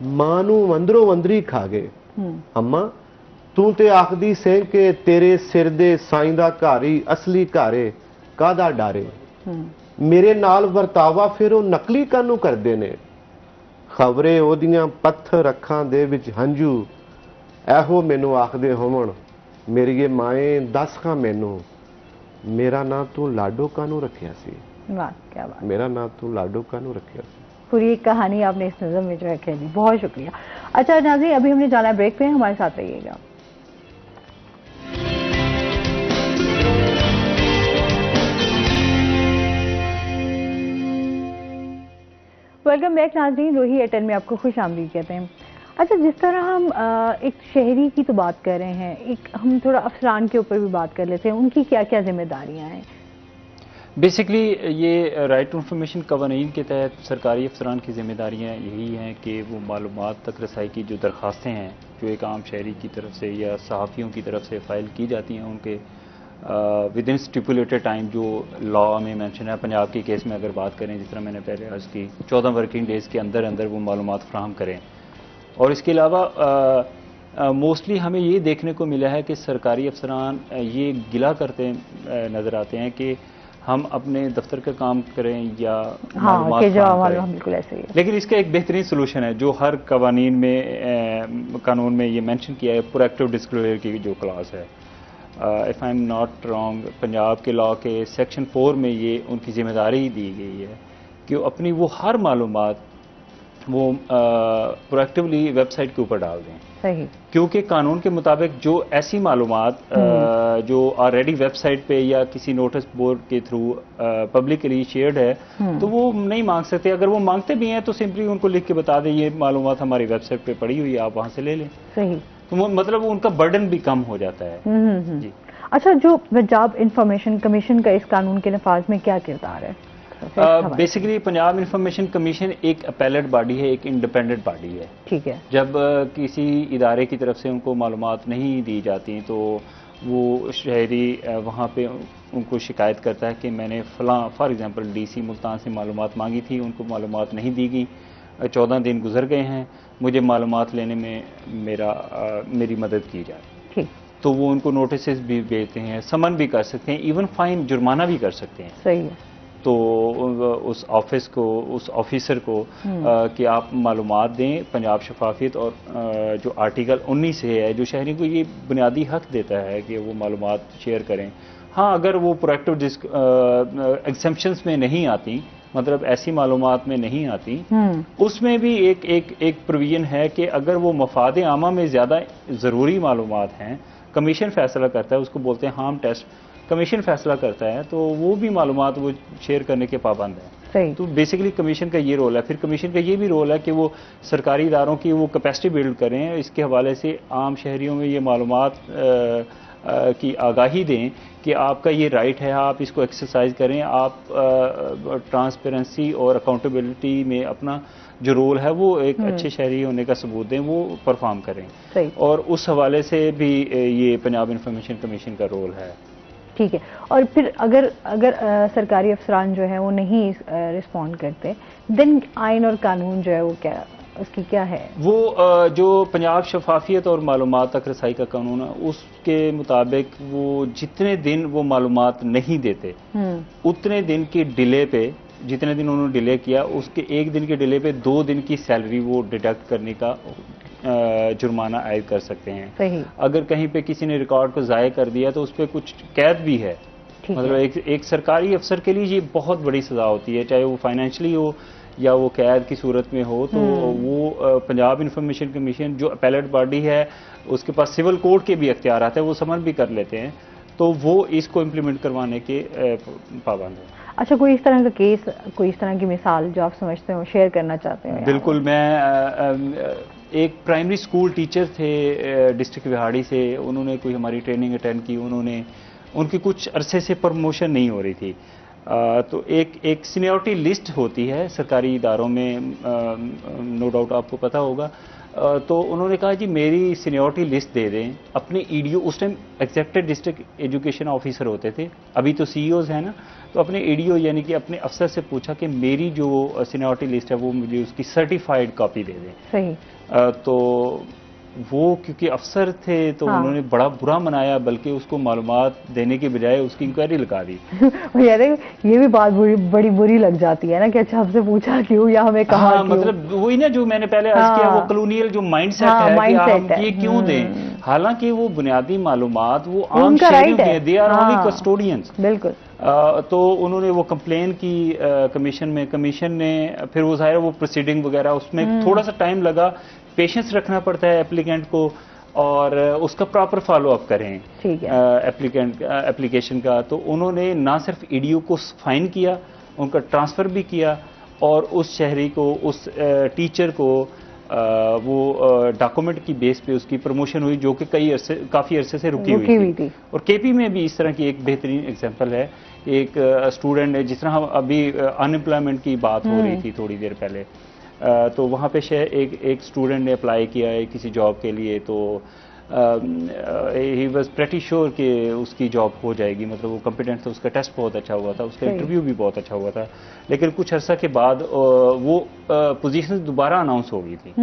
S8: ਮਾਂ ਨੂੰ ਅੰਦਰੋਂ ਅੰਦਰੀ ਖਾ ਗਏ। ਅੰਮਾ ਤੂੰ ਤੇ ਆਖਦੀ ਸੈਂ ਕਿ ਤੇਰੇ ਸਿਰ ਦੇ ਸਾਈਂ ਦਾ ਘਰ ਹੀ ਅਸਲੀ ਘਰ ਏ, ਕਾਹਦਾ ਡਾਰੇ। ਮੇਰੇ ਨਾਲ ਵਰਤਾਵਾ ਫਿਰ ਉਹ ਨਕਲੀ ਕਾਹਨੂੰ ਕਰਦੇ ਨੇ। ਖਬਰੇ ਉਹਦੀਆਂ ਪੱਥਰ ਅੱਖਾਂ ਦੇ ਵਿੱਚ ਹੰਝੂ ਇਹੋ ਮੈਨੂੰ ਆਖਦੇ ਹੋਵਣ, ਮੇਰੀਏ ਮਾਏ ਦੱਸ ਖਾਂ ਮੈਨੂੰ, ਮੇਰਾ ਨਾਂ ਤੂੰ ਲਾਡੋ ਕਾਹਨੂੰ ਰੱਖਿਆ ਸੀ।
S1: वाह, क्या बात।
S8: मेरा नाम तू लाडो कानू रखिया।
S1: पूरी एक कहानी आपने इस नज़म में जो है कह दी, बहुत शुक्रिया। अच्छा नाज़रीन, अभी हमने जाना है ब्रेक पे, हमारे साथ रहिएगा। वेलकम बैक नाज़रीन, रोही एयरटेल में आपको खुश आमदीद कहते हैं। अच्छा, जिस तरह हम एक शहरी की तो बात कर रहे हैं, एक हम थोड़ा अफसरान के ऊपर भी बात कर लेते हैं, उनकी क्या क्या जिम्मेदारियां हैं।
S7: बेसिकली ये राइट टू इंफॉर्मेशन कवानीन के तहत सरकारी अफसरान की जिम्मेदारियाँ यही हैं कि वो मालूमात तक रसाई की जो दरख्वास्तें हैं जो एक आम शहरी की तरफ से या सहाफ़ियों की तरफ से फ़ाइल की जाती हैं, उनके विद इन स्टिपुलेटेड टाइम जो लॉ में मेंशन है। पंजाब के केस में अगर बात करें, जिस तरह मैंने पहले अर्ज़ की, 14 वर्किंग डेज़ के अंदर अंदर वो मालूमात फ़राहम करें। और इसके अलावा मोस्टली हमें ये देखने को मिला है कि सरकारी अफसरान ये गिला करते नज़र आते हैं कि हम अपने दफ्तर का काम करें या मालूमात करें।
S1: बिल्कुल ऐसे ही है।
S7: लेकिन इसका एक बेहतरीन सोल्यूशन है जो हर कवानीन में कानून में ये मेंशन किया है, प्रोएक्टिव डिस्क्लोजर की जो क्लास है। If I am not wrong, Punjab के लॉ के सेक्शन 4 में ये उनकी जिम्मेदारी दी गई है कि वो अपनी वो हर मालूमात वो प्रोएक्टिवली वेबसाइट के ऊपर डाल दें।
S1: सही। क्योंकि
S7: कानून के मुताबिक जो ऐसी मालूमात जो ऑलरेडी वेबसाइट पे या किसी नोटिस बोर्ड के थ्रू पब्लिकली शेयर्ड है तो वो नहीं मांग सकते। अगर वो मांगते भी हैं तो सिंपली उनको लिख के बता दें ये मालूमात हमारी वेबसाइट पे पड़ी हुई है, आप वहाँ से ले लें।
S1: सही।
S7: तो मतलब उनका बर्डन भी कम हो जाता है। जी।
S1: अच्छा, जो पंजाब इंफॉर्मेशन कमीशन का इस कानून के नफाज में क्या किरदार है?
S7: बेसिकली पंजाब इंफॉर्मेशन कमीशन एक अपैलेट बॉडी है, एक इंडिपेंडेंट बॉडी है।
S1: ठीक है।
S7: जब किसी इदारे की तरफ से उनको मालूमात नहीं दी जाती तो वो शहरी वहाँ पे उनको शिकायत करता है कि मैंने फ़लाँ फॉर एग्जांपल डीसी मुल्तान से मालूमात मांगी थी, उनको मालूमात नहीं दी गई, 14 दिन गुजर गए हैं, मुझे मालूमात लेने में मेरी मदद की जाए।
S1: ठीक।
S7: तो वो उनको नोटिस भी भेजते हैं, समन भी कर सकते हैं, इवन फाइन जुर्माना भी कर सकते हैं।
S1: सही है।
S7: तो उस ऑफिस को, उस ऑफिसर को कि आप मालूमात दें। पंजाब शफाफियत और जो आर्टिकल 19 है जो शहरी को ये बुनियादी हक देता है कि वो मालूमात शेयर करें, हाँ, अगर वो प्रोएक्टिव एग्जेम्पशंस में नहीं आती, मतलब ऐसी मालूमात में नहीं आती, उसमें भी एक प्रोविजन है कि अगर वो मफाद आमा में ज़्यादा ज़रूरी मालूमात हैं, कमीशन फैसला करता है, उसको बोलते हैं हार्म टेस्ट, कमीशन फैसला करता है, तो वो भी मालूमात वो शेयर करने के पाबंद है।
S1: सही।
S7: तो बेसिकली कमीशन का ये रोल है। फिर कमीशन का ये भी रोल है कि वो सरकारी इदारों की वो कैपेसिटी बिल्ड करें, इसके हवाले से आम शहरियों में ये मालूमात की आगाही दें कि आपका ये राइट है, आप इसको एक्सरसाइज करें, आप ट्रांसपेरेंसी और अकाउंटेबिलिटी में अपना जो रोल है वो एक अच्छे शहरी होने का सबूत दें, वो परफॉर्म करें।
S1: सही।
S7: और उस हवाले से भी ये पंजाब इंफॉर्मेशन कमीशन का रोल है।
S1: ठीक है। और फिर अगर सरकारी अफसरान जो है वो नहीं रिस्पॉन्ड करते, देन आइन और कानून जो है वो क्या, उसकी क्या है?
S7: वो जो पंजाब शफाफियत और मालूमात तक रसाई का कानून है, उसके मुताबिक वो जितने दिन वो मालूमात नहीं देते, उतने दिन की डिले पे, जितने दिन उन्होंने डिले किया, उसके एक दिन के डिले पे 2 दिन की सैलरी वो डिडक्ट करने का जुर्माना आयद कर सकते हैं।
S1: सही।
S7: अगर कहीं पे किसी ने रिकॉर्ड को ज़ाय कर दिया तो उस पर कुछ कैद भी है। मतलब एक सरकारी अफसर के लिए ये बहुत बड़ी सज़ा होती है, चाहे वो फाइनेंशियली हो या वो कैद की सूरत में हो। तो वो पंजाब इंफॉर्मेशन कमीशन जो अपैलेट बॉडी है, उसके पास सिविल कोर्ट के भी अख्तियार आते हैं, वो समन भी कर लेते हैं, तो वो इसको इम्प्लीमेंट करवाने के पाबंद है।
S1: अच्छा, कोई इस तरह का केस, कोई इस तरह की मिसाल जो आप समझते हो, शेयर करना चाहते हैं?
S7: बिल्कुल। मैं एक प्राइमरी स्कूल टीचर थे डिस्ट्रिक्ट विहाड़ी से, उन्होंने कोई हमारी ट्रेनिंग अटेंड की, उनकी कुछ अरसे से प्रमोशन नहीं हो रही थी। तो एक सीनियरिटी लिस्ट होती है सरकारी इदारों में, नो डाउट आपको पता होगा। तो उन्होंने कहा जी मेरी सीनियरिटी लिस्ट दे दें, अपने ईडीओ, उस टाइम एग्जेक्टेड डिस्ट्रिक्ट एजुकेशन ऑफिसर होते थे, अभी तो सीईओज हैं ना, तो अपने ईडीओ यानी कि अपने अफसर से पूछा कि मेरी जो सीनियरिटी लिस्ट है वो मुझे उसकी सर्टिफाइड कॉपी दे दें।
S1: सही।
S7: तो वो क्योंकि अफसर थे तो उन्होंने बड़ा बुरा मनाया, बल्कि उसको मालूमात देने के बजाय उसकी इंक्वायरी लगा दी।
S1: यार ये भी बात बड़ी बुरी लग जाती है ना कि अच्छा हमसे पूछा क्यों या हमें कहा क्यों?
S7: मतलब वही ना जो मैंने पहले अर्ज किया, वो कॉलोनियल जो माइंडसेट है कि हम ये क्यों दें, हालांकि वो बुनियादी मालूमात वो आम शहरियों के, दे आर ओनली कस्टोडियंस।
S1: बिल्कुल।
S7: तो उन्होंने वो कंप्लेन की कमीशन में, कमीशन ने फिर वो ज़ाहिर वो प्रोसीडिंग वगैरह, उसमें थोड़ा सा टाइम लगा, पेशेंस रखना पड़ता है एप्लीकेंट को, और उसका प्रॉपर फॉलो अप करें एप्लीकेशन का। तो उन्होंने ना सिर्फ ईडीओ को फाइन किया, उनका ट्रांसफ़र भी किया, और उस शहरी को, उस टीचर को वो डॉक्यूमेंट की बेस पे उसकी प्रमोशन हुई, जो कि काफ़ी अरसे से रुकी हुई थी। और केपी में भी इस तरह की एक बेहतरीन एग्जांपल है। एक स्टूडेंट है, जिस तरह हम अभी अनएम्प्लॉयमेंट की बात हो रही थी थोड़ी देर पहले, तो वहाँ पे एक स्टूडेंट ने अप्लाई किया है किसी जॉब के लिए, तो ही वाज प्रेटी श्योर कि उसकी जॉब हो जाएगी, मतलब वो कॉम्पिटेंट था, उसका टेस्ट बहुत अच्छा हुआ था, उसका इंटरव्यू भी बहुत अच्छा हुआ था, लेकिन कुछ अर्सा के बाद वो पोजीशन दोबारा अनाउंस हो गई थी।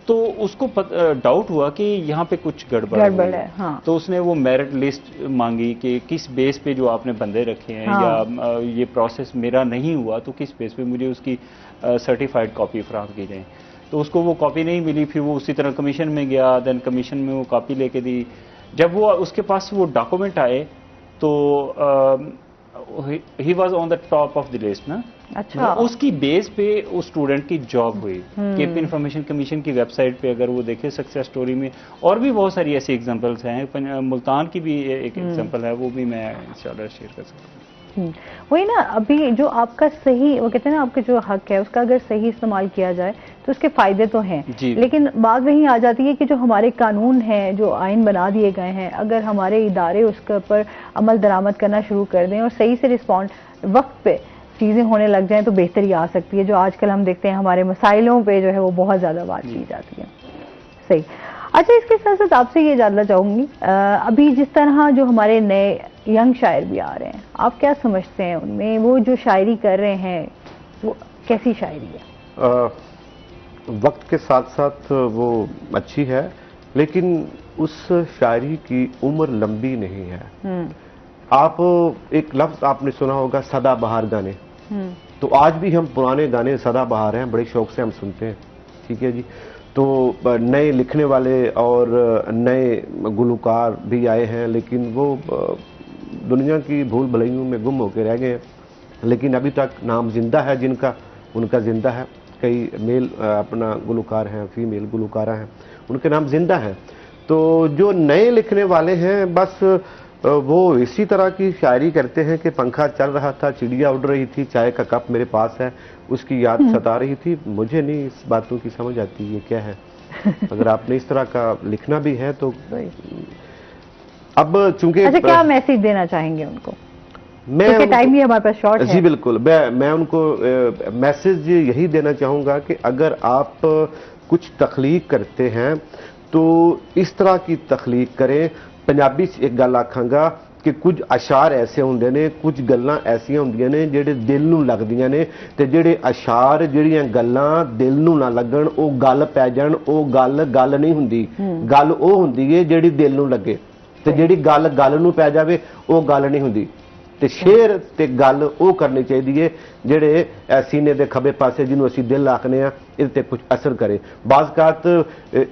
S7: तो उसको डाउट हुआ कि यहाँ पे कुछ गड़बड़ है। हाँ। तो उसने वो मेरिट लिस्ट मांगी कि किस बेस पे जो आपने बंदे रखे हैं, या ये प्रोसेस मेरा नहीं हुआ तो किस बेस पे मुझे उसकी सर्टिफाइड कॉपी फराहम की जाए। तो उसको वो कॉपी नहीं मिली, फिर वो उसी तरह कमीशन में गया, देन कमीशन में वो कॉपी लेके दी। जब वो उसके पास वो डॉक्यूमेंट आए तो he was on the top of the list ना।
S1: अच्छा।
S7: उसकी बेस पे उस स्टूडेंट की जॉब हुई। केपी इंफॉर्मेशन कमीशन की वेबसाइट पे अगर वो देखे सक्सेस स्टोरी में, और भी बहुत सारी ऐसी एग्जांपल्स हैं, मुल्तान की भी एक एग्जांपल है, वो भी मैं इंशाल्लाह शेयर कर सकता हूँ।
S1: वही ना, अभी जो आपका सही, वो कहते हैं ना, आपके जो हक है उसका अगर सही इस्तेमाल किया जाए तो उसके फायदे तो हैं, लेकिन बात वही आ जाती है कि जो हमारे कानून हैं, जो आइन बना दिए गए हैं, अगर हमारे इदारे उसके ऊपर अमल दरामद करना शुरू कर दें और सही से रिस्पॉन्ड वक्त पे चीज़ें होने लग जाएं तो बेहतरी आ सकती है। जो आजकल हम देखते हैं हमारे मसाइलों पे जो है वो बहुत ज़्यादा बात की जाती है। सही। अच्छा, इसके साथ साथ आपसे ये जानना चाहूँगी, अभी जिस तरह जो हमारे नए यंग शायर भी आ रहे हैं, आप क्या समझते हैं उनमें, वो जो शायरी कर रहे हैं वो कैसी शायरी है?
S8: वक्त के साथ साथ वो अच्छी है, लेकिन उस शायरी की उम्र लंबी नहीं है। आप एक लफ्ज आपने सुना होगा, सदाबहार गाने। तो आज भी हम पुराने गाने सदाबहार हैं, बड़े शौक से हम सुनते हैं, ठीक है जी। तो नए लिखने वाले और नए गुलकार भी आए हैं, लेकिन वो दुनिया की भूल भुलैयों में गुम होकर रह गए हैं, लेकिन अभी तक नाम जिंदा है जिनका, उनका जिंदा है। कई मेल अपना गुलकार हैं, फीमेल गुलकारा हैं, उनके नाम जिंदा हैं। तो जो नए लिखने वाले हैं बस वो इसी तरह की शायरी करते हैं कि पंखा चल रहा था, चिड़िया उड़ रही थी, चाय का कप मेरे पास है, उसकी याद सता रही थी। मुझे नहीं इस बातों की समझ आती ये क्या है। अगर आपने इस तरह का लिखना भी है तो अब चूंकि
S1: अच्छा, क्या मैसेज देना चाहेंगे उनको?
S8: मैं
S1: क्योंकि टाइम भी हमारे पास शॉर्ट है।
S8: जी बिल्कुल, मैं उनको मैसेज यही देना चाहूँगा कि अगर आप कुछ तख्लीक करते हैं तो इस तरह की तख्लीक करें। पंजाबी च एक गल आखांगा कि कुछ अशार ऐसे होंगे ने, कुछ गल्लां ऐसियां होंदियां ने ਜਿਹੜੇ दिल ਨੂੰ ਲੱਗਦੀਆਂ ਨੇ, ਤੇ ਜਿਹੜੇ ਅਸ਼ਾਰ ਜਿਹੜੀਆਂ ਗੱਲਾਂ ਦਿਲ ਨੂੰ ਨਾ ਲੱਗਣ, ਉਹ ਗੱਲ ਪੈ ਜਾਣ, ਉਹ ਗੱਲ ਨਹੀਂ ਹੁੰਦੀ। ਗੱਲ ਉਹ ਹੁੰਦੀ ਏ ਜਿਹੜੀ ਦਿਲ ਨੂੰ ਲੱਗੇ, ਤੇ ਜਿਹੜੀ ਗੱਲ ਨੂੰ ਪੈ ਜਾਵੇ ਉਹ ਗੱਲ ਨਹੀਂ ਹੁੰਦੀ। ਤੇ ਸ਼ੇਰ ਤੇ ਗੱਲ ਉਹ ਕਰਨੀ ਚਾਹੀਦੀ ਹੈ ਜਿਹੜੇ सीने ਦੇ ਖੱਬੇ ਪਾਸੇ ਜਿਹਨੂੰ ਅਸੀਂ ਦਿਲ ਆਖਨੇ ਆ, इस पे कुछ असर करे। बाज़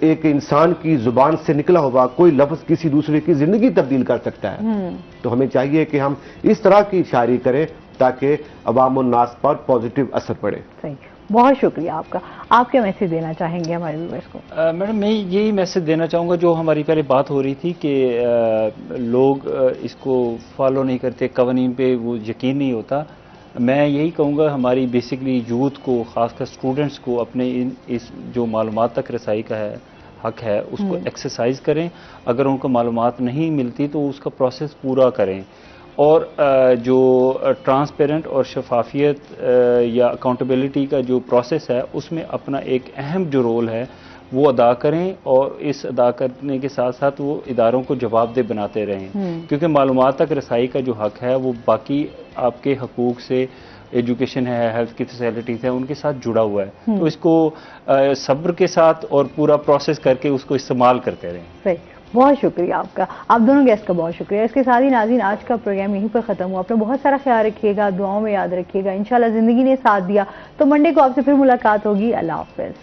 S8: एक इंसान की जुबान से निकला हुआ कोई लफ्ज किसी दूसरे की जिंदगी तब्दील कर सकता है। तो हमें चाहिए कि हम इस तरह की शायरी करें ताकि अवाम और नास पर पॉजिटिव असर पड़े।
S1: सही, बहुत शुक्रिया आपका। आप क्या मैसेज देना चाहेंगे हमारे व्यूअर्स को?
S7: मैडम, मैं यही मैसेज देना चाहूँगा जो हमारी पहले बात हो रही थी कि लोग इसको फॉलो नहीं करते, कवानीन पे वो यकीन नहीं होता। मैं यही कहूँगा हमारी बेसिकली यूथ को, ख़ासकर स्टूडेंट्स को अपने इस जो मालूमात तक रसाई का है हक है उसको एक्सरसाइज करें। अगर उनको मालूमात नहीं मिलती तो उसका प्रोसेस पूरा करें, और जो ट्रांसपेरेंट और शफाफियत या अकाउंटेबिलिटी का जो प्रोसेस है उसमें अपना एक अहम जो रोल है वो अदा करें, और इस अदा करने के साथ साथ वो इदारों को जवाबदेह बनाते रहें। क्योंकि मालूमात तक रसाई का जो हक है वो बाकी आपके हकूक से, एजुकेशन है, हेल्थ की फैसिलिटीज़ है, उनके साथ जुड़ा हुआ है। तो इसको सब्र के साथ और पूरा प्रोसेस करके उसको इस्तेमाल करते रहें।
S1: सही, बहुत शुक्रिया आपका। आप दोनों गेस्ट का बहुत शुक्रिया। इसके साथ ही नाज़रीन, आज का प्रोग्राम यहीं पर ख़त्म हुआ। अपना बहुत सारा ख्याल रखिएगा, दुआओं में याद रखिएगा। इंशाल्लाह ज़िंदगी ने साथ दिया तो मंडे को आपसे फिर मुलाकात होगी। अल्लाह हाफ़िज़।